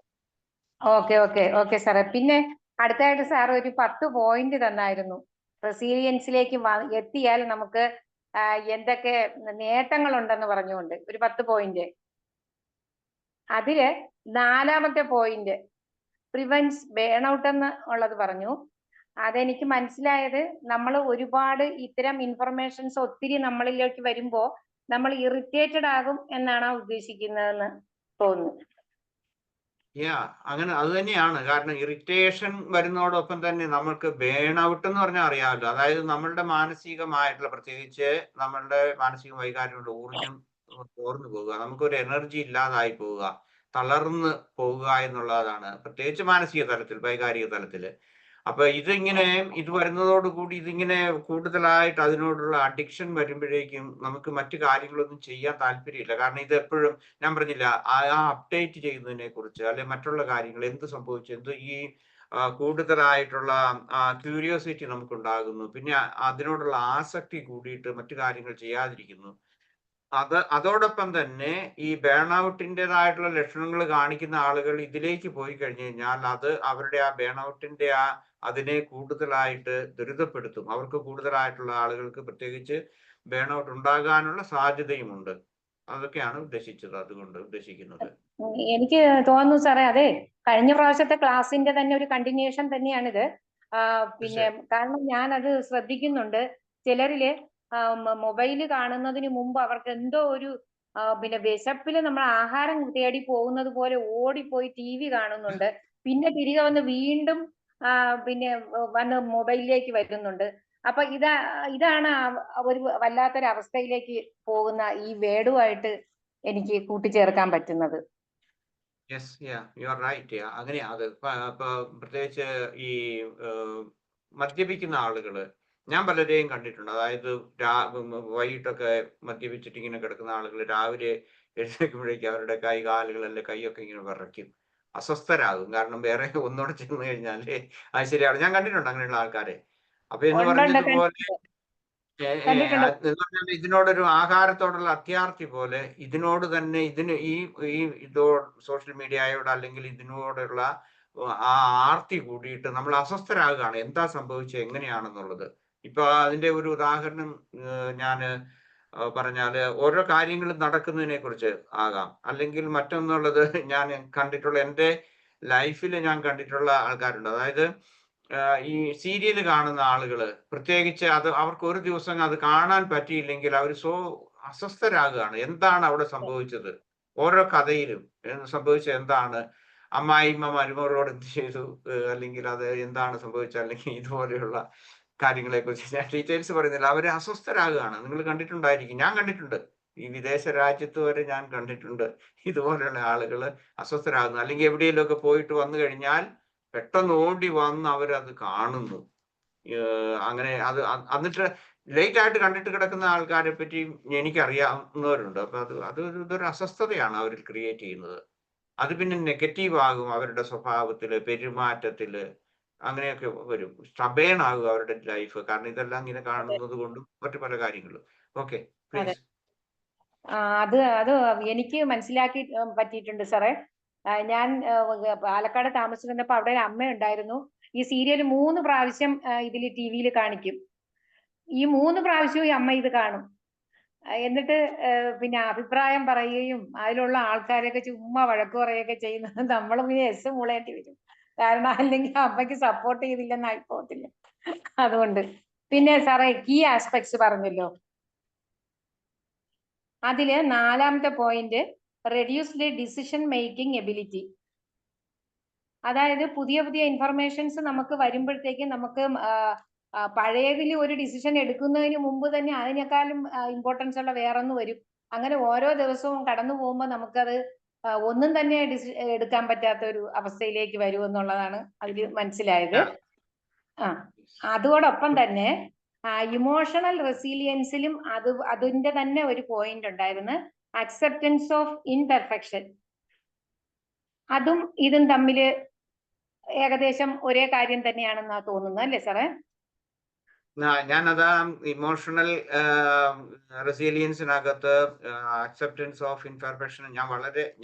[SPEAKER 3] ഓക്കെ സാറേ. പിന്നെ അടുത്തായിട്ട് സാർ ഒരു 10 പോയിന്റ് തന്നായിരുന്നു. റെസീലിയൻസിലേക്ക് എത്തിയാൽ നമുക്ക് എന്തൊക്കെ നേട്ടങ്ങളുണ്ടെന്ന് പറഞ്ഞുകൊണ്ട് ഒരു 10 പോയിന്റ്. അതില് 4ാമത്തെ പോയിന്റ് പ്രിവെൻസ് ബേൺഔട്ട് എന്ന് ഉള്ളത് പറഞ്ഞു. അതെനിക്ക് മനസ്സിലായത്, നമ്മൾ ഒരുപാട് ഇത്തരം ഇൻഫർമേഷൻസ് ഒത്തിരി നമ്മളിലേക്ക് വരുമ്പോ നമ്മൾ ഇറിറ്റേറ്റഡ് ആകും എന്നാണ് ഉദ്ദേശിക്കുന്നതെന്ന് തോന്നുന്നു.
[SPEAKER 2] അങ്ങനെ അത് തന്നെയാണ്. കാരണം ഇറിറ്റേഷൻ വരുന്നതോടൊപ്പം തന്നെ നമ്മൾക്ക് ബേൺ ഔട്ട് എന്ന് പറഞ്ഞാൽ അറിയാമല്ലോ, അതായത് നമ്മളുടെ മാനസികമായിട്ടുള്ള, പ്രത്യേകിച്ച് നമ്മളുടെ മാനസിക വൈകാരികളുടെ ഊർജം തോർന്നു പോവുക, നമുക്കൊരു എനർജി ഇല്ലാതായി പോവുക, തളർന്ന് പോവുക എന്നുള്ളതാണ്, പ്രത്യേകിച്ച് മാനസിക തലത്തിൽ, വൈകാരിക തലത്തില്. അപ്പൊ ഇത് വരുന്നതോടുകൂടി ഇതിങ്ങനെ കൂടുതലായിട്ട് അതിനോടുള്ള അഡിക്ഷൻ വരുമ്പോഴേക്കും നമുക്ക് മറ്റു കാര്യങ്ങളൊന്നും ചെയ്യാൻ താല്പര്യമില്ല. കാരണം ഇത് എപ്പോഴും, ഞാൻ പറഞ്ഞില്ല, ആ അപ്ഡേറ്റ് ചെയ്യുന്നതിനെ കുറിച്ച്, അല്ലെ മറ്റുള്ള കാര്യങ്ങൾ എന്ത് സംഭവിച്ചു, ഈ കൂടുതലായിട്ടുള്ള ക്യൂരിയോസിറ്റി നമുക്കുണ്ടാകുന്നു. പിന്നെ അതിനോടുള്ള ആസക്തി കൂടിയിട്ട് മറ്റു കാര്യങ്ങൾ ചെയ്യാതിരിക്കുന്നു. അതോടൊപ്പം തന്നെ ഈ ബേൺ ഔട്ടിൻ്റെതായിട്ടുള്ള ലക്ഷണങ്ങൾ കാണിക്കുന്ന ആളുകൾ ഇതിലേക്ക് പോയി കഴിഞ്ഞു കഴിഞ്ഞാൽ അത് അവരുടെ ആ ബേൺ ഔട്ടിന്റെ അതിനെ കൂടുതലായിട്ട് ദുരിതപ്പെടുത്തും. അവർക്ക് കൂടുതലായിട്ടുള്ള ആളുകൾക്ക് പ്രത്യേകിച്ച് ബേൺ ഔട്ട് ഉണ്ടാകാനുള്ള സാധ്യതയുമുണ്ട്. അതൊക്കെയാണ് അതുകൊണ്ട് ഉദ്ദേശിക്കുന്നത്.
[SPEAKER 3] എനിക്ക് തോന്നുന്നു സാറേ, അതെ, കഴിഞ്ഞ പ്രാവശ്യത്തെ ക്ലാസ്സിന്റെ തന്നെ ഒരു കണ്ടിന്യൂഷൻ തന്നെയാണിത്. പിന്നെ കാരണം ഞാൻ അത് ശ്രദ്ധിക്കുന്നുണ്ട്. ചിലരില് മൊബൈല് കാണുന്നതിന് മുമ്പ് അവർക്ക് എന്തോ ഒരു പിന്നെ വിശപ്പില് നമ്മൾ ആഹാരം തേടി പോകുന്നത് പോലെ ഓടിപ്പോയി TV കാണുന്നുണ്ട്. പിന്നെ തിരികെ വന്ന് വീണ്ടും പിന്നെ വന്ന് മൊബൈലിലേക്ക് വരുന്നുണ്ട്. അപ്പൊ ഇതാണ് ഒരു വല്ലാത്തൊരു അവസ്ഥയിലേക്ക് പോകുന്ന ഈ വേർഡുമായിട്ട് എനിക്ക് കൂട്ടിച്ചേർക്കാൻ പറ്റുന്നത്.
[SPEAKER 2] Yes, you are right. അങ്ങനെയാ അത്. പ്രത്യേകിച്ച് ഈ മദ്യപിക്കുന്ന ആളുകള്, ഞാൻ പലരെയും കണ്ടിട്ടുണ്ട്. അതായത് വൈകിട്ടൊക്കെ മദ്യപിച്ചിട്ട് ഇങ്ങനെ കിടക്കുന്ന ആളുകൾ രാവിലെ എഴുന്നേൽക്കുമ്പോഴേക്കും അവരുടെ കാലുകളല്ലേ, കൈയൊക്കെ ഇങ്ങനെ വിറയ്ക്കും, അസ്വസ്ഥരാകും. കാരണം വേറെ ഒന്നുകൂടെ ചെന്ന് കഴിഞ്ഞാല് അത് ശരിയാണ്. ഞാൻ കണ്ടിട്ടുണ്ട് അങ്ങനെയുള്ള ആൾക്കാരെ. അപ്പൊ എന്ന് പറഞ്ഞതുപോലെ ഇതിനോടൊരു ആഹാരത്തോടുള്ള അത്യാർത്തി പോലെ ഇതിനോട് തന്നെ സോഷ്യൽ മീഡിയയോട് അല്ലെങ്കിൽ ഇതിനോടുള്ള ആ ആർത്തി കൂടിയിട്ട് നമ്മൾ അസ്വസ്ഥരാകുകയാണ്. എന്താ സംഭവിച്ചത്, എങ്ങനെയാണെന്നുള്ളത്. ഇപ്പൊ അതിന്റെ ഒരു ഉദാഹരണം ഞാൻ പറഞ്ഞാല് ഓരോ കാര്യങ്ങളും നടക്കുന്നതിനെ കുറിച്ച് ആകാം. അല്ലെങ്കിൽ മറ്റൊന്നുള്ളത് ഞാൻ കണ്ടിട്ടുള്ള എൻ്റെ ലൈഫിൽ ഞാൻ കണ്ടിട്ടുള്ള ആൾക്കാരുണ്ട്. അതായത് ഈ സീരിയൽ കാണുന്ന ആളുകള് പ്രത്യേകിച്ച് അത് അവർക്ക് ഒരു ദിവസം അത് കാണാൻ പറ്റിയില്ലെങ്കിൽ അവർ അസ്വസ്ഥരാകുകയാണ്. എന്താണ് അവിടെ സംഭവിച്ചത്? ഓരോ കഥയിലും സംഭവിച്ചത് എന്താണ്? അമ്മായിമ്മ മരുമകളോട് എന്ത് ചെയ്തു? അല്ലെങ്കിൽ അത് എന്താണ് സംഭവിച്ചത്? അല്ലെങ്കിൽ ഇതുപോലെയുള്ള കാര്യങ്ങളെ കുറിച്ച് ഞാൻ ഡീറ്റെയിൽസ് പറയുന്നില്ല. അവര് അസ്വസ്ഥരാകുകയാണ്. നിങ്ങൾ കണ്ടിട്ടുണ്ടായിരിക്കും. ഞാൻ കണ്ടിട്ടുണ്ട്. ഈ വിദേശ രാജ്യത്ത് വരെ ഞാൻ കണ്ടിട്ടുണ്ട് ഇതുപോലെയുള്ള ആളുകൾ അസ്വസ്ഥരാകുന്നു. അല്ലെങ്കിൽ എവിടെയെങ്കിലുമൊക്കെ പോയിട്ട് വന്നു കഴിഞ്ഞാൽ പെട്ടെന്ന് ഓടി വന്ന് അവരത് കാണുന്നു. അങ്ങനെ അത് എന്നിട്ട് ലേറ്റ് ആയിട്ട് കണ്ടിട്ട് കിടക്കുന്ന ആൾക്കാരെ പറ്റി എനിക്കറിയാവുന്നവരുണ്ട്. അപ്പൊ ഇതൊരു അസ്വസ്ഥതയാണ് അവരിൽ ക്രിയേറ്റ് ചെയ്യുന്നത്. അത് പിന്നെ നെഗറ്റീവ് ആകും അവരുടെ സ്വഭാവത്തില്, പെരുമാറ്റത്തില്, അങ്ങനെയൊക്കെ വരും. stubborn ആകും അവരുടെ ലൈഫ്. കാരണം ഇതെല്ലാം ഇങ്ങനെ കാണുന്നത് കൊണ്ടും മറ്റു പല കാര്യങ്ങളും. Okay, please.
[SPEAKER 3] അത് എനിക്ക് മനസ്സിലാക്കി പറ്റിയിട്ടുണ്ട് സാറേ. ഞാൻ പാലക്കാട് താമസിച്ചിരുന്നപ്പോ അവിടെ ഒരു അമ്മ ഉണ്ടായിരുന്നു. ഈ സീരിയൽ 3 പ്രാവശ്യം ഇതിൽ TV-യിൽ കാണിക്കും. ഈ 3 പ്രാവശ്യവും ഈ അമ്മ ഇത് കാണും. എന്നിട്ട് പിന്നെ അഭിപ്രായം പറയുകയും അതിലുള്ള ആൾക്കാരെയൊക്കെ ചുമ്മാ വഴക്ക് പറയുകയൊക്കെ ചെയ്യുന്നത് നമ്മൾ പിന്നെ മൂളേണ്ടി വരും. കാരണം അല്ലെങ്കിൽ അമ്മയ്ക്ക് സപ്പോർട്ട് ചെയ്തില്ലെന്നായി പോകത്തില്ല. അതുകൊണ്ട് പിന്നെ സാറേ കീ ആസ്പെക്ട്സ് പറഞ്ഞല്ലോ, അതില് 4ാമത്തെ point reduced decision making ability. അതായത് പുതിയ പുതിയ ഇൻഫർമേഷൻസ് നമുക്ക് വരുമ്പോഴത്തേക്കും നമുക്ക് പഴയതിൽ ഒരു ഡിസിഷൻ എടുക്കുന്നതിന് മുമ്പ് തന്നെ അതിനേക്കാളും ഇമ്പോർട്ടൻസ് ഉള്ള വേറൊന്ന് വരും. അങ്ങനെ ഓരോ ദിവസവും കടന്നു പോകുമ്പോൾ നമുക്കത് ഒന്നും തന്നെ എടുക്കാൻ പറ്റാത്ത ഒരു അവസ്ഥയിലേക്ക് വരുമെന്നുള്ളതാണ് അതിൽ മനസ്സിലായത്. അതോടൊപ്പം തന്നെ ഇമോഷണൽ റെസീലിയൻസിലും അതിന്റെ തന്നെ ഒരു പോയിന്റ് ഉണ്ടായിരുന്നു, അക്സെപ്റ്റൻസ് ഓഫ് ഇംപെർഫെക്ഷൻ. അതും ഇതും തമ്മില് ഏകദേശം ഒരേ കാര്യം തന്നെയാണെന്നാ തോന്നുന്നത്, അല്ലേ സാറേ?
[SPEAKER 2] ഞാനതാ ഇമോഷണൽ റെസീലിയൻസിനകത്ത് അക്സെപ്റ്റൻസ് ഓഫ് ഇൻപെർഫെക്ഷൻ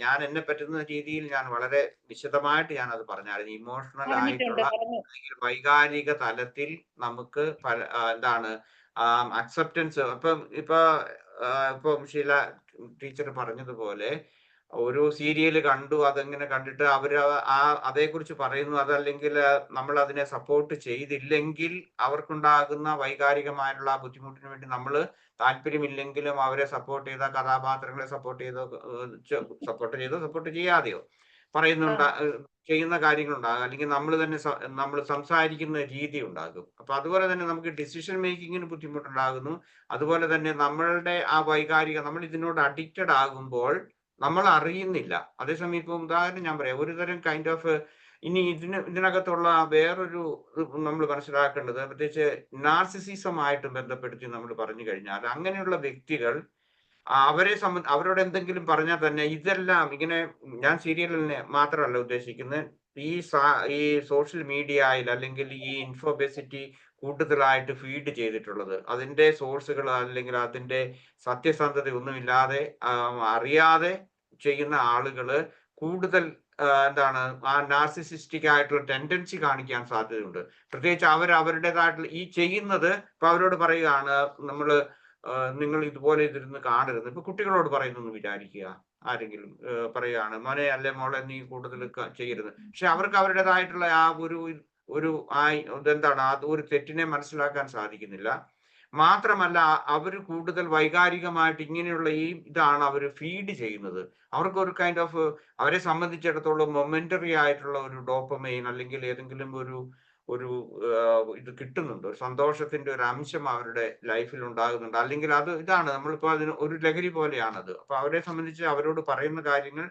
[SPEAKER 2] ഞാൻ എന്നെ പറ്റുന്ന രീതിയിൽ ഞാൻ വളരെ വിശദമായിട്ട് ഞാൻ അത് പറഞ്ഞായിരുന്നു. ഇമോഷണൽ ആയിട്ടുള്ള അല്ലെങ്കിൽ വൈകാരിക തലത്തിൽ നമുക്ക് എന്താണ് അക്സെപ്റ്റൻസ്. ഇപ്പം ഷീല ടീച്ചർ പറഞ്ഞതുപോലെ ഒരു സീരിയൽ കണ്ടു, അതെങ്ങനെ കണ്ടിട്ട് അവര് അതേക്കുറിച്ച് പറയുന്നു. അതല്ലെങ്കിൽ നമ്മൾ അതിനെ സപ്പോർട്ട് ചെയ്തില്ലെങ്കിൽ അവർക്കുണ്ടാകുന്ന വൈകാരികമായിട്ടുള്ള ബുദ്ധിമുട്ടിന് വേണ്ടി നമ്മൾ താല്പര്യമില്ലെങ്കിലും അവരെ സപ്പോർട്ട് ചെയ്ത കഥാപാത്രങ്ങളെ സപ്പോർട്ട് ചെയ്യാതെയോ ചെയ്യുന്ന കാര്യങ്ങളുണ്ടാകും. അല്ലെങ്കിൽ നമ്മൾ സംസാരിക്കുന്ന രീതി ഉണ്ടാകും. അപ്പൊ അതുപോലെ തന്നെ നമുക്ക് ഡിസിഷൻ മേക്കിങ്ങിന് ബുദ്ധിമുട്ടുണ്ടാകുന്നു. അതുപോലെ തന്നെ നമ്മളുടെ ആ നമ്മൾ ഇതിനോട് അഡിക്റ്റഡ് ആകുമ്പോൾ നമ്മൾ അറിയുന്നില്ല. അതേസമയം ഇപ്പൊ ഉദാഹരണം ഞാൻ പറയാം, ഒരു തരം കൈൻഡ് ഓഫ് ഇനി ഇതിനകത്തുള്ള വേറൊരു നമ്മൾ മനസ്സിലാക്കേണ്ടത്, പ്രത്യേകിച്ച് നാർസിസിസമായിട്ട് ബന്ധപ്പെടുത്തി നമ്മൾ പറഞ്ഞു കഴിഞ്ഞാൽ, അങ്ങനെയുള്ള വ്യക്തികൾ അവരോട് എന്തെങ്കിലും പറഞ്ഞാൽ തന്നെ ഇതെല്ലാം ഇങ്ങനെ, ഞാൻ സീരിയലിനെ മാത്രമല്ല ഉദ്ദേശിക്കുന്നത്, ഈ സോഷ്യൽ മീഡിയയിൽ അല്ലെങ്കിൽ ഈ ഇൻഫോബെസിറ്റി കൂടുതലായിട്ട് ഫീഡ് ചെയ്തിട്ടുള്ളത്, അതിന്റെ സോഴ്സുകൾ അല്ലെങ്കിൽ അതിന്റെ സത്യസന്ധത ഒന്നുമില്ലാതെ അറിയാതെ ചെയ്യുന്ന ആളുകള് കൂടുതൽ ആ നാർസിസിസ്റ്റിക് ആയിട്ടുള്ള ടെൻഡൻസി കാണിക്കാൻ സാധ്യതയുണ്ട്. പ്രത്യേകിച്ച് അവരുടേതായിട്ടുള്ള ഈ ചെയ്യുന്നത് ഇപ്പൊ അവരോട് പറയുകയാണ്, നിങ്ങൾ ഇതുപോലെ ഇതിരുന്ന് കാണരുത്. ഇപ്പൊ കുട്ടികളോട് പറയുന്നു വിചാരിക്കുക, ആരെങ്കിലും പറയുകയാണ്, മോനെ അല്ലെ മോളെ നീ കൂടുതൽ ചെയ്യരുത്. പക്ഷെ അവർക്ക് അവരുടേതായിട്ടുള്ള ആ എന്താണ് ആ ഒരു തെറ്റിനെ മനസ്സിലാക്കാൻ സാധിക്കുന്നില്ല. മാത്രമല്ല അവർ കൂടുതൽ വൈകാരികമായിട്ട് ഇങ്ങനെയുള്ള ഇതാണ് അവർ ഫീഡ് ചെയ്യുന്നത്. അവർക്ക് ഒരു കൈൻഡ് ഓഫ്, അവരെ സംബന്ധിച്ചിടത്തോളം മൊമെന്ററി ആയിട്ടുള്ള ഒരു ഡോപ്പമൈൻ അല്ലെങ്കിൽ ഏതെങ്കിലും ഒരു ഇത് കിട്ടുന്നുണ്ട്, ഒരു സന്തോഷത്തിന്റെ ഒരു അംശം അവരുടെ ലൈഫിൽ ഉണ്ടാകുന്നുണ്ട്. അല്ലെങ്കിൽ ഇതാണ് നമ്മളിപ്പോ അതിന് ഒരു ലഹരി പോലെയാണത്. അപ്പൊ അവരെ സംബന്ധിച്ച് അവരോട് പറയുന്ന കാര്യങ്ങൾ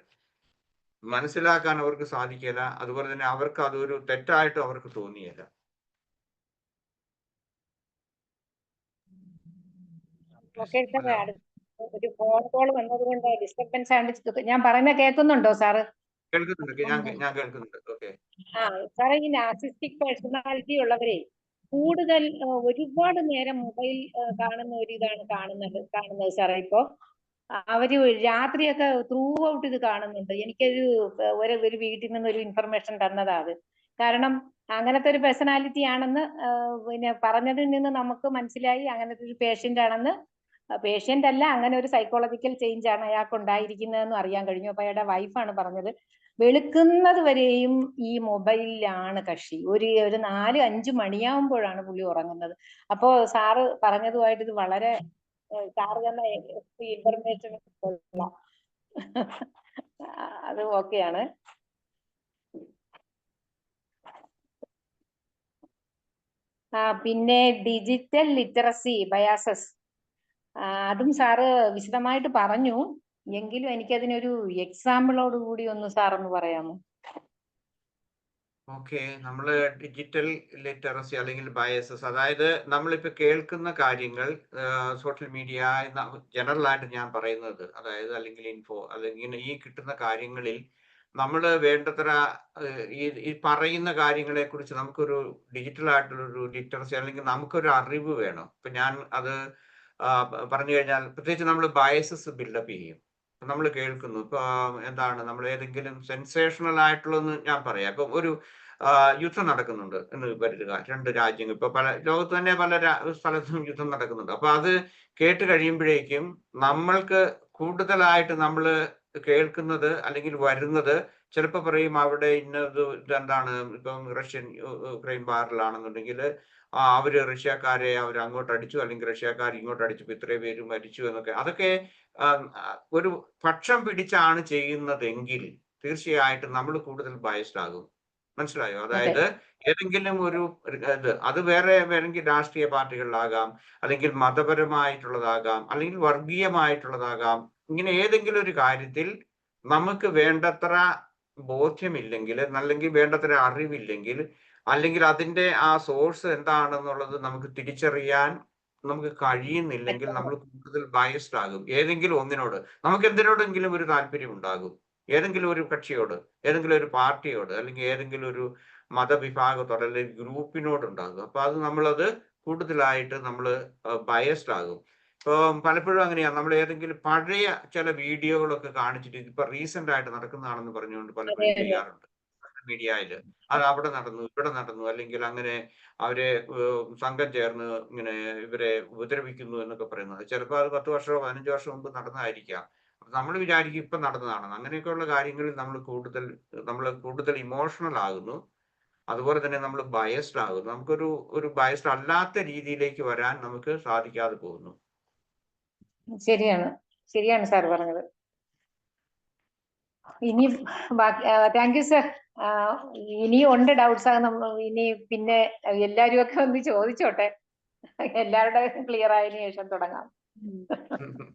[SPEAKER 2] മനസ്സിലാക്കാൻ അവർക്ക് സാധിക്കില്ല. അതുപോലെ തന്നെ അവർക്ക് അതൊരു തെറ്റായിട്ട് അവർക്ക് തോന്നിയില്ല.
[SPEAKER 3] ഒരു ഫോൺ കോൾ വന്നതുകൊണ്ട് ഡിസ്റ്റർബൻസ് ആണ്. ഞാൻ പറയുന്ന കേൾക്കുന്നുണ്ടോ സാറ്?
[SPEAKER 2] കേൾക്കുന്നുണ്ട്, ഞാൻ കേൾക്കുന്നുണ്ട്. ഓക്കെ.
[SPEAKER 3] സാറേ, ഈ നാർസിസ്റ്റിക് പേഴ്സണാലിറ്റി ഉള്ളവരെ കൂടുതൽ ഒരുപാട് നേരം മൊബൈൽ കാണുന്ന ഒരു ഇതാണ് കാണുന്നത് സാറേ. ഇപ്പോ അവര് രാത്രിയൊക്കെ ത്രൂ ഔട്ട് ഇത് കാണുന്നുണ്ട്. എനിക്കൊരു ഒരു വീട്ടിൽ നിന്ന് ഒരു ഇൻഫർമേഷൻ തന്നതാ അത്. കാരണം അങ്ങനത്തെ ഒരു പേഴ്സണാലിറ്റി ആണെന്ന് പിന്നെ പറഞ്ഞതിൽ നിന്ന് നമുക്ക് മനസ്സിലായി അങ്ങനത്തെ ഒരു പേഷ്യന്റ് ആണെന്ന്. പേഷ്യന്റ് അല്ല, അങ്ങനെ ഒരു സൈക്കോളജിക്കൽ ചേഞ്ച് ആണ് അയാൾക്ക് ഉണ്ടായിരിക്കുന്നതെന്ന് അറിയാൻ കഴിഞ്ഞു. അപ്പൊ അയാളുടെ വൈഫാണ് പറഞ്ഞത്, വെളുക്കുന്നത് വരെയും ഈ മൊബൈലിലാണ് കക്ഷി. ഒരു 4-5 മണിയാവുമ്പോഴാണ് പുള്ളി ഉറങ്ങുന്നത്. അപ്പോ സാറ് പറഞ്ഞതുമായിട്ട് ഇത് വളരെ സാറ് തന്നെ ഇൻഫർമേഷൻ അത് ഓക്കെയാണ്. പിന്നെ ഡിജിറ്റൽ ലിറ്ററസി ബയാസസ്, അതും സാറ് വിശദമായിട്ട് പറഞ്ഞു. എങ്കിലും എനിക്കതിനൊരു എക്സാമ്പിളോട് കൂടി ഒന്ന് സാറൊന്ന് പറയാമോ?
[SPEAKER 2] ഓക്കെ, നമ്മള് ഡിജിറ്റൽ ലിറ്ററസി അല്ലെങ്കിൽ ബയസസ്, അതായത് നമ്മളിപ്പോ കേൾക്കുന്ന കാര്യങ്ങൾ സോഷ്യൽ മീഡിയ ജനറൽ ആയിട്ട് ഞാൻ പറയുന്നത്, അതായത് അല്ലെങ്കിൽ ഇൻഫോ അല്ലെങ്കിൽ ഈ കിട്ടുന്ന കാര്യങ്ങളിൽ നമ്മൾ വേണ്ടത്ര ഈ പറയുന്ന കാര്യങ്ങളെ കുറിച്ച് നമുക്കൊരു ഡിജിറ്റൽ ആയിട്ടുള്ളൊരു ലിറ്ററസി അല്ലെങ്കിൽ നമുക്കൊരു അറിവ് വേണം. ഇപ്പൊ ഞാൻ അത് പറഞ്ഞു കഴിഞ്ഞാൽ പ്രത്യേകിച്ച് നമ്മൾ ബയസസ് ബിൽഡപ്പ് ചെയ്യും. നമ്മൾ കേൾക്കുന്നു ഇപ്പൊ എന്താണ്, നമ്മൾ ഏതെങ്കിലും സെൻസേഷണൽ ആയിട്ടുള്ളതെന്ന് ഞാൻ പറയാം. ഇപ്പൊ ഒരു യുദ്ധം നടക്കുന്നുണ്ട് എന്ന് കരുതുക, 2 രാജ്യങ്ങൾ, ഇപ്പൊ പല ലോകത്ത് തന്നെ പല സ്ഥലത്തും യുദ്ധം നടക്കുന്നുണ്ട്. അപ്പൊ അത് കേട്ട് കഴിയുമ്പോഴേക്കും നമ്മൾക്ക് കൂടുതലായിട്ട് നമ്മൾ കേൾക്കുന്നത് അല്ലെങ്കിൽ വരുന്നത് ചിലപ്പോൾ പറയും അവിടെ ഇന്നത് ഇതെന്താണ്, ഇപ്പം റഷ്യൻ യുക്രൈൻ വാറിലാണെന്നുണ്ടെങ്കിൽ അവര് റഷ്യക്കാരെ അവർ അങ്ങോട്ട് അടിച്ചു, അല്ലെങ്കിൽ റഷ്യക്കാർ ഇങ്ങോട്ട് അടിച്ചപ്പോൾ ഇത്രയും പേര് മരിച്ചു എന്നൊക്കെ. അതൊക്കെ ഒരു പക്ഷം പിടിച്ചാണ് ചെയ്യുന്നതെങ്കിൽ തീർച്ചയായിട്ടും നമ്മൾ കൂടുതൽ ബയസ്ഡ് ആകും. മനസ്സിലായോ? അതായത് ഏതെങ്കിലും ഒരു അത് വേറെ വേണമെങ്കിൽ രാഷ്ട്രീയ പാർട്ടികളിലാകാം, അല്ലെങ്കിൽ മതപരമായിട്ടുള്ളതാകാം, അല്ലെങ്കിൽ വർഗീയമായിട്ടുള്ളതാകാം. ഇങ്ങനെ ഏതെങ്കിലും ഒരു കാര്യത്തിൽ നമുക്ക് വേണ്ടത്ര ബോധ്യമില്ലെങ്കിൽ, അല്ലെങ്കിൽ വേണ്ടത്ര അറിവില്ലെങ്കിൽ, അല്ലെങ്കിൽ അതിന്റെ ആ സോഴ്സ് എന്താണെന്നുള്ളത് നമുക്ക് തിരിച്ചറിയാൻ നമുക്ക് കഴിയുന്നില്ലെങ്കിൽ നമ്മൾ കൂടുതൽ ബയസ്ഡ് ആകും ഏതെങ്കിലും ഒന്നിനോട്. നമുക്ക് എന്തിനോടെങ്കിലും ഒരു താല്പര്യം ഉണ്ടാകും, ഏതെങ്കിലും ഒരു കക്ഷിയോട്, ഏതെങ്കിലും ഒരു പാർട്ടിയോട്, അല്ലെങ്കിൽ ഏതെങ്കിലും ഒരു മതവിഭാഗത്തോട് അല്ലെങ്കിൽ ഗ്രൂപ്പിനോടുണ്ടാകും. അപ്പൊ അത് നമ്മളത് കൂടുതലായിട്ട് നമ്മൾ ബയസ്ഡ് ആകും. ഇപ്പൊ പലപ്പോഴും അങ്ങനെയാണ്, നമ്മൾ ഏതെങ്കിലും പഴയ ചില വീഡിയോകളൊക്കെ കാണിച്ചിട്ട് ഇതിപ്പോ റീസെന്റ് ആയിട്ട് നടക്കുന്നതാണെന്ന് പറഞ്ഞുകൊണ്ട് പലപ്പോഴും ചെയ്യാറുണ്ട് മീഡിയയില്. അത് അവിടെ നടന്നു, ഇവിടെ നടന്നു, അല്ലെങ്കിൽ അങ്ങനെ അവരെ സംഘം ചേർന്ന് ഇങ്ങനെ ഇവരെ ഉപദ്രവിക്കുന്നു എന്നൊക്കെ പറയുന്നത്. ചിലപ്പോൾ അത് 10 വർഷമോ 15 വർഷം മുമ്പ് നടന്നതായിരിക്കാം. നമ്മൾ വിചാരിക്കും ഇപ്പൊ നടന്നതാണെന്ന്. അങ്ങനെയൊക്കെയുള്ള കാര്യങ്ങളിൽ നമ്മൾ കൂടുതൽ ഇമോഷണൽ ആകുന്നു. അതുപോലെ തന്നെ നമ്മൾ ബയസ്ഡ് ആകുന്നു. നമുക്കൊരു ബയസ്ഡ് അല്ലാത്ത രീതിയിലേക്ക് വരാൻ നമുക്ക് സാധിക്കാതെ പോകുന്നു.
[SPEAKER 3] ശരിയാണ് സാർ പറഞ്ഞത്. ഇനി ബാക്കി താങ്ക് യു സർ. ഇനിയും ഉണ്ട് ഡൗട്ട്സ്. ഇനി പിന്നെ എല്ലാരും ഒക്കെ ഒന്ന് ചോദിച്ചോട്ടെ, എല്ലാവരുടെ ക്ലിയർ ആയതിനു ശേഷം തുടങ്ങാം.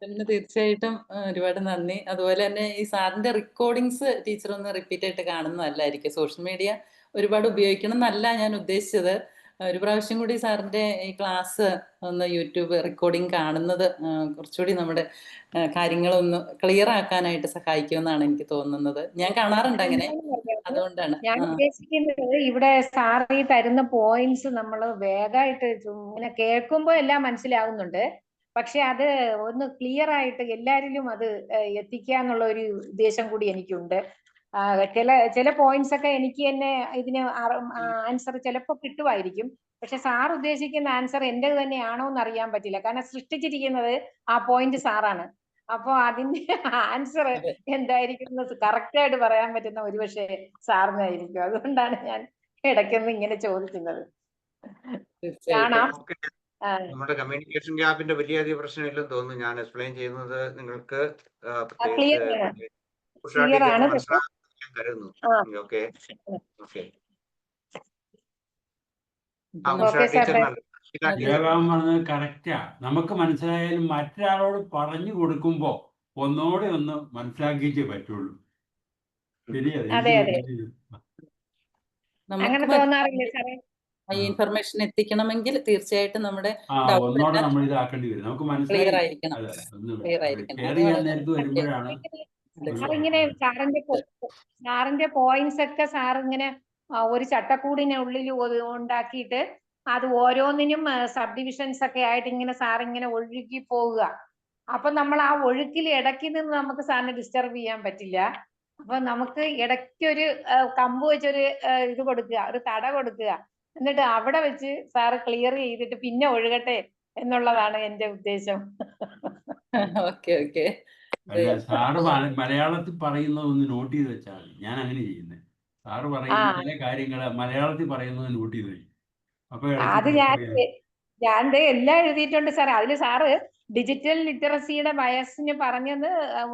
[SPEAKER 7] പിന്നെ തീർച്ചയായിട്ടും ഒരുപാട് നന്ദി. അതുപോലെ തന്നെ ഈ സാറിന്റെ റെക്കോർഡിങ്സ് ടീച്ചർ ഒന്ന് റിപ്പീറ്റ് ആയിട്ട് കാണുന്നതല്ലായിരിക്കും. സോഷ്യൽ മീഡിയ ഒരുപാട് ഉപയോഗിക്കണം എന്നല്ല ഞാൻ ഉദ്ദേശിച്ചത്. ഒരു പ്രാവശ്യം കൂടി സാറിന്റെ ഈ ക്ലാസ് ഒന്ന് യൂട്യൂബ് റെക്കോർഡിങ് കാണുന്നത് കുറച്ചുകൂടി നമ്മുടെ കാര്യങ്ങളൊന്ന് ക്ലിയർ ആക്കാനായിട്ട് സഹായിക്കുമെന്നാണ് എനിക്ക് തോന്നുന്നത്. ഞാൻ കാണാറുണ്ട് അങ്ങനെ, അതുകൊണ്ടാണ്.
[SPEAKER 3] ഞാൻ ഉദ്ദേശിക്കുന്നത് ഇവിടെ സാർ ഈ തരുന്ന പോയിന്റ്സ് നമ്മൾ വേഗമായിട്ട് ഇങ്ങനെ കേൾക്കുമ്പോൾ എല്ലാം മനസ്സിലാവുന്നുണ്ട്. പക്ഷെ അത് ഒന്ന് ക്ലിയർ ആയിട്ട് എല്ലാരിലും അത് എത്തിക്കുക എന്നുള്ള ഒരു ഉദ്ദേശം കൂടി എനിക്കുണ്ട്. ചില പോയിന്റ്സ് ഒക്കെ എനിക്ക് തന്നെ ഇതിന് ആൻസർ ചിലപ്പോൾ കിട്ടുമായിരിക്കും. പക്ഷെ സാർ ഉദ്ദേശിക്കുന്ന ആൻസർ എന്റേത് തന്നെയാണോ എന്ന് അറിയാൻ പറ്റില്ല. കാരണം സൃഷ്ടിച്ചിരിക്കുന്നത് ആ പോയിന്റ് സാറാണ്. അപ്പൊ അതിന്റെ ആൻസർ എന്തായിരിക്കും കറക്റ്റ് ആയിട്ട് പറയാൻ പറ്റുന്ന ഒരുപക്ഷെ സാറിനായിരിക്കും. അതുകൊണ്ടാണ് ഞാൻ ഇടയ്ക്കൊന്ന് ഇങ്ങനെ ചോദിക്കുന്നത്. കാണാം.
[SPEAKER 2] നമ്മുടെ കമ്മ്യൂണിക്കേഷൻ ഗ്യാപ്പിന്റെ വലിയ പ്രശ്നമില്ലെന്ന് തോന്നുന്നു. ഞാൻ എക്സ്പ്ലെയിൻ ചെയ്യുന്നത് നിങ്ങൾക്ക് കരുതുന്നു. Okay okay.
[SPEAKER 6] പറഞ്ഞത് കറക്റ്റാ. നമുക്ക് മനസ്സിലായാലും മറ്റൊരാളോട് പറഞ്ഞു കൊടുക്കുമ്പോ ഒന്നോടെ ഒന്ന് മനസ്സിലാക്കിയിട്ടേ പറ്റുള്ളൂ.
[SPEAKER 7] ഈ ഇൻഫർമേഷൻ എത്തിക്കണമെങ്കിൽ തീർച്ചയായിട്ടും നമ്മുടെ
[SPEAKER 6] ഒന്നോടെ നമ്മൾ ഇതാക്കേണ്ടി വരും. നമുക്ക് മനസ്സിലായി വരുമ്പോഴാണ്
[SPEAKER 3] സാറിങ്ങനെ സാറിന്റെ പോയിന്റ്സ് ഒക്കെ സാർ ഇങ്ങനെ ഒരു ചട്ടക്കൂടിനുള്ളിൽ ഉണ്ടാക്കിയിട്ട് അത് ഓരോന്നിനും സബ് ഡിവിഷൻസ് ഒക്കെ ആയിട്ട് ഇങ്ങനെ സാർ ഇങ്ങനെ ഒഴുകി പോവുക. അപ്പൊ നമ്മൾ ആ ഒഴുക്കിൽ ഇടയ്ക്ക് നിന്ന് നമുക്ക് സാറിനെ ഡിസ്റ്റർബ് ചെയ്യാൻ പറ്റില്ല. അപ്പൊ നമുക്ക് ഇടയ്ക്കൊരു കമ്പ് വെച്ചൊരു ഇത് കൊടുക്കുക, ഒരു തട കൊടുക്കുക. എന്നിട്ട് അവിടെ വെച്ച് സാറ് ക്ലിയർ ചെയ്തിട്ട് പിന്നെ ഒഴുകട്ടെ എന്നുള്ളതാണ് എൻ്റെ ഉദ്ദേശം.
[SPEAKER 7] Okay okay.
[SPEAKER 6] അല്ല, സാറ് മലയാളത്തിൽ പറയുന്നത് ഒന്ന് നോട്ട് ചെയ്ത് വെച്ചാൽ മതി. ഞാൻ അങ്ങനെ ചെയ്യുന്നത്. സാറ്
[SPEAKER 3] ആ
[SPEAKER 6] പറയുന്ന ചില കാര്യങ്ങൾ മലയാളത്തിൽ പറയുന്നത് നോട്ട് ചെയ്ത് വയ്ക്കും. അപ്പൊ
[SPEAKER 3] അത് ഞാൻ ദേ എല്ലാം എഴുതിയിട്ടുണ്ട് സാർ. അതില് സാറ് ഡിജിറ്റൽ ലിറ്ററസിയുടെ വയസ്സിന് പറഞ്ഞത്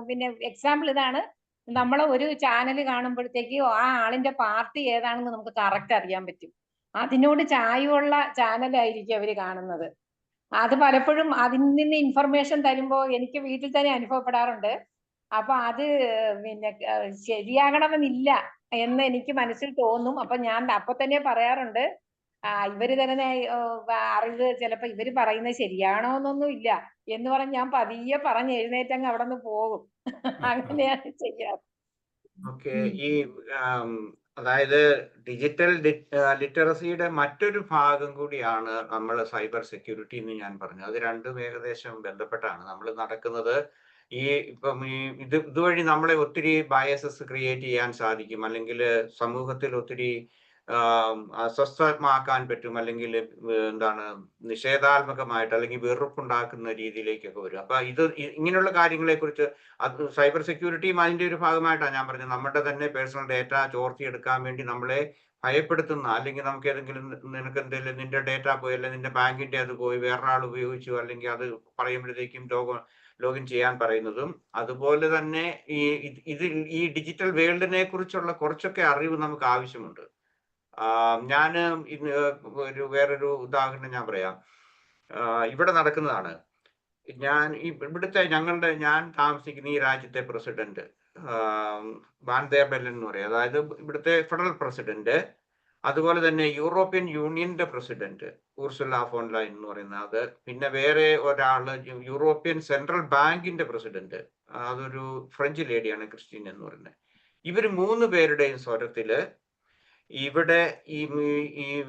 [SPEAKER 3] പിന്നെ എക്സാമ്പിൾ ഇതാണ്. നമ്മളെ ഒരു ചാനൽ കാണുമ്പോഴത്തേക്ക് ആ ആളിന്റെ പാർട്ടി ഏതാണെന്ന് നമുക്ക് കറക്റ്റ് അറിയാൻ പറ്റും. അതിനോട് ചായവുള്ള ചാനലായിരിക്കും അവര് കാണുന്നത്. അത് പലപ്പോഴും അതിൽ നിന്ന് ഇൻഫർമേഷൻ തരുമ്പോ എനിക്ക് വീട്ടിൽ തന്നെ അനുഭവപ്പെടാറുണ്ട്. അപ്പൊ അത് പിന്നെ ശരിയാകണമെന്നില്ല എന്ന് എനിക്ക് മനസ്സിൽ തോന്നും. അപ്പൊ ഞാൻ അപ്പൊ തന്നെ പറയാറുണ്ട്, ഇവര് തരുന്ന അറിവ് ചിലപ്പോ ഇവര് പറയുന്നത് ശരിയാണോന്നൊന്നും ഇല്ല എന്ന് പറഞ്ഞ് ഞാൻ പതിയെ പറഞ്ഞ് എഴുന്നേറ്റങ്ങ് അവിടെ നിന്ന് പോകും. അങ്ങനെയാണ് ചെയ്യാറ്.
[SPEAKER 2] ഓക്കെ. ഈ അതായത് ഡിജിറ്റൽ ലിറ്ററസിയുടെ മറ്റൊരു ഭാഗം കൂടിയാണ് നമ്മൾ സൈബർ സെക്യൂരിറ്റി എന്ന് ഞാൻ പറഞ്ഞു. അത് രണ്ടും ഏകദേശം ബന്ധപ്പെട്ടാണ് നമ്മൾ നടക്കുന്നത്. ഇപ്പം ഇതുവഴി നമ്മളെ ഒത്തിരി ബയസസ് ക്രിയേറ്റ് ചെയ്യാൻ സാധിക്കും, അല്ലെങ്കിൽ സമൂഹത്തിൽ ഒത്തിരി അസ്വസ്ഥമാക്കാൻ പറ്റും, അല്ലെങ്കിൽ എന്താണ് നിഷേധാത്മകമായിട്ട് അല്ലെങ്കിൽ വെറുപ്പുണ്ടാക്കുന്ന രീതിയിലേക്കൊക്കെ വരും. അപ്പൊ ഇങ്ങനെയുള്ള കാര്യങ്ങളെ കുറിച്ച് സൈബർ സെക്യൂരിറ്റിയും അതിന്റെ ഒരു ഭാഗമായിട്ടാണ് ഞാൻ പറഞ്ഞത്. നമ്മുടെ തന്നെ പേഴ്സണൽ ഡേറ്റ ചോർത്തിയെടുക്കാൻ വേണ്ടി നമ്മളെ ഭയപ്പെടുത്തുന്ന, അല്ലെങ്കിൽ നമുക്ക് നിനക്ക് എന്തെങ്കിലും നിന്റെ ഡേറ്റ പോയി, അല്ലെങ്കിൽ നിന്റെ ബാങ്കിന്റെ അത് പോയി വേറൊരാൾ ഉപയോഗിച്ചു, അല്ലെങ്കിൽ അത് പറയുമ്പോഴത്തേക്കും ലോഗിൻ ചെയ്യാൻ പറയുന്നതും. അതുപോലെ തന്നെ ഈ ഡിജിറ്റൽ വേൾഡിനെ കുറിച്ചുള്ള കുറച്ചൊക്കെ അറിവ് നമുക്ക് ആവശ്യമുണ്ട്. ഞാൻ വേറൊരു ഉദാഹരണം ഞാൻ പറയാം. ഇവിടെ നടക്കുന്നതാണ്. ഞാൻ താമസിക്കുന്ന ഈ രാജ്യത്തെ പ്രസിഡന്റ് വാൻ ദെർ ബെല്ലൻ എന്ന് പറയും. അതായത് ഇവിടുത്തെ ഫെഡറൽ പ്രസിഡന്റ്, അതുപോലെ തന്നെ യൂറോപ്യൻ യൂണിയന്റെ പ്രസിഡന്റ് ഉർസുല ഫോൺ ലൈൻ എന്ന് പറയുന്നത്, പിന്നെ വേറെ ഒരാള് യൂറോപ്യൻ സെൻട്രൽ ബാങ്കിന്റെ പ്രസിഡന്റ്, അതൊരു ഫ്രഞ്ച് ലേഡിയാണ്, ക്രിസ്റ്റീൻ എന്ന് പറയുന്നത്. ഇവര് 3 പേരുടെയും സ്വരത്തില് ഇവിടെ ഈ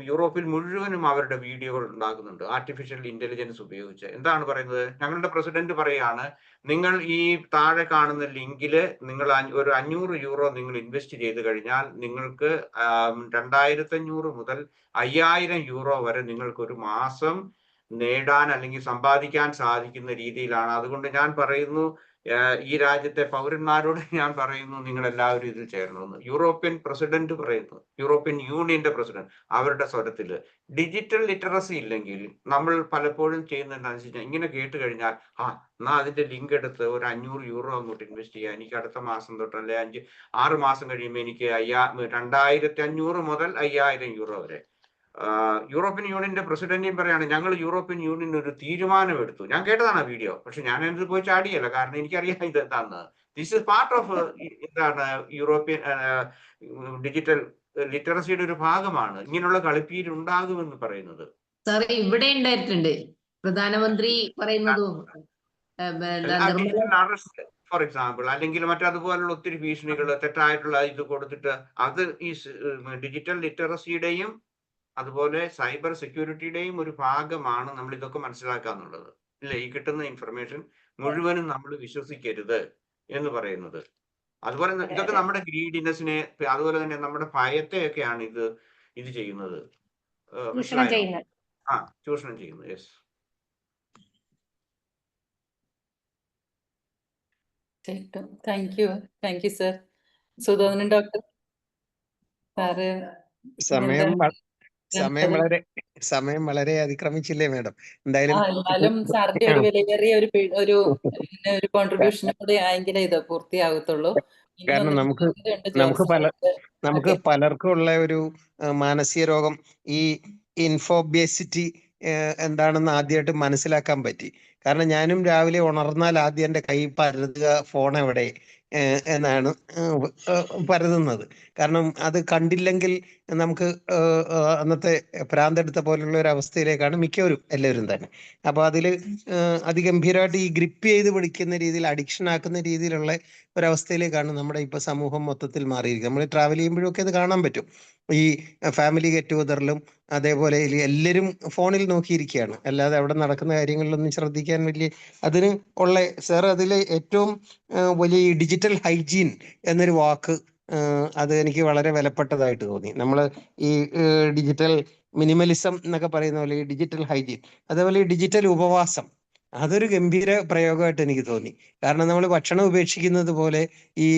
[SPEAKER 2] യൂറോപ്പിൽ മുഴുവനും അവരുടെ വീഡിയോകൾ ഉണ്ടാകുന്നുണ്ട് ആർട്ടിഫിഷ്യൽ ഇന്റലിജൻസ് ഉപയോഗിച്ച്. എന്താണ് പറയുന്നത്? ഞങ്ങളുടെ പ്രസിഡന്റ് പറയാണ്, നിങ്ങൾ ഈ താഴെ കാണുന്ന ലിങ്കിൽ നിങ്ങൾ ഒരു 500 യൂറോ നിങ്ങൾ ഇൻവെസ്റ്റ് ചെയ്ത് കഴിഞ്ഞാൽ നിങ്ങൾക്ക് 2500 മുതൽ 5000 യൂറോ വരെ നിങ്ങൾക്ക് ഒരു മാസം നേടാൻ അല്ലെങ്കിൽ സമ്പാദിക്കാൻ സാധിക്കുന്ന രീതിയിലാണ്. അതുകൊണ്ട് ഞാൻ പറയുന്നു, ഈ രാജ്യത്തെ പൗരന്മാരോട് ഞാൻ പറയുന്നു, നിങ്ങൾ എല്ലാവരും ഇതിൽ ചേരണമെന്ന്. യൂറോപ്യൻ പ്രസിഡന്റ് പറയുന്നു, യൂറോപ്യൻ യൂണിയന്റെ പ്രസിഡന്റ് അവരുടെ സ്വരത്തില്. ഡിജിറ്റൽ ലിറ്ററസി ഇല്ലെങ്കിൽ നമ്മൾ പലപ്പോഴും ചെയ്യുന്നത് എന്താണെന്ന് വെച്ചാൽ, ഇങ്ങനെ കേട്ട് കഴിഞ്ഞാൽ എന്നാ അതിന്റെ ലിങ്ക് എടുത്ത് ഒരു 500 യൂറോ അങ്ങോട്ട് ഇൻവെസ്റ്റ് ചെയ്യാം, എനിക്ക് അടുത്ത മാസം തൊട്ട് അല്ലെ 6 മാസം കഴിയുമ്പോൾ എനിക്ക് 2500 മുതൽ 5000 യൂറോ വരെ. യൂറോപ്യൻ യൂണിയന്റെ പ്രസിഡന്റും പറയാണ്, ഞങ്ങൾ യൂറോപ്യൻ യൂണിയൻ ഒരു തീരുമാനം എടുത്തു. ഞാൻ കേട്ടതാണ് ആ വീഡിയോ, പക്ഷെ ഞാൻ അതിൽ പോയി ചാടിയല്ല, കാരണം എനിക്കറിയാം ഇത് എന്താണെന്ന്. ദിസ് ഇസ് പാർട്ട് ഓഫ് എന്താണ് യൂറോപ്യൻ ഡിജിറ്റൽ ലിറ്ററസിയുടെ ഒരു ഭാഗമാണ് ഇങ്ങനെയുള്ള കളിപ്പീര് ഉണ്ടാകുമെന്ന് പറയുന്നത്.
[SPEAKER 5] സാറേ, ഇവിടെ ഉണ്ടായിട്ടുണ്ട് പ്രധാനമന്ത്രി പറയുന്നതും
[SPEAKER 2] ഫോർ എക്സാമ്പിൾ, അല്ലെങ്കിൽ മറ്റതുപോലുള്ള ഒത്തിരി ഭീഷണികൾ, തെറ്റായിട്ടുള്ള ഇത് കൊടുത്തിട്ട്, അത് ഈ ഡിജിറ്റൽ ലിറ്ററസിയുടെയും അതുപോലെ സൈബർ സെക്യൂരിറ്റിയുടെയും ഒരു ഭാഗമാണ് നമ്മൾ ഇതൊക്കെ മനസ്സിലാക്കാന്നുള്ളത്. ഇല്ലേ, ഈ കിട്ടുന്ന ഇൻഫർമേഷൻ മുഴുവനും നമ്മൾ വിശ്വസിക്കരുത് എന്ന് പറയുന്നത്. അതുപോലെ ഇതൊക്കെ നമ്മുടെ ഗ്രീഡിനെസിനെ, അതുപോലെ തന്നെ നമ്മുടെ ഭയത്തെയൊക്കെയാണ് ഇത് ചെയ്യുന്നത്.
[SPEAKER 3] ചൂഷണം ചെയ്യുന്നത്.
[SPEAKER 2] ചൂഷണം ചെയ്യുന്നത്. Yes.
[SPEAKER 7] Thank you sir. Sudhodhanan doctor sir
[SPEAKER 8] സമയം വളരെ അതിക്രമിച്ചില്ലേ മാഡം? എന്തായാലും
[SPEAKER 7] എന്നാലും സാറിന്റെ ഒരു വിലയേറിയ ഒരു കോൺട്രിബ്യൂഷൻ കൂടെ ആയെങ്കിലേ ഇത് പൂർത്തിയാകത്തുള്ളൂ.
[SPEAKER 8] കാരണം നമുക്ക് പലർക്കും ഉള്ള ഒരു മാനസിക രോഗം ഈ ഇൻഫോബേസിറ്റി എന്താണെന്ന് ആദ്യമായിട്ട് മനസ്സിലാക്കാൻ പറ്റി. കാരണം ഞാനും രാവിലെ ഉണർന്നാൽ ആദ്യം എൻ്റെ കൈ പരതുക ഫോൺ എവിടെ എന്നാണ് പരതുന്നത്. കാരണം അത് കണ്ടില്ലെങ്കിൽ നമുക്ക് അന്നത്തെ ഭ്രാന്തെടുത്ത പോലുള്ള ഒരു അവസ്ഥയിലേക്കാണ് മിക്കവരും എല്ലാവരും തന്നെ. അപ്പൊ അതിൽ അതിഗംഭീരമായിട്ട് ഈ ഗ്രിപ്പ് ചെയ്ത് പിടിക്കുന്ന രീതിയിൽ, അഡിക്ഷൻ ആക്കുന്ന രീതിയിലുള്ള ഒരവസ്ഥയിലേക്കാണ് നമ്മുടെ ഇപ്പൊ സമൂഹം മൊത്തത്തിൽ മാറിയിരിക്കുന്നത്. നമ്മൾ ട്രാവൽ ചെയ്യുമ്പോഴൊക്കെ അത് കാണാൻ പറ്റും. ഈ ഫാമിലി ഗെറ്റ് ടുഗദറിലും അതേപോലെ എല്ലാവരും ഫോണിൽ നോക്കിയിരിക്കുകയാണ്, അല്ലാതെ അവിടെ നടക്കുന്ന കാര്യങ്ങളിലൊന്നും ശ്രദ്ധിക്കാൻ അതിന് ഉള്ള സാർ അതിൽ ഏറ്റവും വലിയ ഈ ഡിജിറ്റൽ ഹൈജീൻ എന്നൊരു വാക്ക് അത് എനിക്ക് വളരെ വിലപ്പെട്ടതായിട്ട് തോന്നി. നമ്മൾ ഈ ഡിജിറ്റൽ മിനിമലിസം എന്നൊക്കെ പറയുന്ന പോലെ ഈ ഡിജിറ്റൽ ഹൈജീൻ, അതേപോലെ ഈ ഡിജിറ്റൽ ഉപവാസം, അതൊരു ഗംഭീര പ്രയോഗമായിട്ട് എനിക്ക് തോന്നി. കാരണം നമ്മൾ ഭക്ഷണം ഉപേക്ഷിക്കുന്നത് പോലെ ഈ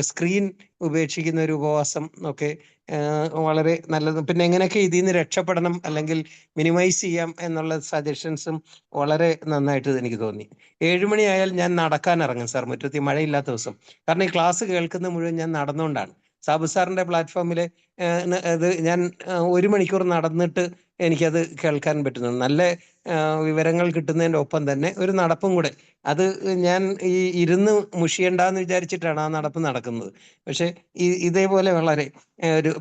[SPEAKER 8] സ്ക്രീൻ ഉപേക്ഷിക്കുന്ന ഒരു ഉപവാസം ഒക്കെ വളരെ നല്ലത്. പിന്നെ എങ്ങനെയൊക്കെ ഇതിൽ നിന്ന് രക്ഷപ്പെടണം അല്ലെങ്കിൽ മിനിമൈസ് ചെയ്യാം എന്നുള്ള സജഷൻസും വളരെ നന്നായിട്ട് എനിക്ക് തോന്നി. 7 മണിയായാൽ ഞാൻ നടക്കാൻ ഇറങ്ങും സാർ, മുറ്റത്ത് മഴയില്ലാത്ത ദിവസം. കാരണം ഈ ക്ലാസ് കേൾക്കുന്ന മുഴുവൻ ഞാൻ നടന്നുകൊണ്ടാണ്. സാബു സാറിന്റെ പ്ലാറ്റ്ഫോമിൽ അത് ഞാൻ 1 മണിക്കൂർ നടന്നിട്ട് എനിക്കത് കേൾക്കാൻ പറ്റുന്നു. നല്ല വിവരങ്ങൾ കിട്ടുന്നതിൻ്റെ ഒപ്പം തന്നെ ഒരു നടപ്പും കൂടെ. അത് ഞാൻ ഈ ഇരുന്ന് മുഷിയണ്ടെന്ന് വിചാരിച്ചിട്ടാണ് ആ നടപ്പ് നടക്കുന്നത്. പക്ഷെ ഇതേപോലെ വളരെ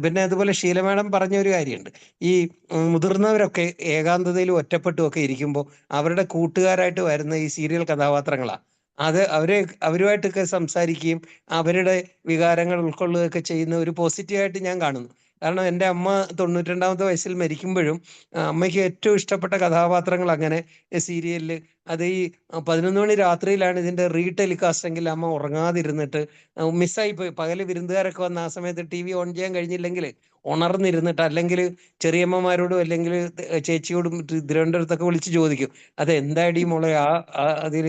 [SPEAKER 8] പിന്നെ അതുപോലെ ഷീല മാഡം പറഞ്ഞ ഒരു കാര്യമുണ്ട്. ഈ മുതിർന്നവരൊക്കെ ഏകാന്തതയിലും ഒറ്റപ്പെട്ടും ഒക്കെ ഇരിക്കുമ്പോൾ അവരുടെ കൂട്ടുകാരായിട്ട് വരുന്ന ഈ സീരിയൽ കഥാപാത്രങ്ങളാണ്. അത് അവരുമായിട്ടൊക്കെ സംസാരിക്കുകയും അവരുടെ വികാരങ്ങൾ ഉൾക്കൊള്ളുകയൊക്കെ ചെയ്യുന്ന ഒരു പോസിറ്റീവായിട്ട് ഞാൻ കാണുന്നു. കാരണം എൻ്റെ അമ്മ 92ാമത്തെ വയസ്സിൽ മരിക്കുമ്പോഴും അമ്മയ്ക്ക് ഏറ്റവും ഇഷ്ടപ്പെട്ട കഥാപാത്രങ്ങൾ അങ്ങനെ സീരിയലിൽ, അത് ഈ 11 മണി രാത്രിയിലാണ് ഇതിൻ്റെ റീടെലികാസ്റ്റ് എങ്കിൽ അമ്മ ഉറങ്ങാതിരുന്നിട്ട് മിസ്സായിപ്പോയി. പകല് വിരുന്നുകാരൊക്കെ വന്ന ആ സമയത്ത് TV ഓൺ ചെയ്യാൻ കഴിഞ്ഞില്ലെങ്കിൽ ഉണർന്നിരുന്നിട്ട്, അല്ലെങ്കിൽ ചെറിയമ്മമാരോടും അല്ലെങ്കിൽ ചേച്ചിയോടും തിരുവനന്തപുരത്തൊക്കെ വിളിച്ച് ചോദിക്കും, അത് എന്താടി മോളെ അതിൽ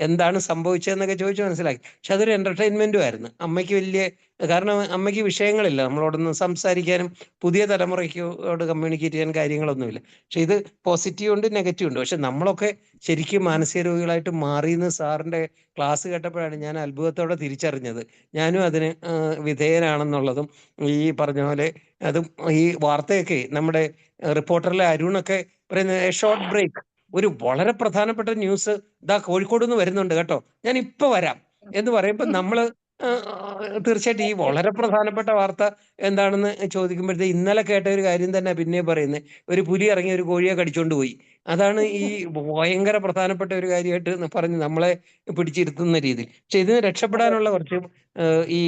[SPEAKER 8] എന്താണ് സംഭവിച്ചതെന്നൊക്കെ ചോദിച്ച് മനസ്സിലാക്കി. പക്ഷെ അതൊരു എന്റർടൈൻമെന്റും ആയിരുന്നു അമ്മയ്ക്ക്. വലിയ കാരണം അമ്മയ്ക്ക് വിഷയങ്ങളില്ല നമ്മളോടൊന്നും സംസാരിക്കാനും പുതിയ തലമുറയ്ക്കോട് കമ്മ്യൂണിക്കേറ്റ് ചെയ്യാൻ കാര്യങ്ങളൊന്നുമില്ല. പക്ഷെ ഇത് പോസിറ്റീവ് ഉണ്ട്, നെഗറ്റീവ് ഉണ്ട്. പക്ഷെ നമ്മളൊക്കെ ശരിക്കും മാനസിക രോഗികളായിട്ട് മാറിയെന്ന് സാറിന്റെ ക്ലാസ് കേട്ടപ്പോഴാണ് ഞാൻ അത്ഭുതത്തോടെ തിരിച്ചറിഞ്ഞത്. ഞാനും അതിന് വിധേയനാണെന്നുള്ളതും. ഈ പറഞ്ഞ പോലെ അതും ഈ വാർത്തയൊക്കെ നമ്മുടെ റിപ്പോർട്ടറിലെ അരുണൊക്കെ പറയുന്നത് ഷോർട്ട് ബ്രേക്ക്, ഒരു വളരെ പ്രധാനപ്പെട്ട ന്യൂസ് ഇതാ കോഴിക്കോട് നിന്ന് വരുന്നുണ്ട് കേട്ടോ, ഞാൻ ഇപ്പൊ വരാം എന്ന് പറയുമ്പോൾ നമ്മള് തീർച്ചയായിട്ടും ഈ വളരെ പ്രധാനപ്പെട്ട വാർത്ത എന്താണെന്ന് ചോദിക്കുമ്പോഴത്തേക്ക് ഇന്നലെ കേട്ട ഒരു കാര്യം തന്നെ പിന്നെ പറയുന്നത്, ഒരു പുലി ഇറങ്ങി ഒരു കോഴിയെ കടിച്ചോണ്ട് പോയി. അതാണ് ഈ ഭയങ്കര പ്രധാനപ്പെട്ട ഒരു കാര്യമായിട്ട് പറഞ്ഞ് നമ്മളെ പിടിച്ചിരുത്തുന്ന രീതി. പക്ഷെ ഇതിന് രക്ഷപ്പെടാനുള്ള കുറച്ച് ഈ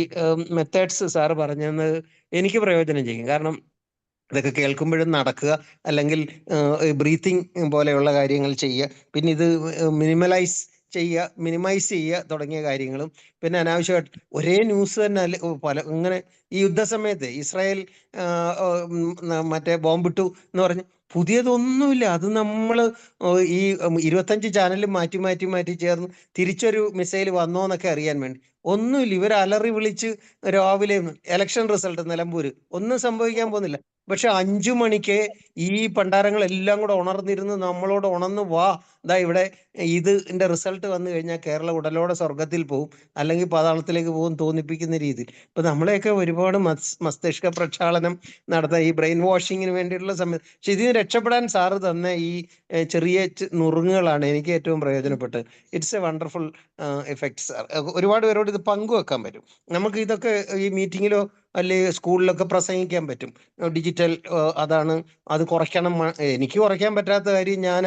[SPEAKER 8] മെത്തേഡ്സ് സാറ് പറഞ്ഞെന്ന് എനിക്ക് പ്രയോജനം ചെയ്യും. കാരണം ഇതൊക്കെ കേൾക്കുമ്പോഴും നടക്കുക, അല്ലെങ്കിൽ ബ്രീത്തിങ് പോലെയുള്ള കാര്യങ്ങൾ ചെയ്യുക, പിന്നെ ഇത് മിനിമൈസ് ചെയ്യുക തുടങ്ങിയ കാര്യങ്ങളും. പിന്നെ അനാവശ്യമായിട്ട് ഒരേ ന്യൂസ് തന്നെ ഇങ്ങനെ ഈ യുദ്ധസമയത്ത് ഇസ്രായേൽ മറ്റേ ബോംബിട്ടു എന്ന് പറഞ്ഞ് പുതിയതൊന്നുമില്ല. അത് നമ്മൾ ഈ 25 ചാനലും മാറ്റി ചേർന്ന് തിരിച്ചൊരു മിസൈൽ വന്നോ എന്നൊക്കെ അറിയാൻ വേണ്ടി. ഒന്നുമില്ല, ഇവർ അലറി വിളിച്ച് രാവിലെ ഇലക്ഷൻ റിസൾട്ട് നിലമ്പൂര് ഒന്നും സംഭവിക്കാൻ പോകുന്നില്ല. പക്ഷെ 5 മണിക്ക് ഈ പണ്ടാരങ്ങളെല്ലാം കൂടെ ഉണർന്നിരുന്ന് നമ്മളോട് ഉണർന്ന് വാ, ഇതാ ഇവിടെ ഇതിന്റെ റിസൾട്ട് വന്നു കഴിഞ്ഞാൽ കേരളം ഉടലോടെ സ്വർഗത്തിൽ പോകും, അല്ലെങ്കിൽ പാതാളത്തിലേക്ക് പോകും തോന്നിപ്പിക്കുന്ന രീതിയിൽ. ഇപ്പൊ നമ്മളെയൊക്കെ ഒരുപാട് മസ്തിഷ്ക പ്രക്ഷാളനം നടത്താൻ ഈ ബ്രെയിൻ വാഷിങ്ങിന് വേണ്ടിയിട്ടുള്ള സമയം. പക്ഷെ ഇതിന് രക്ഷപ്പെടാൻ സാറ് തന്ന ഈ ചെറിയ നുറുങ്ങുകളാണ് എനിക്ക് ഏറ്റവും പ്രയോജനപ്പെട്ടത്. It's a wonderful effect sir. ഒരുപാട് പേരോട് ഇത് പങ്കുവെക്കാൻ പറ്റും. നമുക്ക് ഇതൊക്കെ ഈ മീറ്റിങ്ങിലോ അല്ലെങ്കിൽ സ്കൂളിലൊക്കെ പ്രസംഗിക്കാൻ പറ്റും. ഡിജിറ്റൽ അതാണ്, അത് കുറയ്ക്കണം. എനിക്ക് കുറയ്ക്കാൻ പറ്റാത്ത കാര്യം ഞാൻ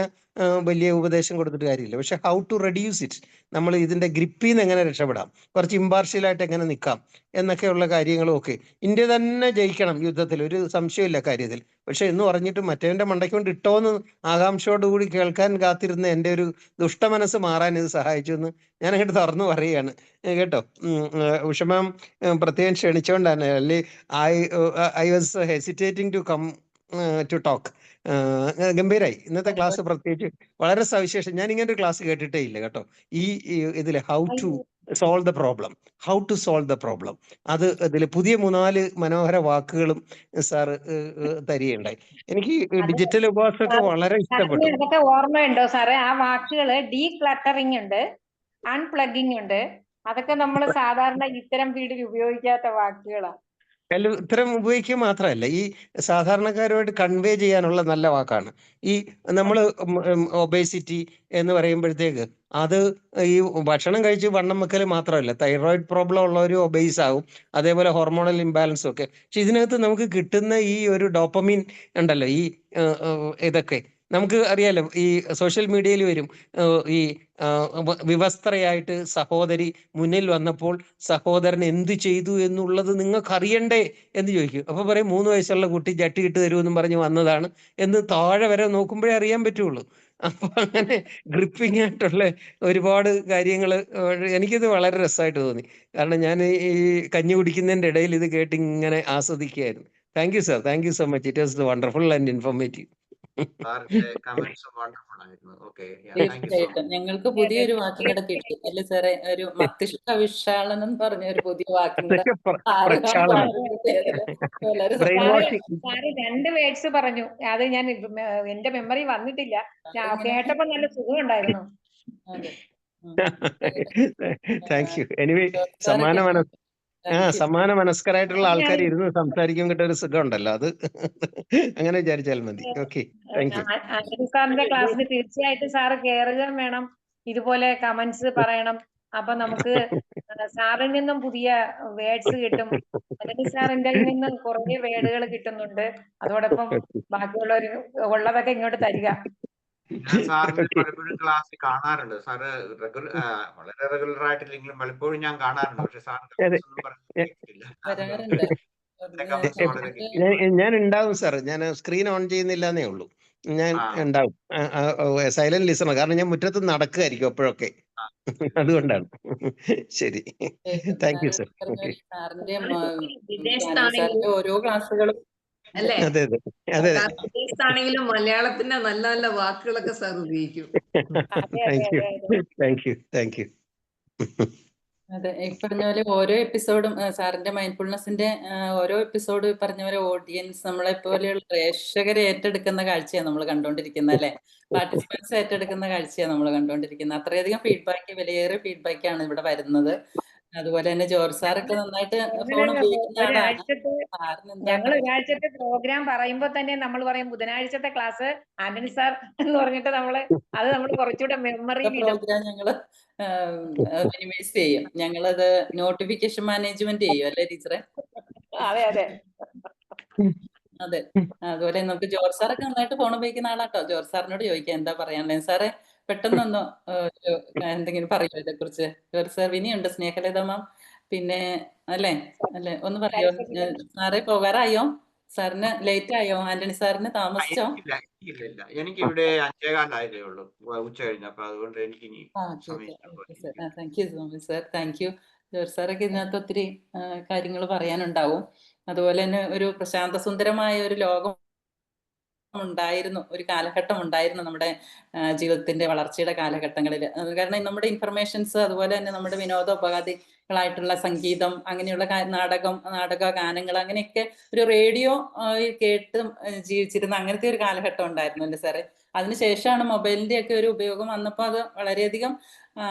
[SPEAKER 8] വലിയ ഉപദേശം കൊടുത്തിട്ട് കാര്യമില്ല. പക്ഷെ ഹൗ ടു റെഡ്യൂസ് ഇറ്റ്, നമ്മൾ ഇതിന്റെ ഗ്രിപ്പിൽ നിന്ന് എങ്ങനെ രക്ഷപ്പെടാം, കുറച്ച് ഇമ്പാർഷ്യലായിട്ട് എങ്ങനെ നിൽക്കാം എന്നൊക്കെയുള്ള കാര്യങ്ങളും ഒക്കെ. ഇന്ത്യ തന്നെ ജയിക്കണം യുദ്ധത്തിൽ, ഒരു സംശയമില്ല കാര്യത്തിൽ. പക്ഷെ എന്ന് പറഞ്ഞിട്ട് മറ്റേവന്റെ മണ്ടയ്ക്ക് കൊണ്ട് ഇട്ടോന്ന് ആകാംക്ഷയോടുകൂടി കേൾക്കാൻ കാത്തിരുന്ന എൻ്റെ ഒരു ദുഷ്ടമനസ്സ് മാറാൻ ഇത് സഹായിച്ചു എന്ന് ഞാൻ അങ്ങോട്ട് തുറന്നു പറയുകയാണ് കേട്ടോ. ഉഷമാം പ്രത്യേകം ക്ഷണിച്ചുകൊണ്ടാണ്, അല്ലെ I was hesitating to come to talk. ഗംഭീരായി ഇന്നത്തെ ക്ലാസ്, പ്രത്യേകിച്ച് വളരെ സവിശേഷം. ഞാൻ ഇങ്ങനെ ഒരു ക്ലാസ് കേട്ടിട്ടേ ഇല്ല കേട്ടോ. ഈ ഇതിൽ how to solve the problem അത് ഇതിൽ പുതിയ 3-4 മനോഹര വാക്കുകളും സാറ് തരികയുണ്ടായി. എനിക്ക് ഡിജിറ്റൽ ഉപവാസമൊക്കെ വളരെ ഇഷ്ടപ്പെട്ടു.
[SPEAKER 3] അതൊക്കെ ഓർമ്മയുണ്ടോ സാറേ? ആ വാക്കുകള് ഡീക്ലട്ടറിങ് ഉണ്ട്, അൺപ്ലഗിങ് ഉണ്ട്. അതൊക്കെ നമ്മൾ സാധാരണ ഇത്തരം ഫീൽഡിൽ ഉപയോഗിക്കാത്ത വാക്കുകളാണ്.
[SPEAKER 8] ഇത്തരം ഉപയോഗിക്കുക മാത്രമല്ല, ഈ സാധാരണക്കാരുമായിട്ട് കൺവേ ചെയ്യാനുള്ള നല്ല വാക്കാണ്. ഈ നമ്മൾ ഒബേസിറ്റി എന്ന് പറയുമ്പോഴത്തേക്ക് അത് ഈ ഭക്ഷണം കഴിച്ച് വണ്ണം വെക്കൽ മാത്രമല്ല, തൈറോയിഡ് പ്രോബ്ലം ഉള്ളവരും ഒബേസ് ആവും, അതേപോലെ ഹോർമോണൽ ഇംബാലൻസും ഒക്കെ. പക്ഷെ ഇതിനകത്ത് നമുക്ക് കിട്ടുന്ന ഈ ഒരു ഡോപ്പമീൻ ഉണ്ടല്ലോ, ഈ ഇതൊക്കെ നമുക്ക് അറിയാലോ. ഈ സോഷ്യൽ മീഡിയയിൽ വരും, ഈ വിവസ്ത്രയായിട്ട് സഹോദരി മുന്നിൽ വന്നപ്പോൾ സഹോദരൻ എന്ത് ചെയ്തു എന്നുള്ളത് നിങ്ങൾക്ക് അറിയണ്ടേ എന്ന് ചോദിക്കും. അപ്പൊ പറയും 3 വയസ്സുള്ള കുട്ടി ജട്ടിയിട്ട് തരുമെന്നും പറഞ്ഞ് വന്നതാണ് എന്ന്. താഴെ വരെ നോക്കുമ്പോഴേ അറിയാൻ പറ്റുള്ളൂ. അപ്പൊ അങ്ങനെ ഗ്രിപ്പിംഗ് ആയിട്ടുള്ള ഒരുപാട് കാര്യങ്ങൾ എനിക്കിത് വളരെ രസമായിട്ട് തോന്നി. കാരണം ഞാൻ ഈ കഞ്ഞി കുടിക്കുന്നതിൻ്റെ ഇടയിൽ ഇത് കേട്ട് ഇങ്ങനെ ആസ്വദിക്കുകയായിരുന്നു. Thank you sir, thank you so much. It was wonderful and informative.
[SPEAKER 2] സാറിന്റെ കമന്റ്സ് വണ്ടർഫുൾ ആയിരുന്നു. ഓക്കെ, താങ്ക് യു സോ
[SPEAKER 7] തീർച്ചയായിട്ടും ഞങ്ങൾക്ക് പുതിയൊരു വാക്കും കൂടെ കിട്ടി അല്ലേ സാറേ? ഒരു മസ്തിഷ്ക വിഷാളനം എന്ന് പറഞ്ഞ ഒരു പുതിയ വാക്കും കൂടെ
[SPEAKER 8] പ്രക്ഷാളനം,
[SPEAKER 7] വളരെ
[SPEAKER 8] brain
[SPEAKER 3] sir
[SPEAKER 8] washing.
[SPEAKER 3] Sir 2 words പറഞ്ഞു. അത് ഞാൻ എന്റെ മെമ്മറി വന്നിട്ടില്ല. കേട്ടപ്പോ നല്ല സുഖമുണ്ടായിരുന്നു.
[SPEAKER 7] അതെ.
[SPEAKER 8] Thank you. എനിവേ സമാന മനസ്കരായിട്ടുള്ള ആൾക്കാർ ഇരുന്ന് സംസാരിക്കും കിട്ട ഒരു സുഖം ഉണ്ടല്ലോ, അത് അങ്ങനെ വിചാരിച്ചാൽ മതി. Okay, thank U.
[SPEAKER 3] ആന്റണി സാറിന്റെ ക്ലാസ്സിന് തീർച്ചയായിട്ടും സാറ് കയറുകയും വേണം. ഇതുപോലെ കമന്റ്സ് പറയണം. അപ്പൊ നമുക്ക് സാറിൽ നിന്നും പുതിയ വേർഡ്സ് കിട്ടും. ആന്റണി സാറിന്റെ നിന്നും കുറെ വേർഡുകൾ കിട്ടുന്നുണ്ട്. അതോടൊപ്പം ബാക്കിയുള്ളവർ ഉള്ളതൊക്കെ ഇങ്ങോട്ട് തരിക.
[SPEAKER 2] ഞാൻ സാറിന്റെ പലപ്പോഴും ക്ലാസ് കാണാറുണ്ട്. സാറ് വളരെ റെഗുലർ ആയിട്ടില്ലെങ്കിലും പലപ്പോഴും ഞാൻ കാണാറുണ്ട്. പക്ഷെ സാറിന്റെ ഒന്നും പറഞ്ഞിട്ടില്ല.
[SPEAKER 7] വരാറുണ്ട്.
[SPEAKER 8] ഞാൻ ഉണ്ടാവും സാർ. ഞാൻ സ്ക്രീൻ ഓൺ ചെയ്യുന്നില്ലെന്നേ ഉള്ളൂ. ഞാൻ ഉണ്ടാവും, സൈലന്റ് ലിസണർ. കാരണം ഞാൻ മുറ്റത്ത് നടക്കുകയായിരിക്കും അപ്പോഴൊക്കെ, അതുകൊണ്ടാണ്. ശരി, താങ്ക് യു സർ.
[SPEAKER 7] സാറിന്റെ ഓരോ ക്ലാസ്സുകളും
[SPEAKER 5] അല്ലേ?
[SPEAKER 8] അതെ അതെ അതെ അതെ.
[SPEAKER 5] ആണെങ്കിലും മലയാളത്തിന്റെ നല്ല നല്ല വാക്കുകളൊക്കെ സാർ ഉപയോഗിക്കും.
[SPEAKER 8] Thank you, thank you, thank you.
[SPEAKER 7] അതെ, ഈ പറഞ്ഞ പോലെ ഓരോ എപ്പിസോഡും സാറിന്റെ മൈൻഡ്ഫുൾനെസിന്റെ ഓരോ എപ്പിസോഡ് പറഞ്ഞ പോലെ ഓഡിയൻസ് നമ്മളെ പോലെയുള്ള പ്രേക്ഷകരെ ഏറ്റെടുക്കുന്ന കാഴ്ചയാണ് നമ്മൾ കണ്ടുകൊണ്ടിരിക്കുന്നത് അല്ലെ? പാർട്ടിസിപ്പൻസ് ഏറ്റെടുക്കുന്ന കാഴ്ചയാണ് നമ്മൾ കണ്ടുകൊണ്ടിരിക്കുന്നത്. അത്രയധികം ഫീഡ്ബാക്ക്, വിലയേറിയ ഫീഡ്ബാക്കാണ് ഇവിടെ വരുന്നത്. അതുപോലെ തന്നെ ജോർജ് സാറൊക്കെ നന്നായിട്ട് ഫോൺ ഉപയോഗിക്കുന്ന ആളാണ്.
[SPEAKER 3] ഞങ്ങൾ ഒരാഴ്ചത്തെ പ്രോഗ്രാം പറയുമ്പോ തന്നെ നമ്മൾ പറയും ബുധനാഴ്ചത്തെ ക്ലാസ് ആന്റണി സാർ എന്ന് പറഞ്ഞിട്ട് അത് നമ്മൾ കുറച്ചുകൂടെ മെമ്മറിയിൽ ഇടും.
[SPEAKER 7] പ്രോഗ്രാം ഞങ്ങള് മിനിമൈസ് ചെയ്യും. ഞങ്ങളത് നോട്ടിഫിക്കേഷൻ മാനേജ്മെന്റ് ചെയ്യും അല്ലേ ടീച്ചറെ?
[SPEAKER 3] അതെ അതെ
[SPEAKER 7] അതെ. അതുപോലെ നമുക്ക് ജോർജ് സാറൊക്കെ നന്നായിട്ട് ഫോൺ ഉപയോഗിക്കുന്ന ആളാട്ടോ. ജോർജ് സാറിനോട് ചോദിക്കാം എന്താ പറയാനുള്ളത്. സാറേ പെട്ടെന്നൊന്ന് എന്തെങ്കിലും പറയോ ഇതേ കുറിച്ച്? ജോർജ് സാർ ഇനിയുണ്ട് സ്നേഹലത മാം, പിന്നെ അല്ലേ ഒന്ന് പറയോ? സാറേ പോകാറായോ? സാറിന് ലേറ്റ് ആയോ? ആന്റണി സാറിന് താമസിച്ചോ?
[SPEAKER 2] ഇല്ല, എനിക്ക് ഇവിടെ 5:15 ഉള്ളൂ ഉച്ച കഴിഞ്ഞ. അപ്പൊ അതുകൊണ്ട് എനിക്ക് ഇനി
[SPEAKER 7] thank you so much sir. Thank you. George സാറൊക്കെ ഇതിനകത്ത് ഒത്തിരി കാര്യങ്ങൾ പറയാനുണ്ടാവും. അതുപോലെ തന്നെ ഒരു പ്രശാന്തസുന്ദരമായ ഒരു ലോകം ഉണ്ടായിരുന്നു, ഒരു കാലഘട്ടം ഉണ്ടായിരുന്നു നമ്മുടെ ജീവിതത്തിന്റെ വളർച്ചയുടെ കാലഘട്ടങ്ങളിൽ. കാരണം നമ്മുടെ ഇൻഫർമേഷൻസ്, അതുപോലെ തന്നെ നമ്മുടെ വിനോദോപാധികളായിട്ടുള്ള സംഗീതം, അങ്ങനെയുള്ള നാടക ഗാനങ്ങൾ, അങ്ങനെയൊക്കെ ഒരു റേഡിയോ കേട്ട് ജീവിച്ചിരുന്ന അങ്ങനത്തെ ഒരു കാലഘട്ടം ഉണ്ടായിരുന്നു അല്ലേ സാറേ? അതിനുശേഷമാണ് മൊബൈലിന്റെ ഒക്കെ ഒരു ഉപയോഗം വന്നപ്പോൾ അത് വളരെയധികം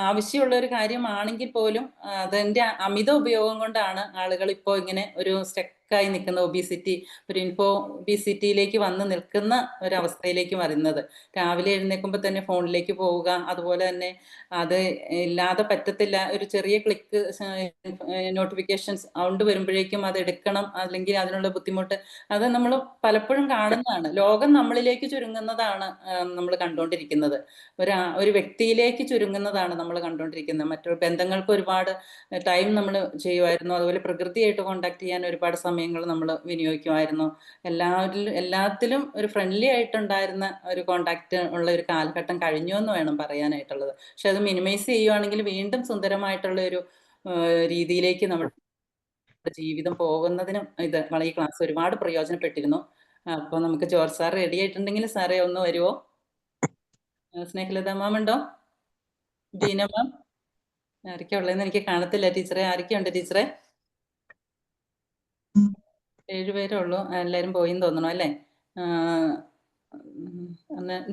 [SPEAKER 7] ആവശ്യമുള്ള ഒരു കാര്യമാണെങ്കിൽ പോലും അതിന്റെ അമിത ഉപയോഗം കൊണ്ടാണ് ആളുകൾ ഇപ്പോൾ ഇങ്ങനെ ഒരു സ്റ്റക്കായി നിൽക്കുന്ന ഒബിസിറ്റി, ഒരു ഒബിസിറ്റിയിലേക്ക് വന്ന് നിൽക്കുന്ന ഒരവസ്ഥയിലേക്ക് വരുന്നത്. രാവിലെ എഴുന്നേൽക്കുമ്പോൾ തന്നെ ഫോണിലേക്ക് പോവുക, അതുപോലെ തന്നെ അത് ഇല്ലാതെ പറ്റത്തില്ല. ഒരു ചെറിയ ക്ലിക്ക് നോട്ടിഫിക്കേഷൻസ് സൗണ്ട് വരുമ്പോഴേക്കും അത് എടുക്കണം, അല്ലെങ്കിൽ അതിനുള്ള ബുദ്ധിമുട്ട് അത് നമ്മൾ പലപ്പോഴും കാണുന്നതാണ്. ലോകം നമ്മളിലേക്ക് ചുരുങ്ങുന്നതാണ് നമ്മൾ കണ്ടുകൊണ്ടിരിക്കുന്നത്. ഒരു വ്യക്തിയിലേക്ക് ചുരുങ്ങുന്നതാണ് നമ്മൾ കണ്ടുകൊണ്ടിരിക്കുന്നത്. മറ്റൊരു ബന്ധങ്ങൾക്ക് ഒരുപാട് ടൈം നമ്മൾ ചെയ്യുമായിരുന്നു. അതുപോലെ പ്രകൃതിയായിട്ട് കോണ്ടാക്ട് ചെയ്യാൻ ഒരുപാട് സമയങ്ങൾ നമ്മൾ വിനിയോഗിക്കുമായിരുന്നു. എല്ലാത്തിലും ഒരു ഫ്രണ്ട്ലി ആയിട്ടുണ്ടായിരുന്ന ഒരു കോണ്ടാക്ട് ഉള്ള ഒരു കാലഘട്ടം കഴിഞ്ഞു എന്ന് വേണം പറയാനായിട്ടുള്ളത്. പക്ഷെ അത് മിനിമൈസ് ചെയ്യുവാണെങ്കിൽ വീണ്ടും സുന്ദരമായിട്ടുള്ള ഒരു രീതിയിലേക്ക് നമ്മുടെ ജീവിതം പോകുന്നതിനും ഈ ക്ലാസ് ഒരുപാട് പ്രയോജനപ്പെട്ടിരുന്നു. അപ്പൊ നമുക്ക് ജോർജ് സാർ റെഡി ആയിട്ടുണ്ടെങ്കിൽ സാറേ ഒന്ന് വരുമോ? സ്നേഹലത മാം ഉണ്ടോ? ബീന മാം? ആരൊക്കെ ഉള്ളതെന്ന് എനിക്ക് കാണത്തില്ല ടീച്ചറെ. ആരൊക്കെ ഉണ്ട് ടീച്ചറെ? 7 പേരേ ഉള്ളൂ. എല്ലാരും പോയിന്ന് തോന്നണു അല്ലേ?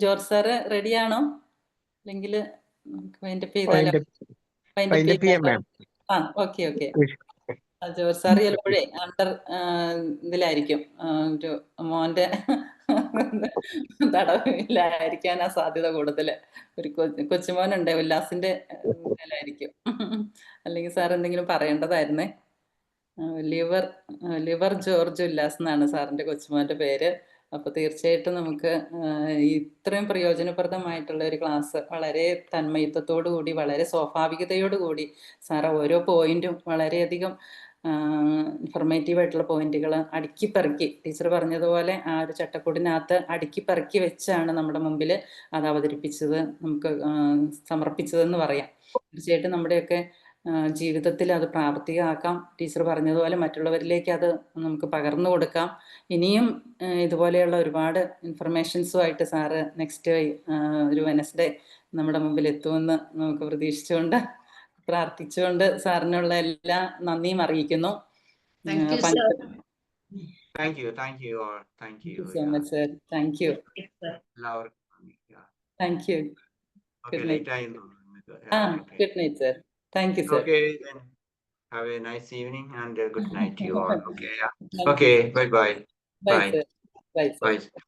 [SPEAKER 7] ജോർജ് സാറ് റെഡിയാണോ? അല്ലെങ്കിൽ ഓക്കെ. ജോർജ് സാർ ചിലപ്പോഴേ അണ്ടർ ഇതിലായിരിക്കും, ഒരു മോന്റെ തടവിലായിരിക്കാനാ സാധ്യത കൂടുതൽ. ഒരു കൊച്ചുമോനുണ്ട്, ഉല്ലാസിന്റെ ഇതിലായിരിക്കും. അല്ലെങ്കിൽ സാർ എന്തെങ്കിലും പറയേണ്ടതായിരുന്നേ. ലിവർ ജോർജ് ഉല്ലാസ് എന്നാണ് സാറിന്റെ കൊച്ചുമോന്റെ പേര്. അപ്പൊ തീർച്ചയായിട്ടും നമുക്ക് ഇത്രയും പ്രയോജനപ്രദമായിട്ടുള്ള ഒരു ക്ലാസ് വളരെ തന്മയത്വത്തോടു കൂടി, വളരെ സ്വാഭാവികതയോടുകൂടി സാർ ഓരോ പോയിന്റും വളരെയധികം ഇൻഫർമേറ്റീവ് ആയിട്ടുള്ള പോയിന്റുകൾ അടുക്കിപ്പെറുക്കി, ടീച്ചർ പറഞ്ഞതുപോലെ ആ ഒരു ചട്ടക്കൂടിനകത്ത് അടുക്കിപ്പെറുക്കി വെച്ചാണ് നമ്മുടെ മുമ്പിൽ അത് അവതരിപ്പിച്ചത്, നമുക്ക് സമർപ്പിച്ചതെന്ന് പറയാം. തീർച്ചയായിട്ടും നമ്മുടെയൊക്കെ ജീവിതത്തിൽ അത് പ്രാവർത്തികമാക്കാം. ടീച്ചർ പറഞ്ഞതുപോലെ മറ്റുള്ളവരിലേക്ക് അത് നമുക്ക് പകർന്നു കൊടുക്കാം. ഇനിയും ഇതുപോലെയുള്ള ഒരുപാട് ഇൻഫർമേഷൻസുമായിട്ട് സാറ് നെക്സ്റ്റ് ഒരു വെനസ്ഡേ നമ്മുടെ മുമ്പിൽ എത്തുമെന്ന് നമുക്ക് പ്രതീക്ഷിച്ചുകൊണ്ട് പ്രാർത്ഥിച്ചുകൊണ്ട് സാറിനുള്ള എല്ലാ നന്ദിയും അറിയിക്കുന്നു.
[SPEAKER 5] Thank you, sir.
[SPEAKER 2] Thank you all. Thank you.
[SPEAKER 7] so much, sir. Thank you.
[SPEAKER 5] Yes, sir.
[SPEAKER 2] എല്ലാവർക്കും
[SPEAKER 7] Thank you.
[SPEAKER 2] Okay,
[SPEAKER 7] Good night.
[SPEAKER 2] Late ആയിരുന്നു.
[SPEAKER 7] Good night, sir. Thank you, sir.
[SPEAKER 2] Okay, then have a nice evening and a good night to you all. Okay, yeah.
[SPEAKER 7] Thank you.
[SPEAKER 2] Okay, bye bye.
[SPEAKER 7] Bye,
[SPEAKER 2] Bye.
[SPEAKER 7] sir. Bye, sir.
[SPEAKER 2] Bye.